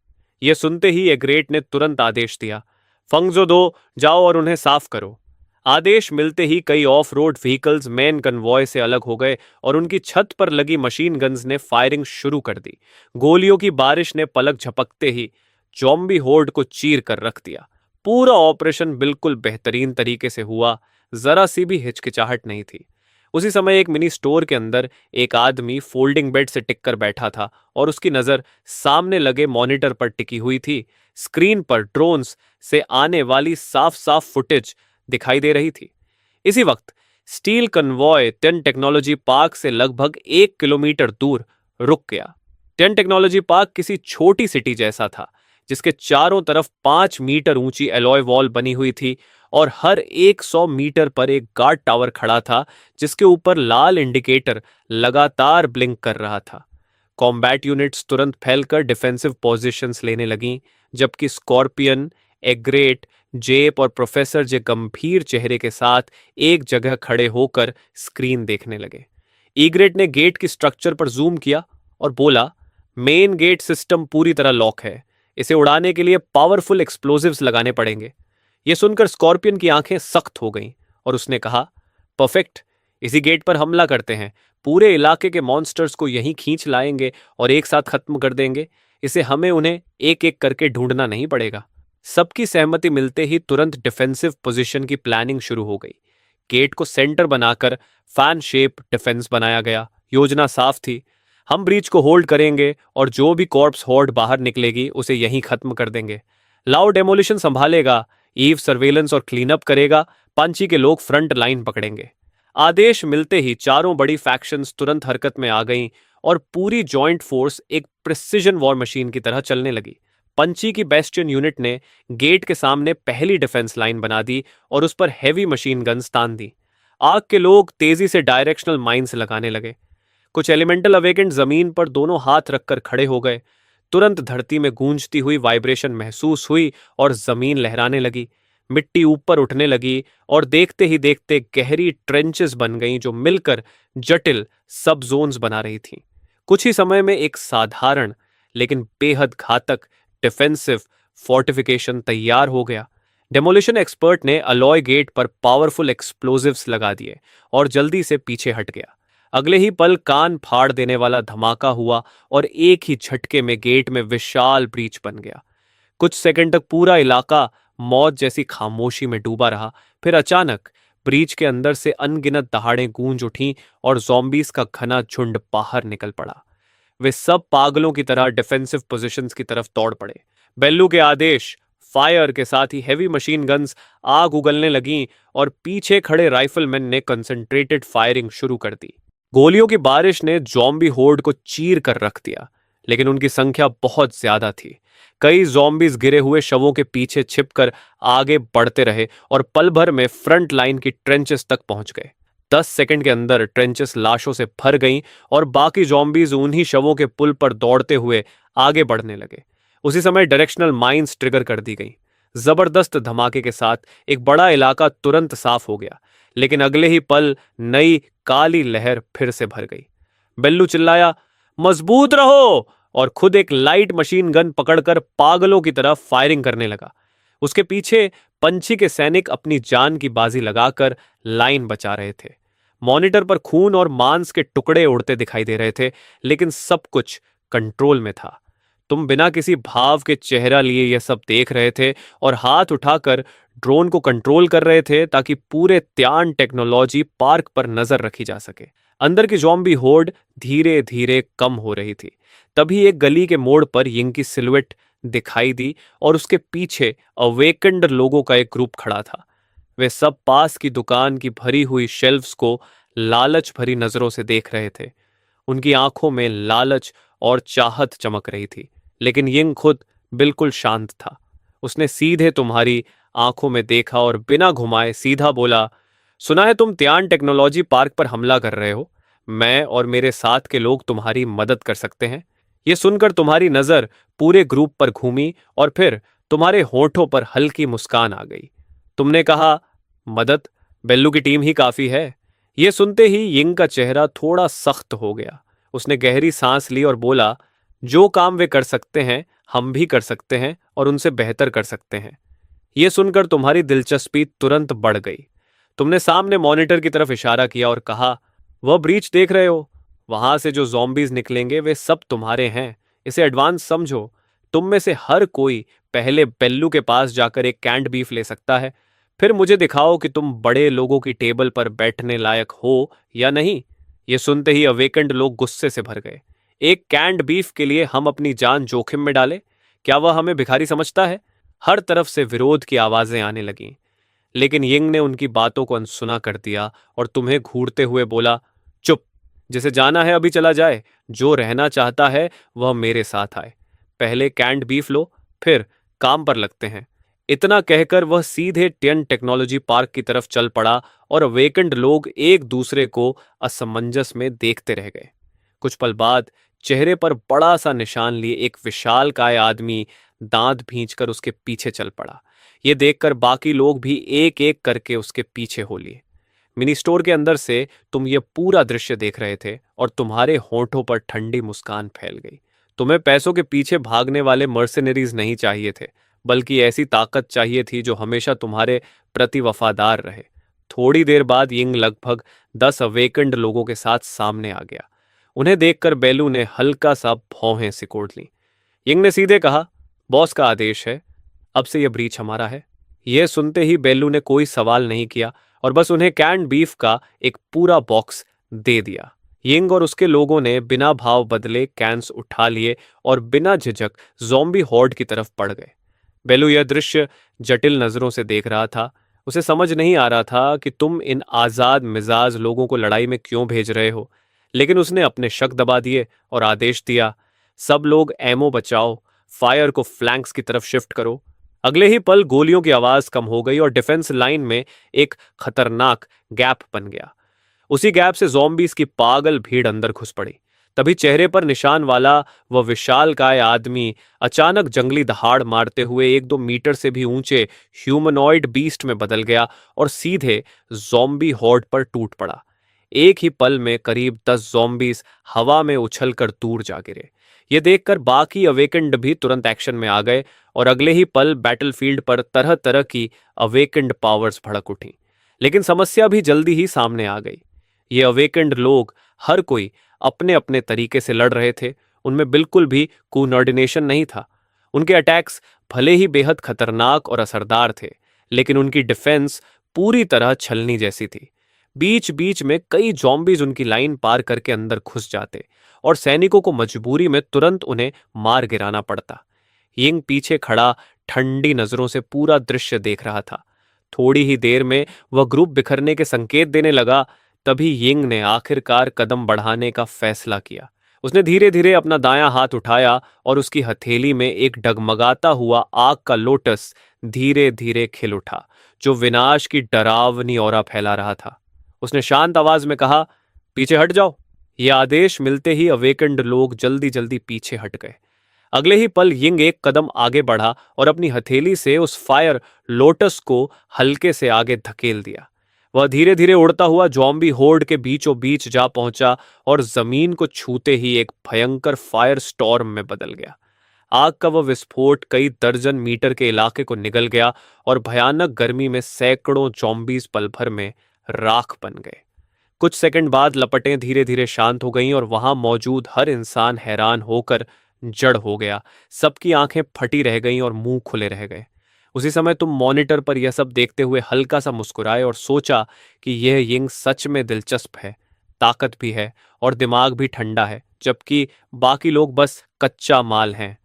यह सुनते ही एग्रेट ने तुरंत आदेश दिया, फंगजो दो, जाओ और उन्हें साफ करो। आदेश मिलते ही कई of road vehicles main convoy से अलग हो गए और उनकी छत पर लगी मशीन गन्स ने फायरिंग शुरू कर दी। गोलियों की बारिश ने पलक झपकते ही जॉम्बी होर्ड को चीर कर रख दिया। पूरा ऑपरेशन बिल्कुल बेहतरीन तरीके से हुआ, जरा सी भी हिचकिचाहट नहीं थी। उसी समय एक मिनी स्टोर के अंदर एक आदमी फोल्डिंग बेड से टिक कर बैठा था और उसकी नजर सामने लगे मॉनिटर पर टिकी हुई थी। स्क्रीन पर ड्रोन्स से आने वाली साफ साफ फुटेज दिखाई दे रही थी। इसी वक्त स्टील कन्वॉय 10 टेक्नोलॉजी पार्क से लगभग 1 किलोमीटर दूर रुक गया। 10 टेक्नोलॉजी पार्क किसी छोटी सिटी जैसा था, जिसके चारों तरफ 5 मीटर ऊंची एलॉय वॉल बनी हुई थी और हर 100 मीटर पर एक गार्ड टावर खड़ा था जिसके ऊपर लाल इंडिकेटर लगातार ब्लिंक कर रहा था। कॉम्बैट यूनिट्स तुरंत फैलकर डिफेंसिव पोजीशंस लेने लगीं, जबकि स्कॉर्पियन, एग्रेट, जेप और प्रोफेसर जे गंभीर चेहरे के साथ एक जगह खड़े होकर स्क्रीन देखने लगे। ईग्रेट ने गेट की स्ट्रक्चर पर जूम किया और बोला, मेन गेट सिस्टम पूरी तरह लॉक है, इसे उड़ाने के लिए पावरफुल एक्सप्लोजिव्स लगाने पड़ेंगे। यह सुनकर स्कॉर्पियन की आंखें सख्त हो गईं और उसने कहा, परफेक्ट, इसी गेट पर हमला करते हैं, पूरे इलाके के मॉन्स्टर्स को यहीं खींच लाएंगे और एक साथ खत्म कर देंगे। इसे हमें उन्हें एक एक करके ढूंढना नहीं पड़ेगा। सबकी सहमति मिलते ही तुरंत डिफेंसिव पोजीशन की प्लानिंग शुरू हो गई। गेट को सेंटर बनाकर फैन शेप डिफेंस बनाया गया। योजना साफ थी, हम ब्रीच को होल्ड करेंगे और जो भी कॉर्प्स हॉर्ड बाहर निकलेगी उसे यहीं खत्म कर देंगे। लाओ डेमोलिशन संभालेगा, ईव सर्वेलेंस और क्लीनअप करेगा, पंची के लोग फ्रंट लाइन पकड़ेंगे। आदेश मिलते ही चारों बड़ी फैक्शंस तुरंत हरकत में आ गईं और पूरी जॉइंट फोर्स एक प्रिसिजन वॉर मशीन की तरह चलने लगी। पंची की बेस्टियन यूनिट ने गेट के सामने पहली डिफेंस लाइन बना दी और उस पर हैवी मशीन गन्स तान दी। आग के लोग तेजी से डायरेक्शनल माइंस लगाने लगे। कुछ एलिमेंटल अवेकेंड जमीन पर दोनों हाथ रखकर खड़े हो गए। तुरंत धरती में गूंजती हुई वाइब्रेशन महसूस हुई और जमीन लहराने लगी। मिट्टी ऊपर उठने लगी और देखते ही देखते गहरी ट्रेंचेस बन गईं जो मिलकर जटिल सब जोन्स बना रही थीं। कुछ ही समय में एक साधारण लेकिन बेहद घातक डिफेंसिव फोर्टिफिकेशन तैयार हो गया। डेमोलिशन एक्सपर्ट ने अलॉय गेट पर पावरफुल एक्सप्लोजिव्स लगा दिए और जल्दी से पीछे हट गया। अगले ही पल कान फाड़ देने वाला धमाका हुआ और एक ही झटके में गेट में विशाल ब्रीच बन गया। कुछ सेकंड तक पूरा इलाका मौत जैसी खामोशी में डूबा रहा। फिर अचानक ब्रीच के अंदर से अनगिनत दहाड़ें गूंज उठीं और ज़ॉम्बीज का घना झुंड बाहर निकल पड़ा। वे सब पागलों की तरह डिफेंसिव पोजीशंस की तरफ दौड़ पड़े। बेल्लू के आदेश फायर के साथ ही हैवी मशीन गन्स आग उगलने लगीं और पीछे खड़े राइफलमैन ने कंसंट्रेटेड फायरिंग शुरू कर दी। गोलियों की बारिश ने ज़ॉम्बी होर्ड को चीर कर रख दिया, लेकिन उनकी संख्या बहुत ज्यादा थी। कई ज़ॉम्बीज गिरे हुए शवों के पीछे छिपकर आगे बढ़ते रहे और पल भर में फ्रंट लाइन की ट्रेंचेस तक पहुंच गए। 10 सेकंड के अंदर ट्रेंचेस लाशों से भर गईं और बाकी ज़ॉम्बीज उन्हीं शवों के पुल पर दौड़ते हुए आगे बढ़ने लगे। उसी समय डायरेक्शनल माइंस ट्रिगर कर दी गई। जबरदस्त धमाके के साथ एक बड़ा इलाका तुरंत साफ हो गया, लेकिन अगले ही पल नई काली लहर फिर से भर गई। बेल्लू चिल्लाया, मजबूत रहो, और खुद एक लाइट मशीन गन पकड़कर पागलों की तरह फायरिंग करने लगा। उसके पीछे पंछी के सैनिक अपनी जान की बाजी लगाकर लाइन बचा रहे थे। मॉनिटर पर खून और मांस के टुकड़े उड़ते दिखाई दे रहे थे, लेकिन सब कुछ कंट्रोल में था। तुम बिना किसी भाव के चेहरा लिए यह सब देख रहे थे और हाथ उठाकर ड्रोन को कंट्रोल कर रहे थे ताकि पूरे त्यान टेक्नोलॉजी पार्क पर नजर रखी जा सके। अंदर की ज़ॉम्बी होर्ड धीरे धीरे कम हो रही थी। तभी एक गली के मोड़ पर यिंग की सिलुएट दिखाई दी और उसके पीछे अवेकेंड लोगों का एक ग्रुप खड़ा था। वे सब पास की दुकान की भरी हुई शेल्फ्स को लालच भरी नजरों से देख रहे थे। उनकी आंखों में लालच और चाहत चमक रही थी, लेकिन यिंग खुद बिल्कुल शांत था। उसने सीधे तुम्हारी आंखों में देखा और बिना घुमाए सीधा बोला, सुना है तुम त्यान टेक्नोलॉजी पार्क पर हमला कर रहे हो। मैं और मेरे साथ के लोग तुम्हारी मदद कर सकते हैं। यह सुनकर तुम्हारी नजर पूरे ग्रुप पर घूमी और फिर तुम्हारे होठों पर हल्की मुस्कान आ गई। तुमने कहा, मदद? बेल्लू की टीम ही काफी है। यह सुनते ही यिंग का चेहरा थोड़ा सख्त हो गया। उसने गहरी सांस ली और बोला, जो काम वे कर सकते हैं हम भी कर सकते हैं और उनसे बेहतर कर सकते हैं। यह सुनकर तुम्हारी दिलचस्पी तुरंत बढ़ गई। तुमने सामने मॉनिटर की तरफ इशारा किया और कहा, वह ब्रीच देख रहे हो? वहां से जो ज़ॉम्बीज निकलेंगे वे सब तुम्हारे हैं। इसे एडवांस समझो। तुम में से हर कोई पहले बेल्लू के पास जाकर एक कैंड बीफ ले सकता है। फिर मुझे दिखाओ कि तुम बड़े लोगों की टेबल पर बैठने लायक हो या नहीं। ये सुनते ही अवेकेंड लोग गुस्से से भर गए। एक कैंड बीफ के लिए हम अपनी जान जोखिम में डालें? क्या वह हमें भिखारी समझता है? हर तरफ से विरोध की आवाजें आने लगीं, लेकिन यिंग ने उनकी बातों को अनसुना कर दिया और तुम्हें घूरते हुए बोला, चुप, जिसे जाना है अभी चला जाए, जो रहना चाहता है वह मेरे साथ आए। पहले कैंड बीफ लो, फिर काम पर लगते हैं। इतना कहकर वह सीधे टियन टेक्नोलॉजी पार्क की तरफ चल पड़ा और अवेकेंड लोग एक दूसरे को असमंजस में देखते रह गए। कुछ पल बाद चेहरे पर बड़ा सा निशान लिए एक विशालकाय आदमी दांत भींचकर उसके पीछे चल पड़ा। ये देखकर बाकी लोग भी एक एक करके उसके पीछे हो लिए। मिनी स्टोर के अंदर से तुम ये पूरा दृश्य देख रहे थे और तुम्हारे होंठों पर ठंडी मुस्कान फैल गई। तुम्हें पैसों के पीछे भागने वाले मर्सिनरीज नहीं चाहिए थे, बल्कि ऐसी ताकत चाहिए थी जो हमेशा तुम्हारे प्रति वफादार रहे। थोड़ी देर बाद यिंग लगभग 10 अवेकेंड लोगों के साथ सामने आ गया। उन्हें देखकर बेलू ने हल्का सा भौहें सिकोड़ ली। यिंग ने सीधे कहा, बॉस का आदेश है, अब से यह ब्रीच हमारा है। यह सुनते ही बेलू ने कोई सवाल नहीं किया और बस उन्हें कैंड बीफ का एक पूरा बॉक्स दे दिया। यिंग और उसके लोगों ने बिना भाव बदले कैंस उठा लिए और बिना झिझक ज़ॉम्बी हॉर्ड की तरफ बढ़ गए। बेलू यह दृश्य जटिल नजरों से देख रहा था। उसे समझ नहीं आ रहा था कि तुम इन आजाद मिजाज लोगों को लड़ाई में क्यों भेज रहे हो, लेकिन उसने अपने शक दबा दिए और आदेश दिया, सब लोग एमो बचाओ, फायर को फ्लैंक्स की तरफ शिफ्ट करो। अगले ही पल गोलियों की आवाज कम हो गई और डिफेंस लाइन में एक खतरनाक गैप बन गया। उसी गैप से ज़ॉम्बीज की पागल भीड़ अंदर घुस पड़ी। तभी चेहरे पर निशान वाला वह विशालकाय आदमी अचानक जंगली दहाड़ मारते हुए 1-2 मीटर से भी ऊंचे ह्यूमनॉइड बीस्ट में बदल गया और सीधे ज़ॉम्बी हॉर्ड पर टूट पड़ा। एक ही पल में करीब 10 ज़ॉम्बीज हवा में उछलकर दूर जा गिरे। ये देखकर बाकी अवेकेंड भी तुरंत एक्शन में आ गए और अगले ही पल बैटलफील्ड पर तरह तरह की अवेकेंड पावर्स भड़क उठी। लेकिन समस्या भी जल्दी ही सामने आ गई। ये अवेकेंड लोग हर कोई अपने अपने तरीके से लड़ रहे थे। उनमें बिल्कुल भी कोऑर्डिनेशन नहीं था। उनके अटैक्स भले ही बेहद खतरनाक और असरदार थे, लेकिन उनकी डिफेंस पूरी तरह छलनी जैसी थी। बीच बीच में कई जॉम्बीज उनकी लाइन पार करके अंदर घुस जाते और सैनिकों को मजबूरी में तुरंत उन्हें मार गिराना पड़ता। यिंग पीछे खड़ा ठंडी नजरों से पूरा दृश्य देख रहा था। थोड़ी ही देर में वह ग्रुप बिखरने के संकेत देने लगा। तभी यिंग ने आखिरकार कदम बढ़ाने का फैसला किया। उसने धीरे धीरे अपना दायां हाथ उठाया और उसकी हथेली में एक डगमगाता हुआ आग का लोटस धीरे धीरे खिल उठा, जो विनाश की डरावनी औरा फैला रहा था। उसने शांत आवाज में कहा, पीछे हट जाओ। यह आदेश मिलते ही अवेकेंड लोग जल्दी जल्दी पीछे हट गए। अगले ही पल यिंग एक कदम आगे बढ़ा और अपनी हथेली से उस फायर लोटस को हल्के से आगे धकेल दिया। वह धीरे धीरे उड़ता हुआ जॉम्बी होर्ड के बीचों बीच जा पहुंचा और जमीन को छूते ही एक भयंकर फायर स्टॉर्म में बदल गया। आग का वह विस्फोट कई दर्जन मीटर के इलाके को निगल गया और भयानक गर्मी में सैकड़ों जॉम्बीज पल भर में राख बन गए। कुछ सेकंड बाद लपटें धीरे धीरे शांत हो गईं और वहां मौजूद हर इंसान हैरान होकर जड़ हो गया। सबकी आंखें फटी रह गईं और मुंह खुले रह गए। उसी समय तुम मॉनिटर पर यह सब देखते हुए हल्का सा मुस्कुराए और सोचा कि यह यिंग सच में दिलचस्प है, ताकत भी है और दिमाग भी ठंडा है, जबकि बाकी लोग बस कच्चा माल हैं।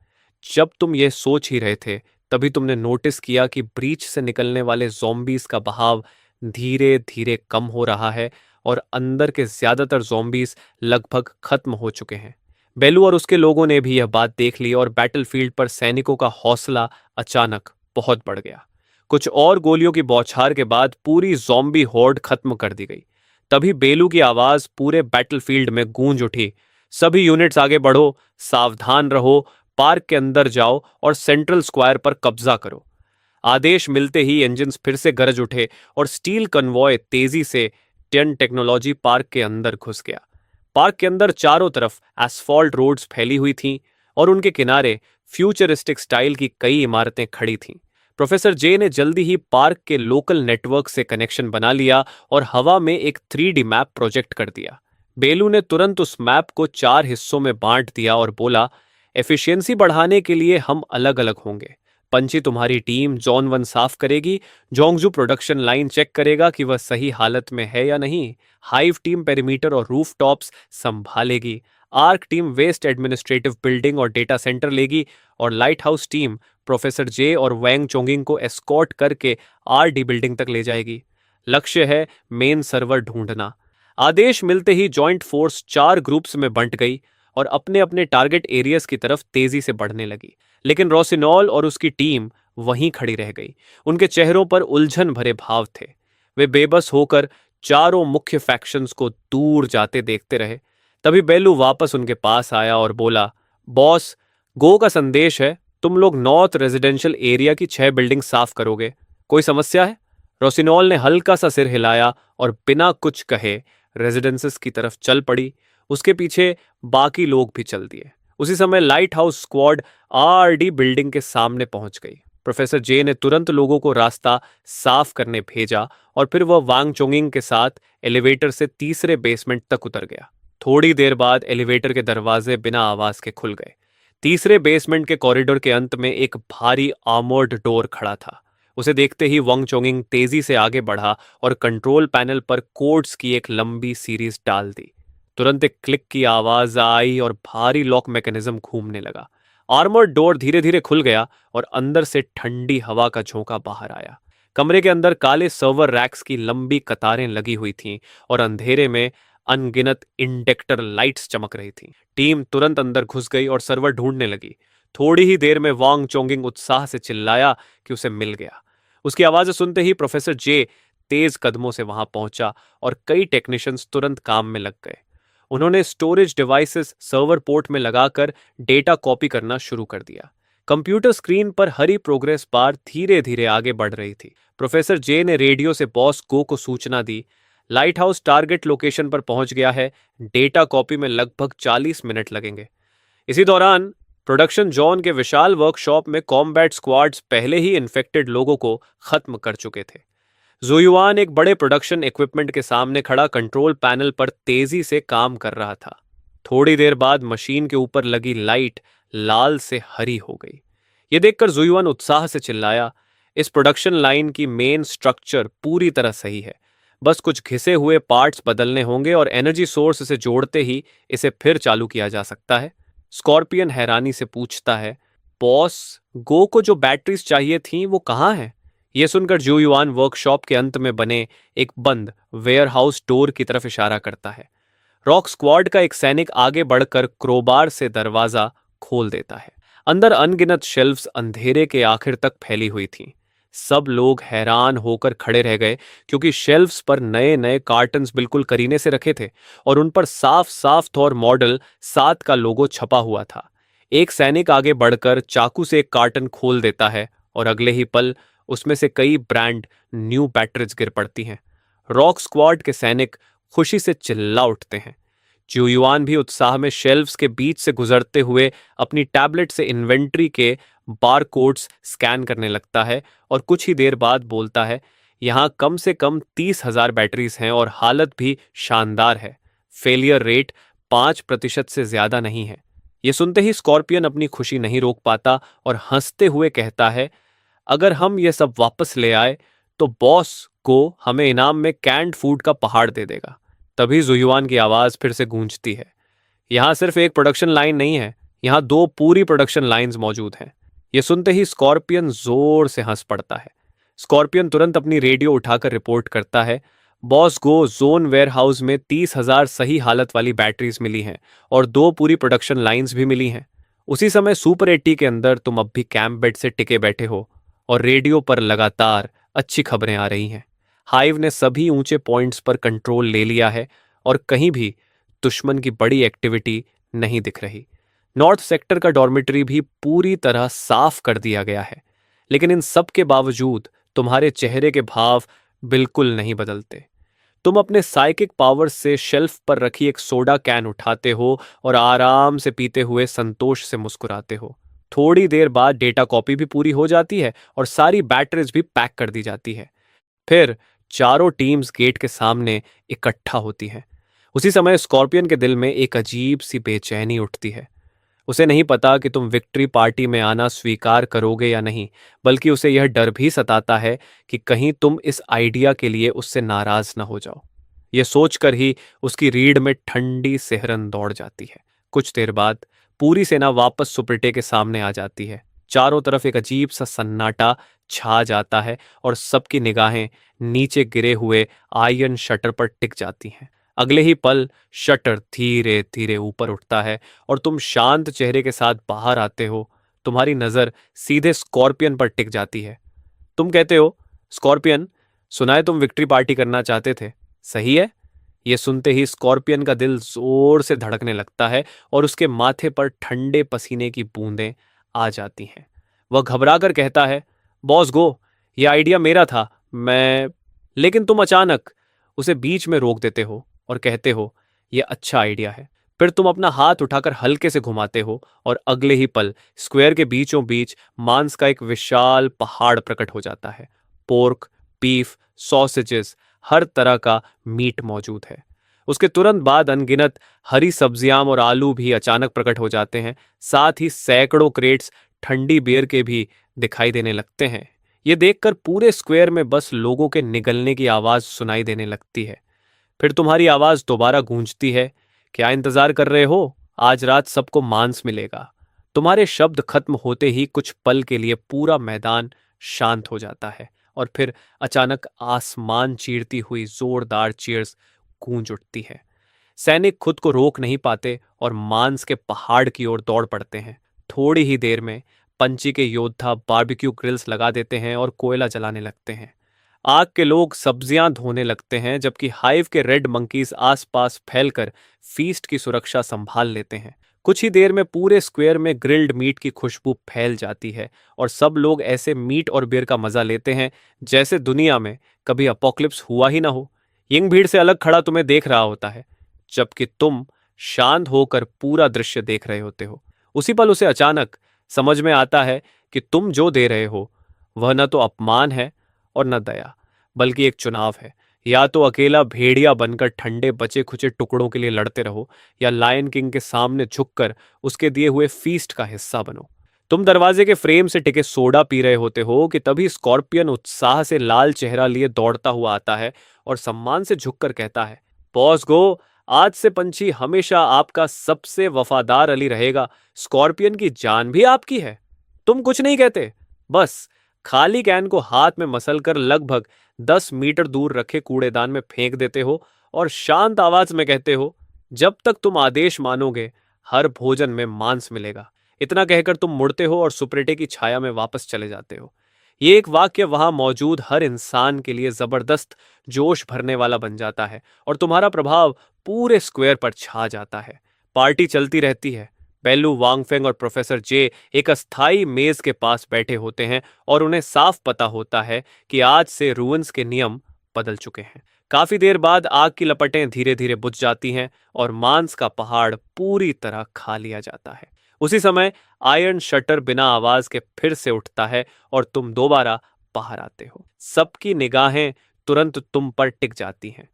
जब तुम ये सोच ही रहे थे, तभी तुमने नोटिस किया कि ब्रीच से निकलने वाले ज़ॉम्बीज का बहाव धीरे धीरे कम हो रहा है और अंदर के ज्यादातर ज़ॉम्बीज लगभग खत्म हो चुके हैं। बेलू और उसके लोगों ने भी यह बात देख ली और बैटलफील्ड पर सैनिकों का हौसला अचानक बहुत बढ़ गया। कुछ और गोलियों की बौछार के बाद पूरी ज़ॉम्बी हॉर्ड खत्म कर दी गई। तभी बेलू की आवाज पूरे बैटलफील्ड में गूंज उठी, सभी यूनिट्स आगे बढ़ो, सावधान रहो, पार्क के अंदर जाओ और सेंट्रल स्क्वायर पर कब्जा करो। आदेश मिलते ही इंजन्स फिर से गरज उठे और स्टील कन्वॉय तेजी से टियन टेक्नोलॉजी पार्क के अंदर घुस गया। पार्क के अंदर चारों तरफ एस्फॉल्ट रोड्स फैली हुई थीं और उनके किनारे फ्यूचरिस्टिक स्टाइल की कई इमारतें खड़ी थीं। प्रोफेसर जे ने जल्दी ही पार्क के लोकल नेटवर्क से कनेक्शन बना लिया और हवा में एक 3D मैप प्रोजेक्ट कर दिया। बेलू ने तुरंत उस मैप को 4 हिस्सों में बांट दिया और बोला, एफिशिएंसी बढ़ाने के लिए हम अलग अलग होंगे। पंची तुम्हारी टीम जोन 1 साफ करेगी, जोंगजू प्रोडक्शन लाइन चेक करेगा कि वह सही हालत में है या नहीं, हाइव टीम पेरीमीटर और रूफ टॉप्स संभालेगी, arc team west administrative building और डेटा सेंटर लेगी और light house team professor J और वैंग चोंगिंग को एस्कॉर्ट करके RD बिल्डिंग तक ले जाएगी। लक्ष्य है मेन सर्वर ढूंढना। आदेश मिलते ही जॉइंट फोर्स 4 ग्रुप्स में बंट गई और अपने अपने टारगेट एरियाज की तरफ तेजी से बढ़ने लगी। लेकिन रोसिनॉल और उसकी टीम वहीं खड़ी रह गई। उनके चेहरों पर उलझन भरे भाव थे। वे बेबस होकर चारों मुख्य फैक्शंस को दूर जाते देखते रहे। तभी बेलू वापस उनके पास आया और बोला, बॉस, गो का संदेश है, तुम लोग नॉर्थ रेजिडेंशियल एरिया की 6 बिल्डिंग साफ करोगे। कोई समस्या है? रोसिनॉल ने हल्का सा सिर हिलाया और बिना कुछ कहे रेजिडेंसेस की तरफ चल पड़ी। उसके पीछे बाकी लोग भी चल दिए। उसी समय light house squad RD building के सामने पहुंच गई। प्रोफेसर जे ने तुरंत लोगों को रास्ता साफ करने भेजा और फिर वह वांग चोंगिंग के साथ एलिवेटर से तीसरे बेसमेंट तक उतर गया। थोड़ी देर बाद एलिवेटर के दरवाजे बिना आवाज के खुल गए। तीसरे बेसमेंट के कॉरिडोर के अंत में एक भारी आर्मर्ड डोर खड़ा था। उसे देखते ही वांग चोंगिंग तेजी से आगे बढ़ा और कंट्रोल पैनल पर कोड्स की एक लंबी सीरीज डाल दी। तुरंत एक क्लिक की आवाज आई और भारी लॉक मैकेनिज्म घूमने लगा। आर्मर्ड डोर धीरे धीरे खुल गया और अंदर से ठंडी हवा का झोंका बाहर आया। कमरे के अंदर काले सर्वर रैक्स की लंबी कतारें लगी हुई थीं और अंधेरे में अनगिनत इंडेक्टर लाइट्स चमक रही थीं। टीम तुरंत अंदर घुस गई और सर्वर ढूंढने लगी। थोड़ी ही देर में वांग चोंगिंग उत्साह से चिल्लाया कि उसे मिल गया। उसकी आवाज सुनते ही प्रोफेसर जे तेज कदमों से वहां पहुंचा और कई टेक्नीशियंस तुरंत काम में लग गए। उन्होंने स्टोरेज डिवाइसेस सर्वर पोर्ट में लगाकर डेटा कॉपी करना शुरू कर दिया। कंप्यूटर स्क्रीन पर हरी प्रोग्रेस बार धीरे धीरे आगे बढ़ रही थी। प्रोफेसर जे ने रेडियो से बॉस गो को सूचना दी, लाइट हाउस टारगेट लोकेशन पर पहुंच गया है, डेटा कॉपी में लगभग 40 मिनट लगेंगे। इसी दौरान प्रोडक्शन जॉन के विशाल वर्कशॉप में कॉम्बैट स्क्वाड्स पहले ही इन्फेक्टेड लोगों को खत्म कर चुके थे। जुयुआन एक बड़े प्रोडक्शन इक्विपमेंट के सामने खड़ा कंट्रोल पैनल पर तेजी से काम कर रहा था। थोड़ी देर बाद मशीन के ऊपर लगी लाइट लाल से हरी हो गई। यह देखकर जुयुआन उत्साह से चिल्लाया, इस प्रोडक्शन लाइन की मेन स्ट्रक्चर पूरी तरह सही है। बस कुछ घिसे हुए पार्ट्स बदलने होंगे और एनर्जी सोर्स से जोड़ते ही इसे फिर चालू किया जा सकता है। स्कॉर्पियन हैरानी से पूछता है, बॉस, गो को जो बैटरीज चाहिए थी वो कहाँ है? यह सुनकर जू युआन वर्कशॉप के अंत में बने एक बंद वेयरहाउस डोर की तरफ इशारा करता है। रॉक स्क्वाड का एक सैनिक आगे बढ़कर क्रोबार से दरवाजा खोल देता है। अंदर अनगिनत शेल्फ्स अंधेरे के आखिर तक फैली हुई थीं। सब लोग हैरान होकर खड़े रह गए क्योंकि शेल्फ्स पर नए नए कार्टन्स बिल्कुल करीने से रखे थे और उन पर साफ साफ थॉर मॉडल 7 का लोगो छपा हुआ था। एक सैनिक आगे बढ़कर चाकू से एक कार्टन खोल देता है और अगले ही पल उसमें से कई ब्रांड न्यू बैटरीज गिर पड़ती हैं। रॉक स्क्वाड के सैनिक खुशी से चिल्ला उठते हैं। जुयुआन भी उत्साह में शेल्फ्स के बीच से गुजरते हुए अपनी टैबलेट से इन्वेंट्री के बारकोड्स स्कैन करने लगता है और कुछ ही देर बाद बोलता है, यहाँ कम से कम 30,000 बैटरीज हैं और हालत भी शानदार है। फेलियर रेट 5% से ज्यादा नहीं है। ये सुनते ही स्कॉर्पियन अपनी खुशी नहीं रोक पाता और हंसते हुए कहता है, अगर हम ये सब वापस ले आए तो बॉस को हमें इनाम में कैंड फूड का पहाड़ दे देगा। तभी जुयुआन की आवाज फिर से गूंजती है, यहाँ सिर्फ एक प्रोडक्शन लाइन नहीं है, यहाँ 2 पूरी प्रोडक्शन लाइंस मौजूद हैं। ये सुनते ही स्कॉर्पियन जोर से हंस पड़ता है। स्कॉर्पियन तुरंत अपनी रेडियो उठाकर रिपोर्ट करता है, बॉस गो जोन वेयरहाउस में 30,000 सही हालत वाली बैटरीज मिली हैं और 2 पूरी प्रोडक्शन लाइंस भी मिली हैं। उसी समय सुपर 80 के अंदर तुम अब भी कैंप बेड से टिके बैठे हो और रेडियो पर लगातार अच्छी खबरें आ रही हैं। हाइव ने सभी ऊंचे पॉइंट्स पर कंट्रोल ले लिया है और कहीं भी दुश्मन की बड़ी एक्टिविटी नहीं दिख रही। नॉर्थ सेक्टर का डॉर्मेटरी भी पूरी तरह साफ कर दिया गया है। लेकिन इन सब के बावजूद तुम्हारे चेहरे के भाव बिल्कुल नहीं बदलते। तुम अपने साइकिक पावर से शेल्फ पर रखी एक सोडा कैन उठाते हो और आराम से पीते हुए संतोष से मुस्कुराते हो। थोड़ी देर बाद डेटा कॉपी भी पूरी हो जाती है और सारी बैटरीज भी पैक कर दी जाती है। फिर चारों टीम्स गेट के सामने इकट्ठा होती हैं। उसी समय स्कॉर्पियन के दिल में एक अजीब सी बेचैनी उठती है। उसे नहीं पता कि तुम विक्ट्री पार्टी में आना स्वीकार करोगे या नहीं, बल्कि उसे यह डर भी सताता है कि कहीं तुम इस आइडिया के लिए उससे नाराज न हो जाओ। यह सोचकर ही उसकी रीढ़ में ठंडी सिहरन दौड़ जाती है। कुछ देर बाद पूरी सेना वापस सुपरटे के सामने आ जाती है। चारों तरफ एक अजीब सा सन्नाटा छा जाता है और सबकी निगाहें नीचे गिरे हुए आयरन शटर पर टिक जाती हैं। अगले ही पल शटर धीरे धीरे ऊपर उठता है और तुम शांत चेहरे के साथ बाहर आते हो। तुम्हारी नजर सीधे स्कॉर्पियन पर टिक जाती है। तुम कहते हो, स्कॉर्पियन, सुना है तुम विक्ट्री पार्टी करना चाहते थे, सही है? ये सुनते ही स्कॉर्पियन का दिल जोर से धड़कने लगता है और उसके माथे पर ठंडे पसीने की बूंदें आ जाती हैं। वह घबरा कर कहता है, बॉस गो, ये आइडिया मेरा था, मैं। लेकिन तुम अचानक उसे बीच में रोक देते हो और कहते हो, यह अच्छा आइडिया है। फिर तुम अपना हाथ उठाकर हल्के से घुमाते हो और अगले ही पल स्क्वायर के बीचों बीच मांस का एक विशाल पहाड़ प्रकट हो जाता है। पोर्क, बीफ, सॉसेजेस, हर तरह का मीट मौजूद है। उसके तुरंत बाद अनगिनत हरी सब्जियां और आलू भी अचानक प्रकट हो जाते हैं। साथ ही सैकड़ों क्रेट्स ठंडी बियर के भी दिखाई देने लगते हैं। ये देखकर पूरे स्क्वायर में बस लोगों के निगलने की आवाज सुनाई देने लगती है। फिर तुम्हारी आवाज दोबारा गूंजती है, क्या इंतजार कर रहे हो? आज रात सबको मांस मिलेगा। तुम्हारे शब्द खत्म होते ही कुछ पल के लिए पूरा मैदान शांत हो जाता है और फिर अचानक आसमान चीरती हुई जोरदार चीयर्स गूंज उठती है। सैनिक खुद को रोक नहीं पाते और मांस के पहाड़ की ओर दौड़ पड़ते हैं। थोड़ी ही देर में पंची के योद्धा बारबेक्यू ग्रिल्स लगा देते हैं और कोयला जलाने लगते हैं। आग के लोग सब्जियां धोने लगते हैं, जबकि हाइव के रेड मंकीज आसपास फैलकर फीस्ट की सुरक्षा संभाल लेते हैं। कुछ ही देर में पूरे स्क्वायर में ग्रिल्ड मीट की खुशबू फैल जाती है और सब लोग ऐसे मीट और बियर का मजा लेते हैं जैसे दुनिया में कभी अपोक्लिप्स हुआ ही ना हो। यंग भीड़ से अलग खड़ा तुम्हें देख रहा होता है, जबकि तुम शांत होकर पूरा दृश्य देख रहे होते हो। उसी पल उसे अचानक समझ में आता है कि तुम जो दे रहे हो वह न तो अपमान है और न दया, बल्कि एक चुनाव है। या तो अकेला भेड़िया बनकर ठंडे बचे खुचे टुकड़ों के लिए लड़ते रहो, या लायन किंग के सामने झुककर उसके दिए हुए फीस्ट का हिस्सा बनो। तुम दरवाजे के फ्रेम से टिके सोडा पी रहे होते हो कि तभी स्कॉर्पियन उत्साह से लाल चेहरा लिए दौड़ता हुआ आता है और सम्मान से झुककर कहता है, बॉस गो, आज से पंछी हमेशा आपका सबसे वफादार अली रहेगा। स्कॉर्पियन की जान भी आपकी है। तुम कुछ नहीं कहते, बस खाली कैन को हाथ में मसलकर लगभग 10 मीटर दूर रखे कूड़ेदान में फेंक देते हो और शांत आवाज में कहते हो, जब तक तुम आदेश मानोगे हर भोजन में मांस मिलेगा। इतना कहकर तुम मुड़ते हो और सुपरेटे की छाया में वापस चले जाते हो। ये एक वाक्य वहां मौजूद हर इंसान के लिए जबरदस्त जोश भरने वाला बन जाता है और तुम्हारा प्रभाव पूरे स्क्वायर पर छा जाता है। पार्टी चलती रहती है। बेल्लू, वांगफेंग और प्रोफेसर जे एक अस्थाई मेज के पास बैठे होते हैं और उन्हें साफ पता होता है कि आज से रूइंस के नियम बदल चुके हैं। काफी देर बाद आग की लपटें धीरे धीरे बुझ जाती हैं और मांस का पहाड़ पूरी तरह खा लिया जाता है। उसी समय आयरन शटर बिना आवाज के फिर से उठता है और तुम दोबारा बाहर आते हो। सबकी निगाहें तुरंत तुम पर टिक जाती हैं।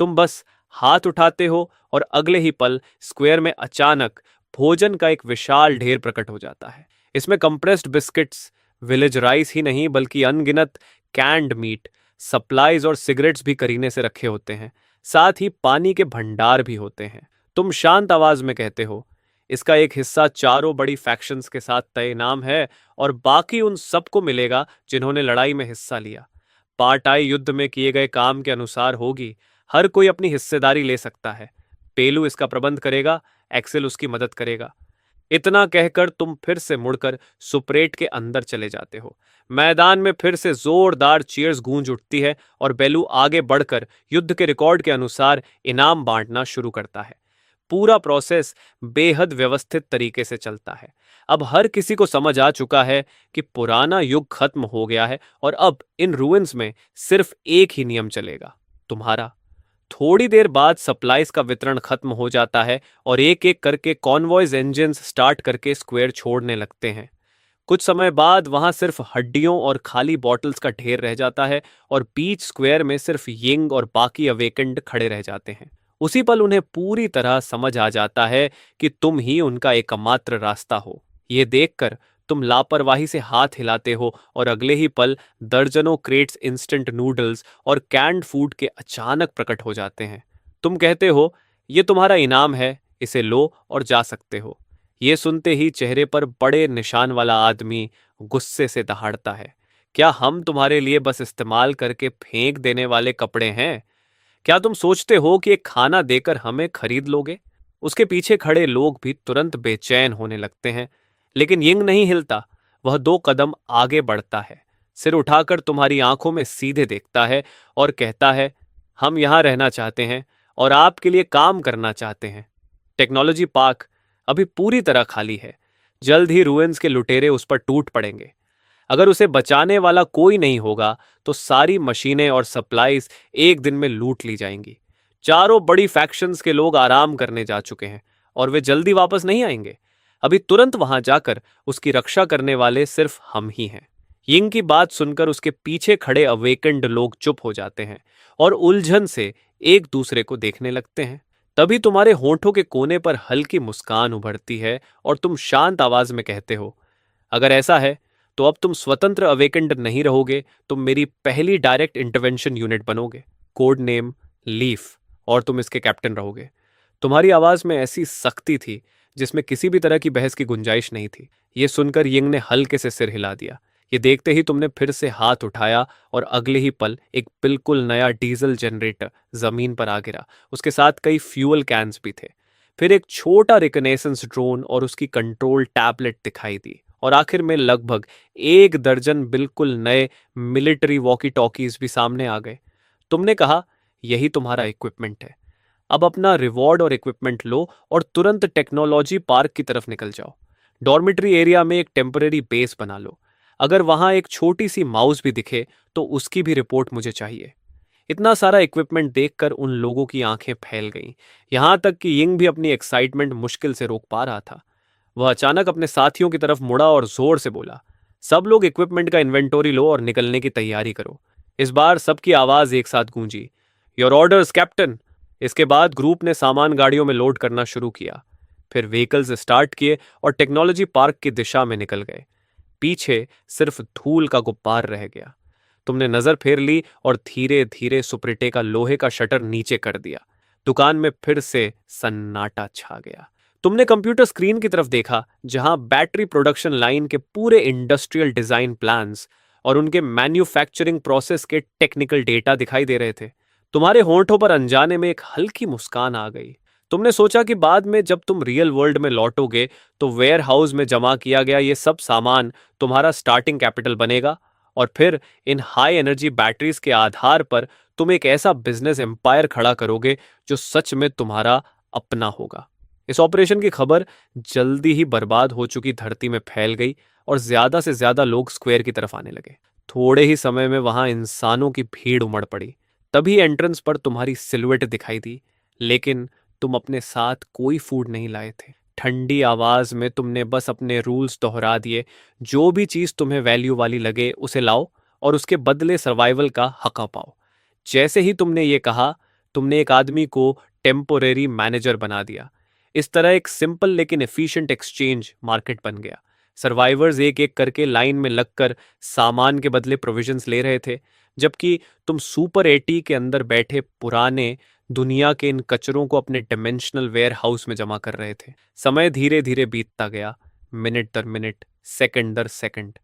तुम बस हाथ उठाते हो और अगले ही पल स्क्वायर में अचानक भोजन का एक विशाल ढेर प्रकट हो जाता है। इसमें कंप्रेस्ड बिस्किट्स, विलेज राइस ही नहीं बल्कि अनगिनत कैंड मीट, सप्लाईज और सिगरेट्स भी करीने से रखे होते हैं। साथ ही पानी के भंडार भी होते हैं। तुम शांत आवाज में कहते हो, इसका एक हिस्सा चारों बड़ी फैक्शंस के साथ तय इनाम है और बाकी उन सबको मिलेगा जिन्होंने लड़ाई में हिस्सा लिया। पार्टाई युद्ध में किए गए काम के अनुसार होगी। हर कोई अपनी हिस्सेदारी ले सकता है। पेलू इसका प्रबंध करेगा, एक्सेल उसकी मदद करेगा। इतना कहकर तुम फिर से मुड़कर सुपरेट के अंदर चले जाते हो। मैदान में फिर से जोरदार चीयर्स गूंज उठती है और बेलू आगे बढ़कर युद्ध के रिकॉर्ड के अनुसार इनाम बांटना शुरू करता है। पूरा प्रोसेस बेहद व्यवस्थित तरीके से चलता है। अब हर किसी को समझ आ चुका है कि पुराना युग खत्म हो गया है और अब इन रूइंस में सिर्फ एक ही नियम चलेगा, तुम्हारा। थोड़ी देर बाद सप्लाईज का वितरण खत्म हो जाता है और एक एक करके कॉन्वॉयज इंजन्स स्टार्ट करके स्क्वायर छोड़ने लगते हैं। कुछ समय बाद वहां सिर्फ हड्डियों और खाली बॉटल्स का ढेर रह जाता है और बीच स्क्वायर में सिर्फ यिंग और बाकी अवेकेंड खड़े रह जाते हैं। उसी पल उन्हें पूरी तरह समझ आ जाता है कि तुम ही उनका एकमात्र रास्ता हो। ये देखकर तुम लापरवाही से हाथ हिलाते हो और अगले ही पल दर्जनों क्रेट्स इंस्टेंट नूडल्स और कैंड फूड के अचानक प्रकट हो जाते हैं। तुम कहते हो, ये तुम्हारा इनाम है, इसे लो और जा सकते हो। ये सुनते ही चेहरे पर बड़े निशान वाला आदमी गुस्से से दहाड़ता है, क्या हम तुम्हारे लिए बस इस्तेमाल करके फेंक देने वाले कपड़े हैं? क्या तुम सोचते हो कि एक खाना देकर हमें खरीद लोगे? उसके पीछे खड़े लोग भी तुरंत बेचैन होने लगते हैं, लेकिन यिंग नहीं हिलता। वह 2 कदम आगे बढ़ता है, सिर उठाकर तुम्हारी आंखों में सीधे देखता है और कहता है, हम यहां रहना चाहते हैं और आपके लिए काम करना चाहते हैं। टेक्नोलॉजी पार्क अभी पूरी तरह खाली है। जल्द ही रुइंस के लुटेरे उस पर टूट पड़ेंगे। अगर उसे बचाने वाला कोई नहीं होगा तो सारी मशीनें और सप्लाईज एक दिन में लूट ली जाएंगी। चारों बड़ी फैक्शंस के लोग आराम करने जा चुके हैं और वे जल्दी वापस नहीं आएंगे। अभी तुरंत वहां जाकर उसकी रक्षा करने वाले सिर्फ हम ही हैं। यिंग की बात सुनकर उसके पीछे खड़े अवेकेंड लोग चुप हो जाते हैं और उलझन से एक दूसरे को देखने लगते हैं। तभी तुम्हारे होठों के कोने पर हल्की मुस्कान उभरती है और तुम शांत आवाज में कहते हो, अगर ऐसा है तो अब तुम स्वतंत्र अवेकेंड नहीं रहोगे, तुम मेरी पहली डायरेक्ट इंटरवेंशन यूनिट बनोगे, कोड नेम लीफ, और तुम इसके कैप्टन रहोगे। तुम्हारी आवाज में ऐसी सख्ती थी जिसमें किसी भी तरह की बहस की गुंजाइश नहीं थी। ये सुनकर यिंग ने हल्के से सिर हिला दिया। ये देखते ही तुमने फिर से हाथ उठाया और अगले ही पल एक बिल्कुल नया डीजल जनरेटर जमीन पर आ गिरा। उसके साथ कई फ्यूल कैंस भी थे। फिर एक छोटा रिकनेसेंस ड्रोन और उसकी कंट्रोल टैबलेट दिखाई दी, और आखिर में लगभग 1 दर्जन बिल्कुल नए मिलिट्री वॉकी टॉकीज भी सामने आ गए। तुमने कहा, यही तुम्हारा इक्विपमेंट है। अब अपना रिवॉर्ड और इक्विपमेंट लो और तुरंत टेक्नोलॉजी पार्क की तरफ निकल जाओ। डॉर्मिटरी एरिया में एक टेम्परेरी बेस बना लो। अगर वहां एक छोटी सी माउस भी दिखे तो उसकी भी रिपोर्ट मुझे चाहिए। इतना सारा इक्विपमेंट देखकर उन लोगों की आंखें फैल गईं। यहां तक कि यिंग भी अपनी एक्साइटमेंट मुश्किल से रोक पा रहा था। वह अचानक अपने साथियों की तरफ मुड़ा और जोर से बोला, सब लोग इक्विपमेंट का इन्वेंटोरी लो और निकलने की तैयारी करो। इस बार सबकी आवाज एक साथ गूंजी, योर ऑर्डर्स कैप्टन। इसके बाद ग्रुप ने सामान गाड़ियों में लोड करना शुरू किया। फिर व्हीकल्स स्टार्ट किए और टेक्नोलॉजी पार्क की दिशा में निकल गए। पीछे सिर्फ धूल का गुब्बार रह गया। तुमने नजर फेर ली और धीरे धीरे सुप्रिटे का लोहे का शटर नीचे कर दिया। दुकान में फिर से सन्नाटा छा गया। तुमने कंप्यूटर स्क्रीन की तरफ देखा, जहां बैटरी प्रोडक्शन लाइन के पूरे इंडस्ट्रियल डिजाइन प्लान्स और उनके मैन्युफैक्चरिंग प्रोसेस के टेक्निकल डेटा दिखाई दे रहे थे। तुम्हारे होंठों पर अनजाने में एक हल्की मुस्कान आ गई। तुमने सोचा कि बाद में जब तुम रियल वर्ल्ड में लौटोगे तो वेयर हाउस में जमा किया गया ये सब सामान तुम्हारा स्टार्टिंग कैपिटल बनेगा, और फिर इन हाई एनर्जी बैटरीज के आधार पर तुम एक ऐसा बिजनेस एम्पायर खड़ा करोगे जो सच में तुम्हारा अपना होगा। इस ऑपरेशन की खबर जल्दी ही बर्बाद हो चुकी धरती में फैल गई और ज्यादा से ज्यादा लोग स्क्वायर की तरफ आने लगे। थोड़े ही समय में वहां इंसानों की भीड़ उमड़ पड़ी। तभी एंट्रेंस पर तुम्हारी सिलुएट दिखाई दी, लेकिन तुम अपने साथ कोई फूड नहीं लाए थे। ठंडी आवाज में तुमने बस अपने रूल्स दोहरा दिए, जो भी चीज तुम्हें वैल्यू वाली लगे उसे लाओ और उसके बदले सर्वाइवल का हक पाओ। जैसे ही तुमने ये कहा, तुमने एक आदमी को टेम्पोरेरी मैनेजर बना दिया। इस तरह एक सिंपल लेकिन एफिशिएंट एक्सचेंज मार्केट बन गया। सर्वाइवर्स एक एक करके लाइन में लगकर सामान के बदले प्रोविजंस ले रहे थे, जबकि तुम सुपर एटी के अंदर बैठे पुराने दुनिया के इन कचरों को अपने डिमेंशनल वेयर हाउस में जमा कर रहे थे। समय धीरे धीरे बीतता गया, मिनट दर मिनट, सेकंड दर सेकंड।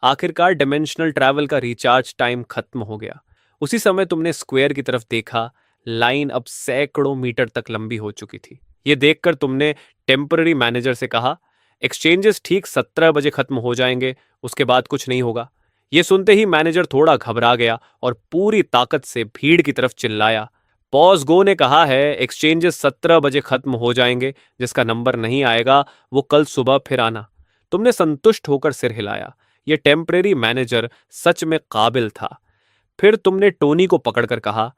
आखिरकार डिमेंशनल ट्रैवल का रिचार्ज टाइम खत्म हो गया। उसी समय तुमने स्क्वायर की तरफ देखा। लाइन अब सैकड़ों मीटर तक लंबी हो चुकी थी। ये देखकर तुमने टेम्पररी मैनेजर से कहा, एक्सचेंजेस ठीक 17 बजे खत्म हो जाएंगे, उसके बाद कुछ नहीं होगा। ये सुनते ही मैनेजर थोड़ा घबरा गया और पूरी ताकत से भीड़ की तरफ चिल्लाया, पॉज गो ने कहा है एक्सचेंजेस 17 बजे खत्म हो जाएंगे, जिसका नंबर नहीं आएगा वो कल सुबह फिर आना। तुमने संतुष्ट होकर सिर हिलाया। यह टेम्परेरी मैनेजर सच में काबिल था। फिर तुमने टोनी को पकड़कर कहा,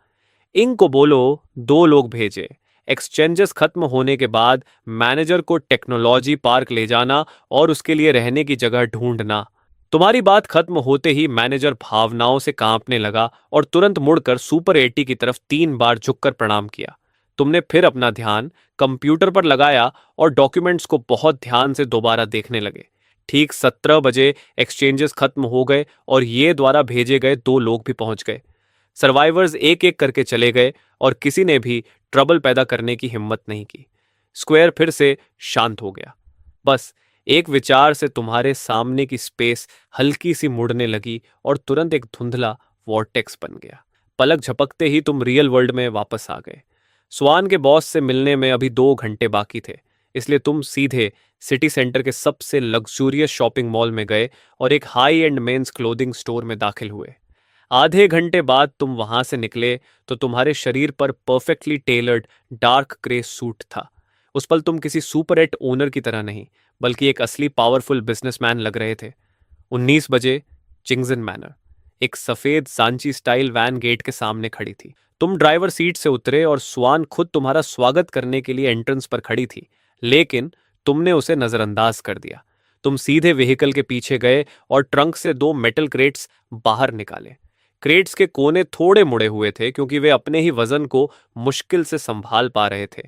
इंग को बोलो 2 लोग भेजे। एक्सचेंजेस खत्म होने के बाद मैनेजर को टेक्नोलॉजी पार्क ले जाना और उसके लिए रहने की जगह ढूंढना। तुम्हारी बात खत्म होते ही मैनेजर भावनाओं से कांपने लगा और तुरंत मुड़कर सुपर एटी की तरफ 3 बार झुककर प्रणाम किया। तुमने फिर अपना ध्यान कंप्यूटर पर लगाया और डॉक्यूमेंट्स को बहुत ध्यान से दोबारा देखने लगे। ठीक 17 बजे एक्सचेंजेस खत्म हो गए और ये द्वारा भेजे गए 2 लोग भी पहुंच गए। सर्वाइवर्स एक एक करके चले गए और किसी ने भी ट्रबल पैदा करने की हिम्मत नहीं की। स्क्वायर फिर से शांत हो गया। बस एक विचार से तुम्हारे सामने की स्पेस हल्की सी मुड़ने लगी और तुरंत एक धुंधला वॉर्टेक्स बन गया। पलक झपकते ही तुम रियल वर्ल्ड में वापस आ गए। स्वान के बॉस से मिलने में अभी 2 घंटे बाकी थे, इसलिए तुम सीधे सिटी सेंटर के सबसे लग्जूरियस शॉपिंग मॉल में गए और एक high end men's clothing store में दाखिल हुए। आधे घंटे बाद तुम वहां से निकले तो तुम्हारे शरीर पर perfectly tailored dark grey suit था। उस पल तुम किसी सुपर एट ओनर की तरह नहीं, बल्कि एक असली पावरफुल बिजनेसमैन लग रहे थे। 19 बजे, चिंगजन मैनर। एक सफेद सांची स्टाइल वैन गेट के सामने खड़ी थी। तुम ड्राइवर सीट से उतरे और स्वान खुद तुम्हारा स्वागत करने के लिए एंट्रेंस पर खड़ी थी, लेकिन तुमने उसे नजरअंदाज कर दिया। तुम सीधे व्हीकल के पीछे गए और ट्रंक से 2 मेटल क्रेट्स बाहर निकाले। क्रेट्स के कोने थोड़े मुड़े हुए थे क्योंकि वे अपने ही वजन को मुश्किल से संभाल पा रहे थे।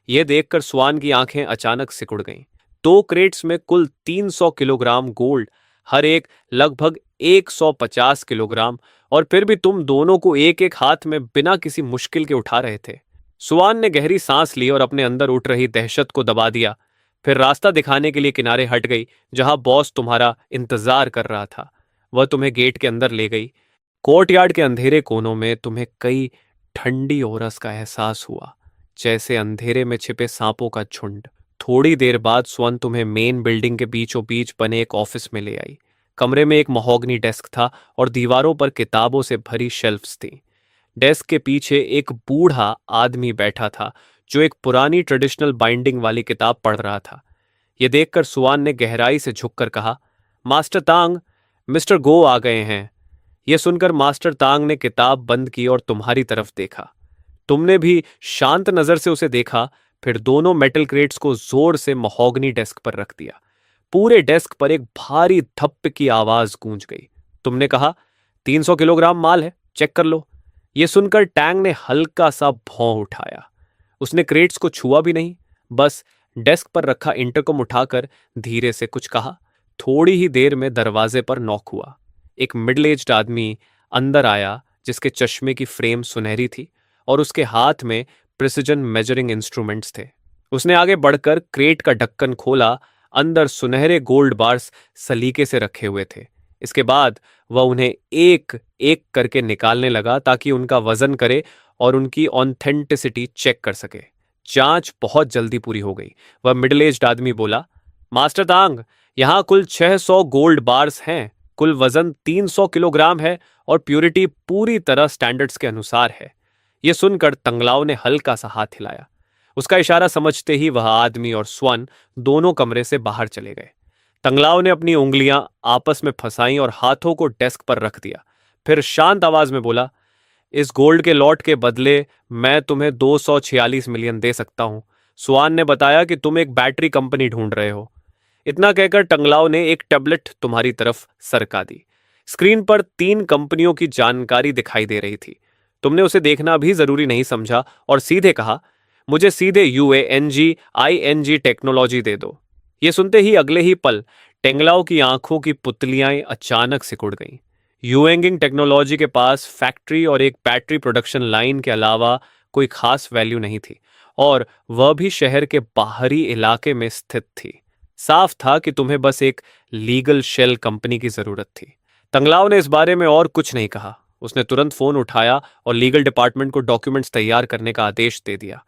यह देखकर स्वान की आंखें अचानक सिकुड़ गईं। 2 क्रेट्स में कुल 300 किलोग्राम गोल्ड, हर एक लगभग 150 किलोग्राम, और फिर भी तुम दोनों को एक एक हाथ में बिना किसी मुश्किल के उठा रहे थे। स्वान ने गहरी सांस ली और अपने अंदर उठ रही दहशत को दबा दिया। फिर रास्ता दिखाने के लिए किनारे हट गई जहां बॉस तुम्हारा इंतजार कर रहा था। वह तुम्हें गेट के अंदर ले गई। कोर्टयार्ड के अंधेरे कोनों में तुम्हें कई ठंडी ओरस का एहसास हुआ, जैसे अंधेरे में छिपे सांपों का झुंड। थोड़ी देर बाद स्वर्ण तुम्हें मेन बिल्डिंग के बीचों बीच बने एक ऑफिस में ले आई। कमरे में एक महोगनी डेस्क था और दीवारों पर किताबों से भरी शेल्फ्स थीं। डेस्क के पीछे एक बूढ़ा आदमी बैठा था जो एक पुरानी ट्रेडिशनल बाइंडिंग वाली किताब पढ़ रहा था। यह देखकर सुआन ने गहराई से झुककर कहा, मास्टर तांग, मिस्टर गो आ गए हैं। यह सुनकर मास्टर तांग ने किताब बंद की और तुम्हारी तरफ देखा। तुमने भी शांत नजर से उसे देखा, फिर दोनों मेटल क्रेट्स को जोर से महोगनी डेस्क पर रख दिया। पूरे डेस्क पर एक भारी धप्प की आवाज गूंज गई। तुमने कहा, 300 किलोग्राम माल है, चेक कर लो। यह सुनकर टैंग ने हल्का सा भौं उठाया। उसने क्रेट्स को छुआ भी नहीं, बस डेस्क पर रखा इंटरकॉम उठाकर धीरे से कुछ कहा। थोड़ी ही देर में दरवाजे पर नॉक हुआ। एक मिडिल एज्ड आदमी अंदर आया जिसके चश्मे की फ्रेम सुनहरी थी और उसके हाथ में प्रिसिजन मेजरिंग इंस्ट्रूमेंट्स थे। उसने आगे बढ़कर क्रेट का ढक्कन खोला। अंदर सुनहरे गोल्ड बार्स सलीके से रखे हुए थे। इसके बाद वह उन्हें एक एक करके निकालने लगा ताकि उनका वजन करे और उनकी ऑथेंटिसिटी चेक कर सके। जांच बहुत जल्दी पूरी हो गई। वह मिडिल एज्ड आदमी बोला, मास्टर तांग, यहां कुल 600 गोल्ड बार्स हैं। कुल वजन 300 किलोग्राम है और प्यूरिटी पूरी तरह स्टैंडर्ड्स के अनुसार है। यह सुनकर तंगलाव ने हल्का सा हाथ हिलाया। उसका इशारा समझते ही वह आदमी और स्वर्ण दोनों कमरे से बाहर चले गए। तंगलाव ने अपनी उंगलियां आपस में फंसाई और हाथों को डेस्क पर रख दिया। फिर शांत आवाज में बोला, इस गोल्ड के लॉट के बदले मैं तुम्हें 246 मिलियन दे सकता हूं। स्वान ने बताया कि तुम एक बैटरी कंपनी ढूंढ रहे हो। इतना कहकर टंगलाव ने एक टैबलेट तुम्हारी तरफ सरका दी। स्क्रीन पर 3 कंपनियों की जानकारी दिखाई दे रही थी। तुमने उसे देखना भी जरूरी नहीं समझा और सीधे कहा, मुझे सीधे UANGING टेक्नोलॉजी दे दो। ये सुनते ही अगले ही पल टेंगलाओ की आंखों की पुतलियां अचानक सिकुड़ गईं। यूएंगिंग टेक्नोलॉजी के पास फैक्ट्री और एक बैटरी प्रोडक्शन लाइन के अलावा कोई खास वैल्यू नहीं थी, और वह भी शहर के बाहरी इलाके में स्थित थी। साफ था कि तुम्हें बस एक लीगल शेल कंपनी की जरूरत थी। तंगलाव ने इस बारे में और कुछ नहीं कहा। उसने तुरंत फोन उठाया और लीगल डिपार्टमेंट को डॉक्यूमेंट्स तैयार करने का आदेश दे दिया।